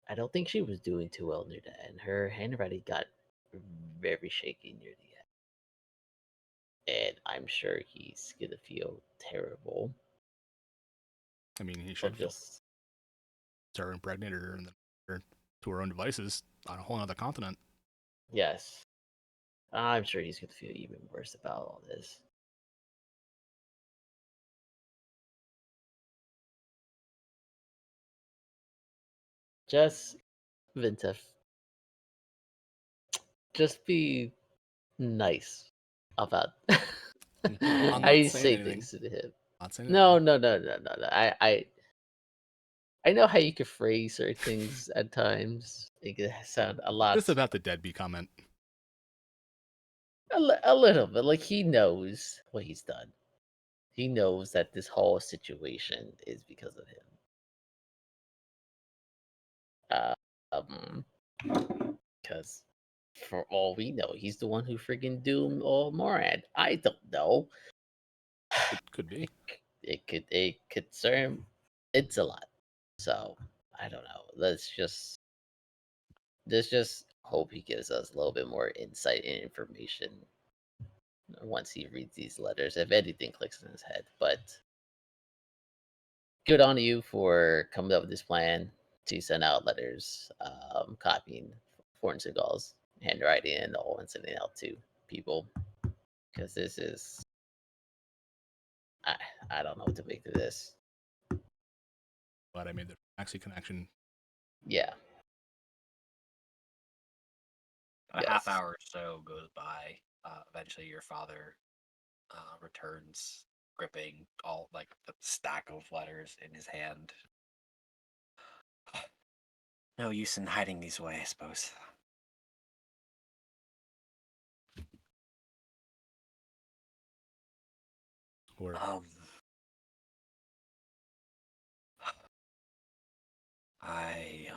I don't think she was doing too well near the end. Her handwriting got very shaky near the end, and I'm sure he's gonna feel terrible. I mean, he Of should feel just her impregnated her and then her to her own devices on a whole other continent. yes, I'm sure he's gonna feel even worse about all this. Just Vintef, just be nice about I'm not how you saying say anything. things to him. Not saying No, anything. no. I know how you can phrase certain things at times. It can sound a lot, Just about the deadbeat comment. a little bit. Like he knows what he's done. He knows that this whole situation is because of him. Um, because for all we know, he's the one who freaking doomed all Morad. I don't know. It could be. It could serve. It's a lot. So I don't know. Let's just hope he gives us a little bit more insight and information once he reads these letters, if anything clicks in his head. But good on you for coming up with this plan to send out letters, copying Foreign Seagal's handwriting and all, and sending it out to people. Because this is, I, I don't know what to make of this. Glad I made the Maxi connection. Yeah. A Yes. half hour or so goes by. Eventually, your father returns, gripping all like the stack of letters in his hand. No use in hiding these away, I suppose. Or I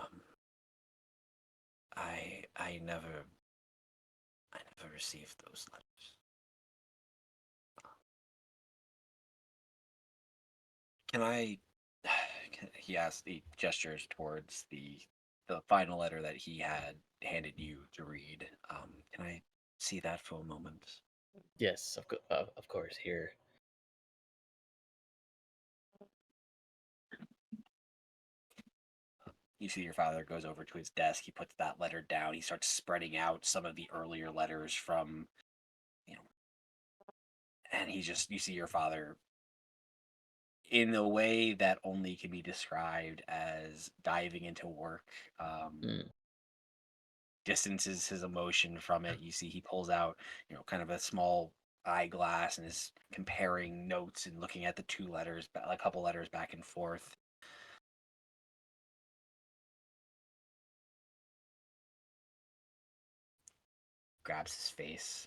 I never received those letters. Can I? He asks. He gestures towards the final letter that he had handed you to read. Can I see that for a moment? Yes, of course. Here. You see your father goes over to his desk. He puts that letter down. He starts spreading out some of the earlier letters from, you know, and you see your father in a way that only can be described as diving into work. Mm. Distances his emotion from it. You see he pulls out, kind of a small eyeglass and is comparing notes and looking at the two letters, a couple letters back and forth. Grabs his face.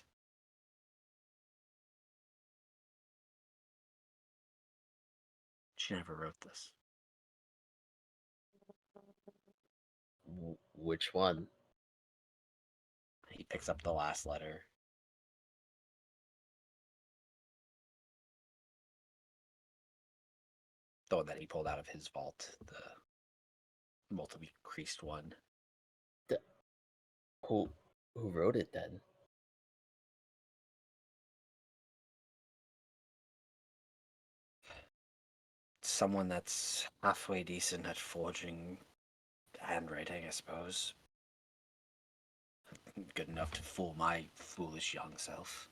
She never wrote this. Which one? He picks up the last letter. The one that he pulled out of his vault, the multiple creased one. The, who wrote it then? Someone that's halfway decent at forging handwriting, I suppose. Good enough to fool my foolish young self.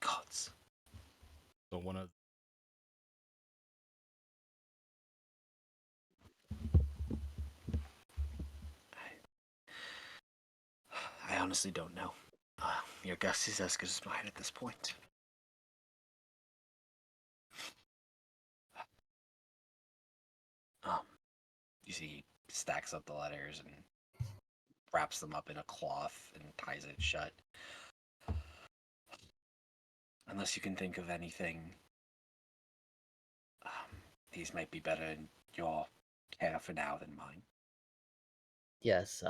Gods. so one of I honestly don't know. Your guess is as good as mine at this point. You see, he stacks up the letters and wraps them up in a cloth and ties it shut. Unless you can think of anything, these might be better in your care for now than mine. Yes,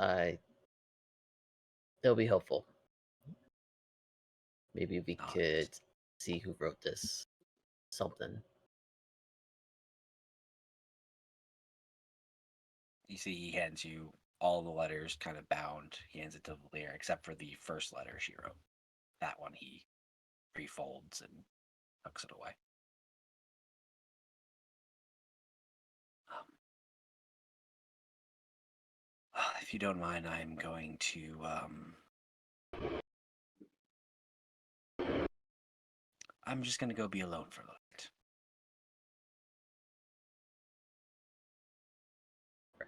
they'll be helpful. Maybe we could see who wrote this. Something. You see, he hands you all the letters kind of bound. He hands it to Lear, except for the first letter she wrote. That one he refolds and tucks it away. If you don't mind, I'm going to I'm just gonna go be alone for a little bit.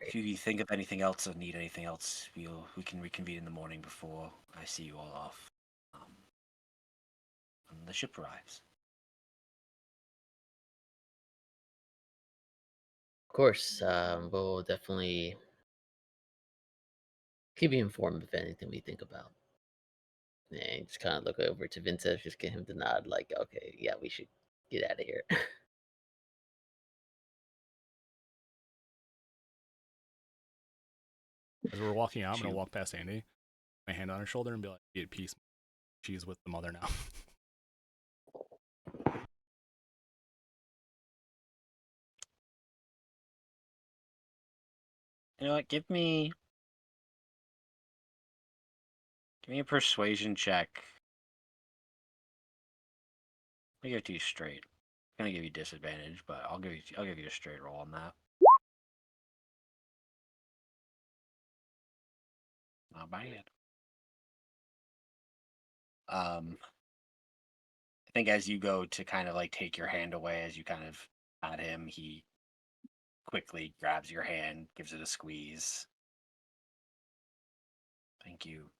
If you think of anything else or need anything else, we can reconvene in the morning before I see you all off. When the ship arrives. Of course, we'll definitely keep you informed of anything we think about. And just kind of look over to Vincent, just get him to nod, like, okay, yeah, we should get out of here. as we're walking out, I'm gonna walk past Andy, my hand on her shoulder, and be like, "Be at peace. She's with the mother now." You know what? Give me a persuasion check. I'll give it to you straight. I'm gonna give you disadvantage, but I'll give you a straight roll on that. Not bad. I think as you go to kind of like take your hand away, as you kind of pat him, he quickly grabs your hand, gives it a squeeze. Thank you.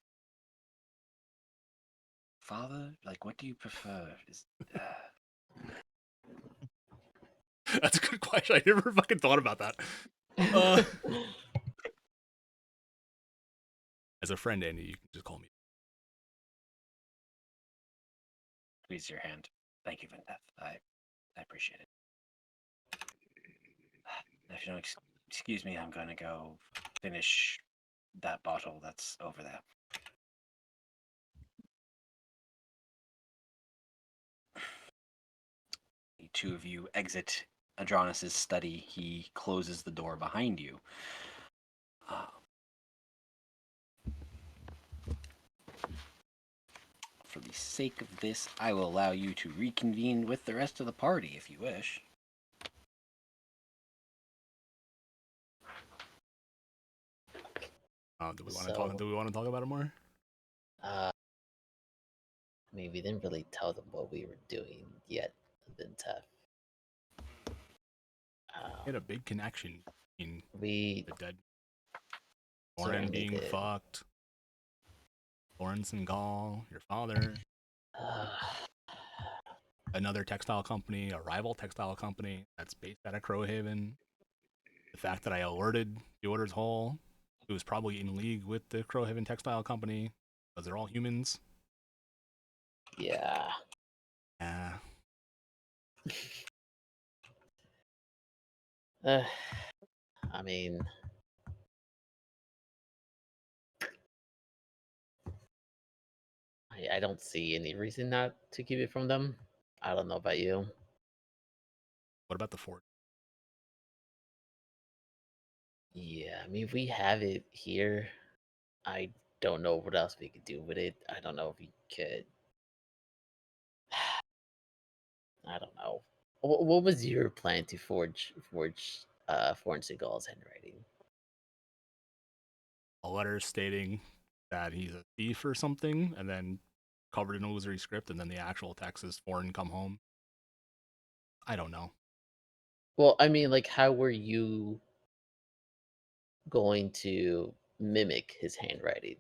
Father, like, what do you prefer? That's a good question. I never fucking thought about that. As a friend, Andy, you can just call me. Squeeze your hand. Thank you, Vinteth. I appreciate it. If you don't excuse me, I'm going to go finish that bottle that's over there. The two of you exit Adronis's study. He closes the door behind you. For the sake of this, I will allow you to reconvene with the rest of the party if you wish. Do we want to talk? Do we want to talk about it more? I mean, we didn't really tell them what we were doing yet. Then tough. We had a big connection between We the dead certainly Lauren being did. fucked, Lawrence and Gall, your father, another textile company, a rival textile company that's based out of Crowhaven. The fact that I alerted the Order's Hall, who was probably in league with the Crowhaven Textile Company, because they're all humans. Yeah. I mean, I don't see any reason not to keep it from them. I don't know about you. What about the fort? Yeah, I mean, we have it here. I don't know what else we could do with it. I don't know if we could. I don't know. What was your plan to forge Foreign Seagull's handwriting? A letter stating that he's a thief or something, and then covered in illusory script, and then the actual text is "foreign, come home." I don't know. Well, I mean, like, how were you going to mimic his handwriting?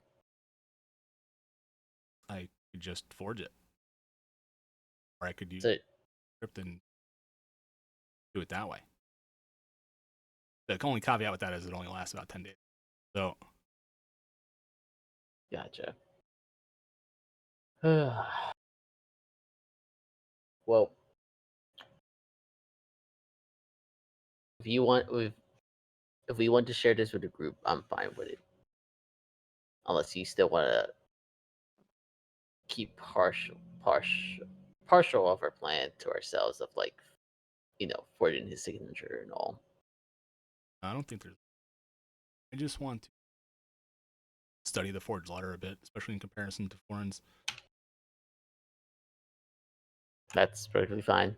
I could just forge it, or I could use So, script and do it that way. The only caveat with that is it only lasts about 10 days. So, gotcha. Well, if you want, if we want to share this with the group, I'm fine with it. Unless you still want to keep partial of our plan to ourselves of like, forging his signature and all. I don't think there's. I just want to study the forged letter a bit, especially in comparison to Foreign's. That's perfectly fine.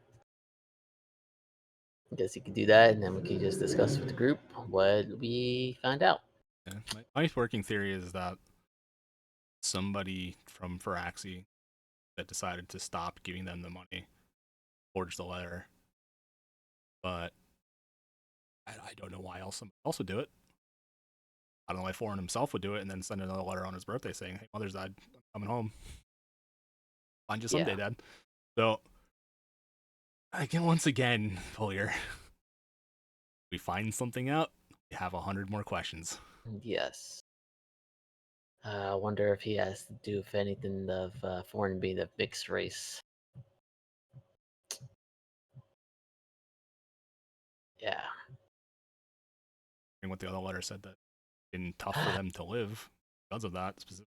I guess you could do that, and then we can just discuss with the group what we find out. Yeah. My working theory is that somebody from Faraxi that decided to stop giving them the money forged the letter, but I don't know why else somebody else would do it. I don't know why Foreign himself would do it and then send another letter on his birthday saying, "Hey, mother's died. I'm coming home. Find you someday, Dad." So, again, once again, Polier, we find something out, we have 100 more questions. Yes. I wonder if he has to do with anything of Foreign being a mixed race. Yeah. And what the other letter said that it's been tough for them to live because of that specific.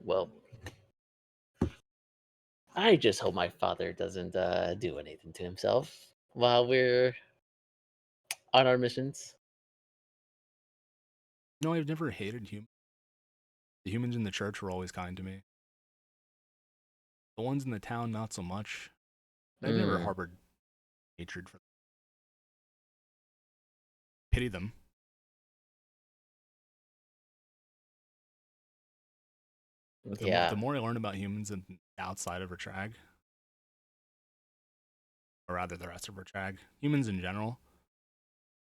Well, I just hope my father doesn't do anything to himself while we're on our missions. No, I've never hated humans. The humans in the church were always kind to me. The ones in the town, not so much. I've never harbored hatred for them. Pity them. But the more I learn about humans and outside of Retrag, or rather the rest of Retrag, humans in general,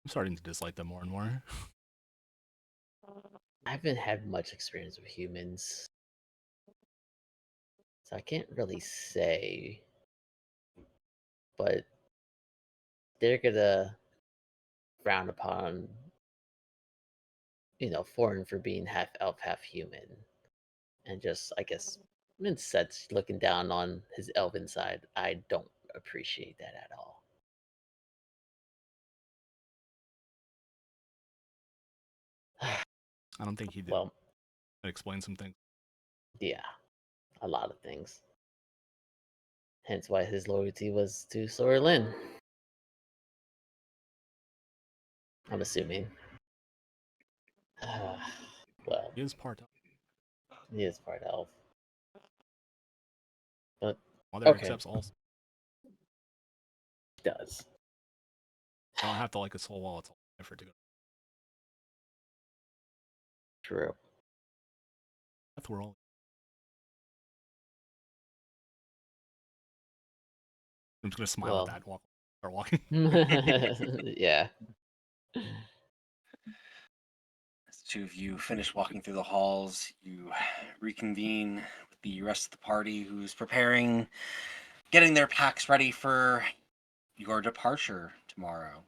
I'm starting to dislike them more and more. I haven't had much experience with humans, so I can't really say. But they're gonna frown upon foreign for being half elf, half human, and just I guess Minset's looking down on his elven side. I don't appreciate that at all. I don't think he did. Well, Explain some things. yeah, a lot of things. Hence why his loyalty was to Sora Lynn. I'm assuming. Well, He is part he is part elf. But Mother Okay. accepts all. he does. You don't have to like a soul wall. It's all effort to go. True. That's where all. I'm just gonna smile Well. at that. Start walking. Yeah. As the two of you finish walking through the halls, you reconvene with the rest of the party who's preparing, getting their packs ready for your departure tomorrow.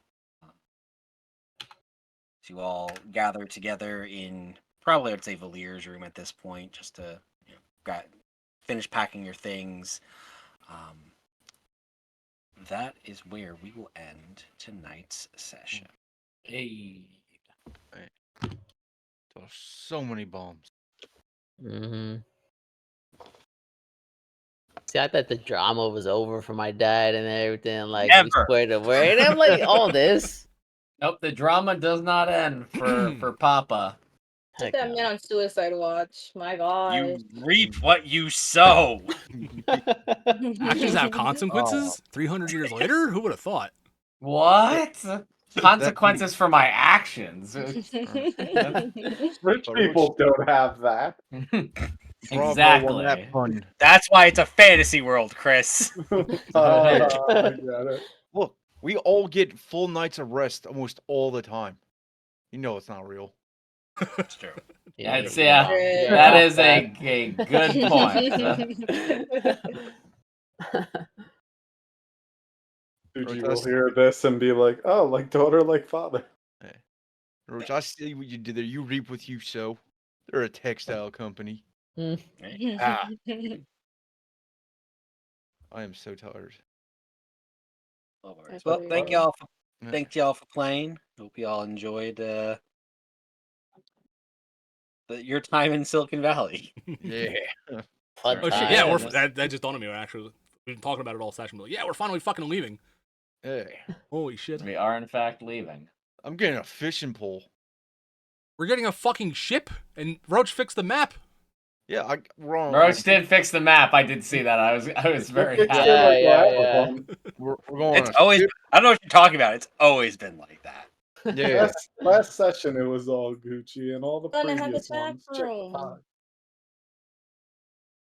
So you all gather together in probably I'd say Valier's room at this point, just to finish packing your things. That is where we will end tonight's session. Hey. So many bombs. Mm-hmm. See, I thought the drama was over for my dad and everything. Like, we Never. squared away. And I'm like, all this? Nope, the drama does not end for Papa. Put Heck that no. man on suicide watch. My God. You reap what you sow. Actions have consequences. 300 years later, who would have thought? What? Consequences for my actions. Rich But people don't have that. Bravo on Exactly. that pun. That's why it's a fantasy world, Chris. I get it. Look, we all get full nights of rest almost all the time. You know it's not real. It's true. That's, you yeah, don't- you don't that have is a good point. Fuji Or will just- hear this and be like, "Oh, like daughter, like father." Roach, I see what you did there. You reap what you sow. They're a textile company. Ah. I am so tired. No worries. That's Well, what thank we are. y'all. Yeah. Thank y'all for playing. Hope y'all enjoyed your time in Silicon Valley. Yeah. Fun Oh shit! Yeah, times. that just dawned on me. Actually, we've been talking about it all session. But like, yeah, we're finally fucking leaving. Hey, Holy shit! We are in fact leaving. I'm getting a fishing pole. We're getting a fucking ship, and Roach fixed the map. Yeah, wrong. Roach did fix the map. I did see that. I was very Fix it happy. Yeah, like yeah, last yeah. one. We're going It's on a always. ship. I don't know what you're talking about. It's always been like that. Yeah. Last session, it was all Gucci, and all the Gonna have a previous back ones. Check the room. time. All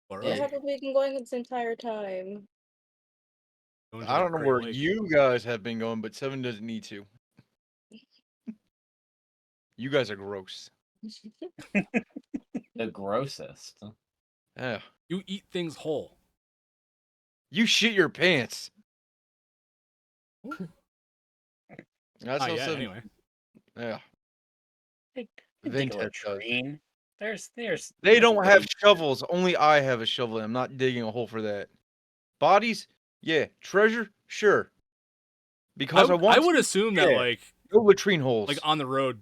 Where right. have we been going this entire time? Going to I the don't know Great where Lake. you guys have been going, but Seven doesn't need to. You guys are gross. The grossest. Yeah. You eat things whole. You shit your pants. That's Not how yet, Seven. anyway. Yeah. Dig a Vintage does. latrine. There's. They don't have shovels. Only I have a shovel. And I'm not digging a hole for that. Bodies? Yeah. Treasure? Sure. Because I want I would to. assume that Yeah. like No latrine holes. on the road,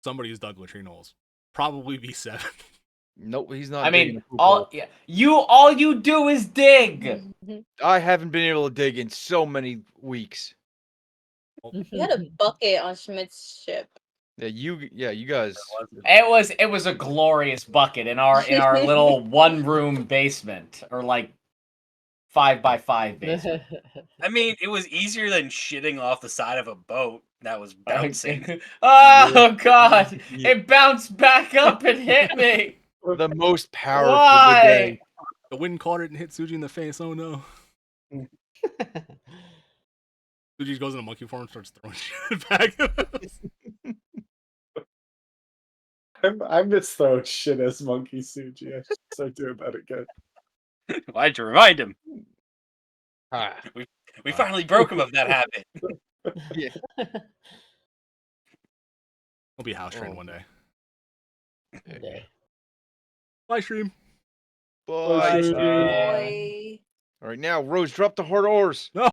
somebody's dug latrine holes. Probably B7. Nope, he's not. I digging mean, a poop hole. all you do is dig. I haven't been able to dig in so many weeks. You had a bucket on Schmidt's ship. Yeah, you guys. It was a glorious bucket in our little one room basement, or like 5x5 basement. I mean, it was easier than shitting off the side of a boat that was bouncing. Oh god! Yeah. It bounced back up and hit me. The most powerful Why? bidet. The wind caught it and hit Suji in the face. Oh no. Suji goes into monkey form and starts throwing shit back. I miss throwing shit as Monkey Suji. I should start doing that again. Why'd you remind him? Ah, We finally broke him of that habit. yeah. We'll be house trained Oh. one day. Okay. Bye, stream. Bye. Bye, Boy. All right, now Rose, drop the hard ores. No.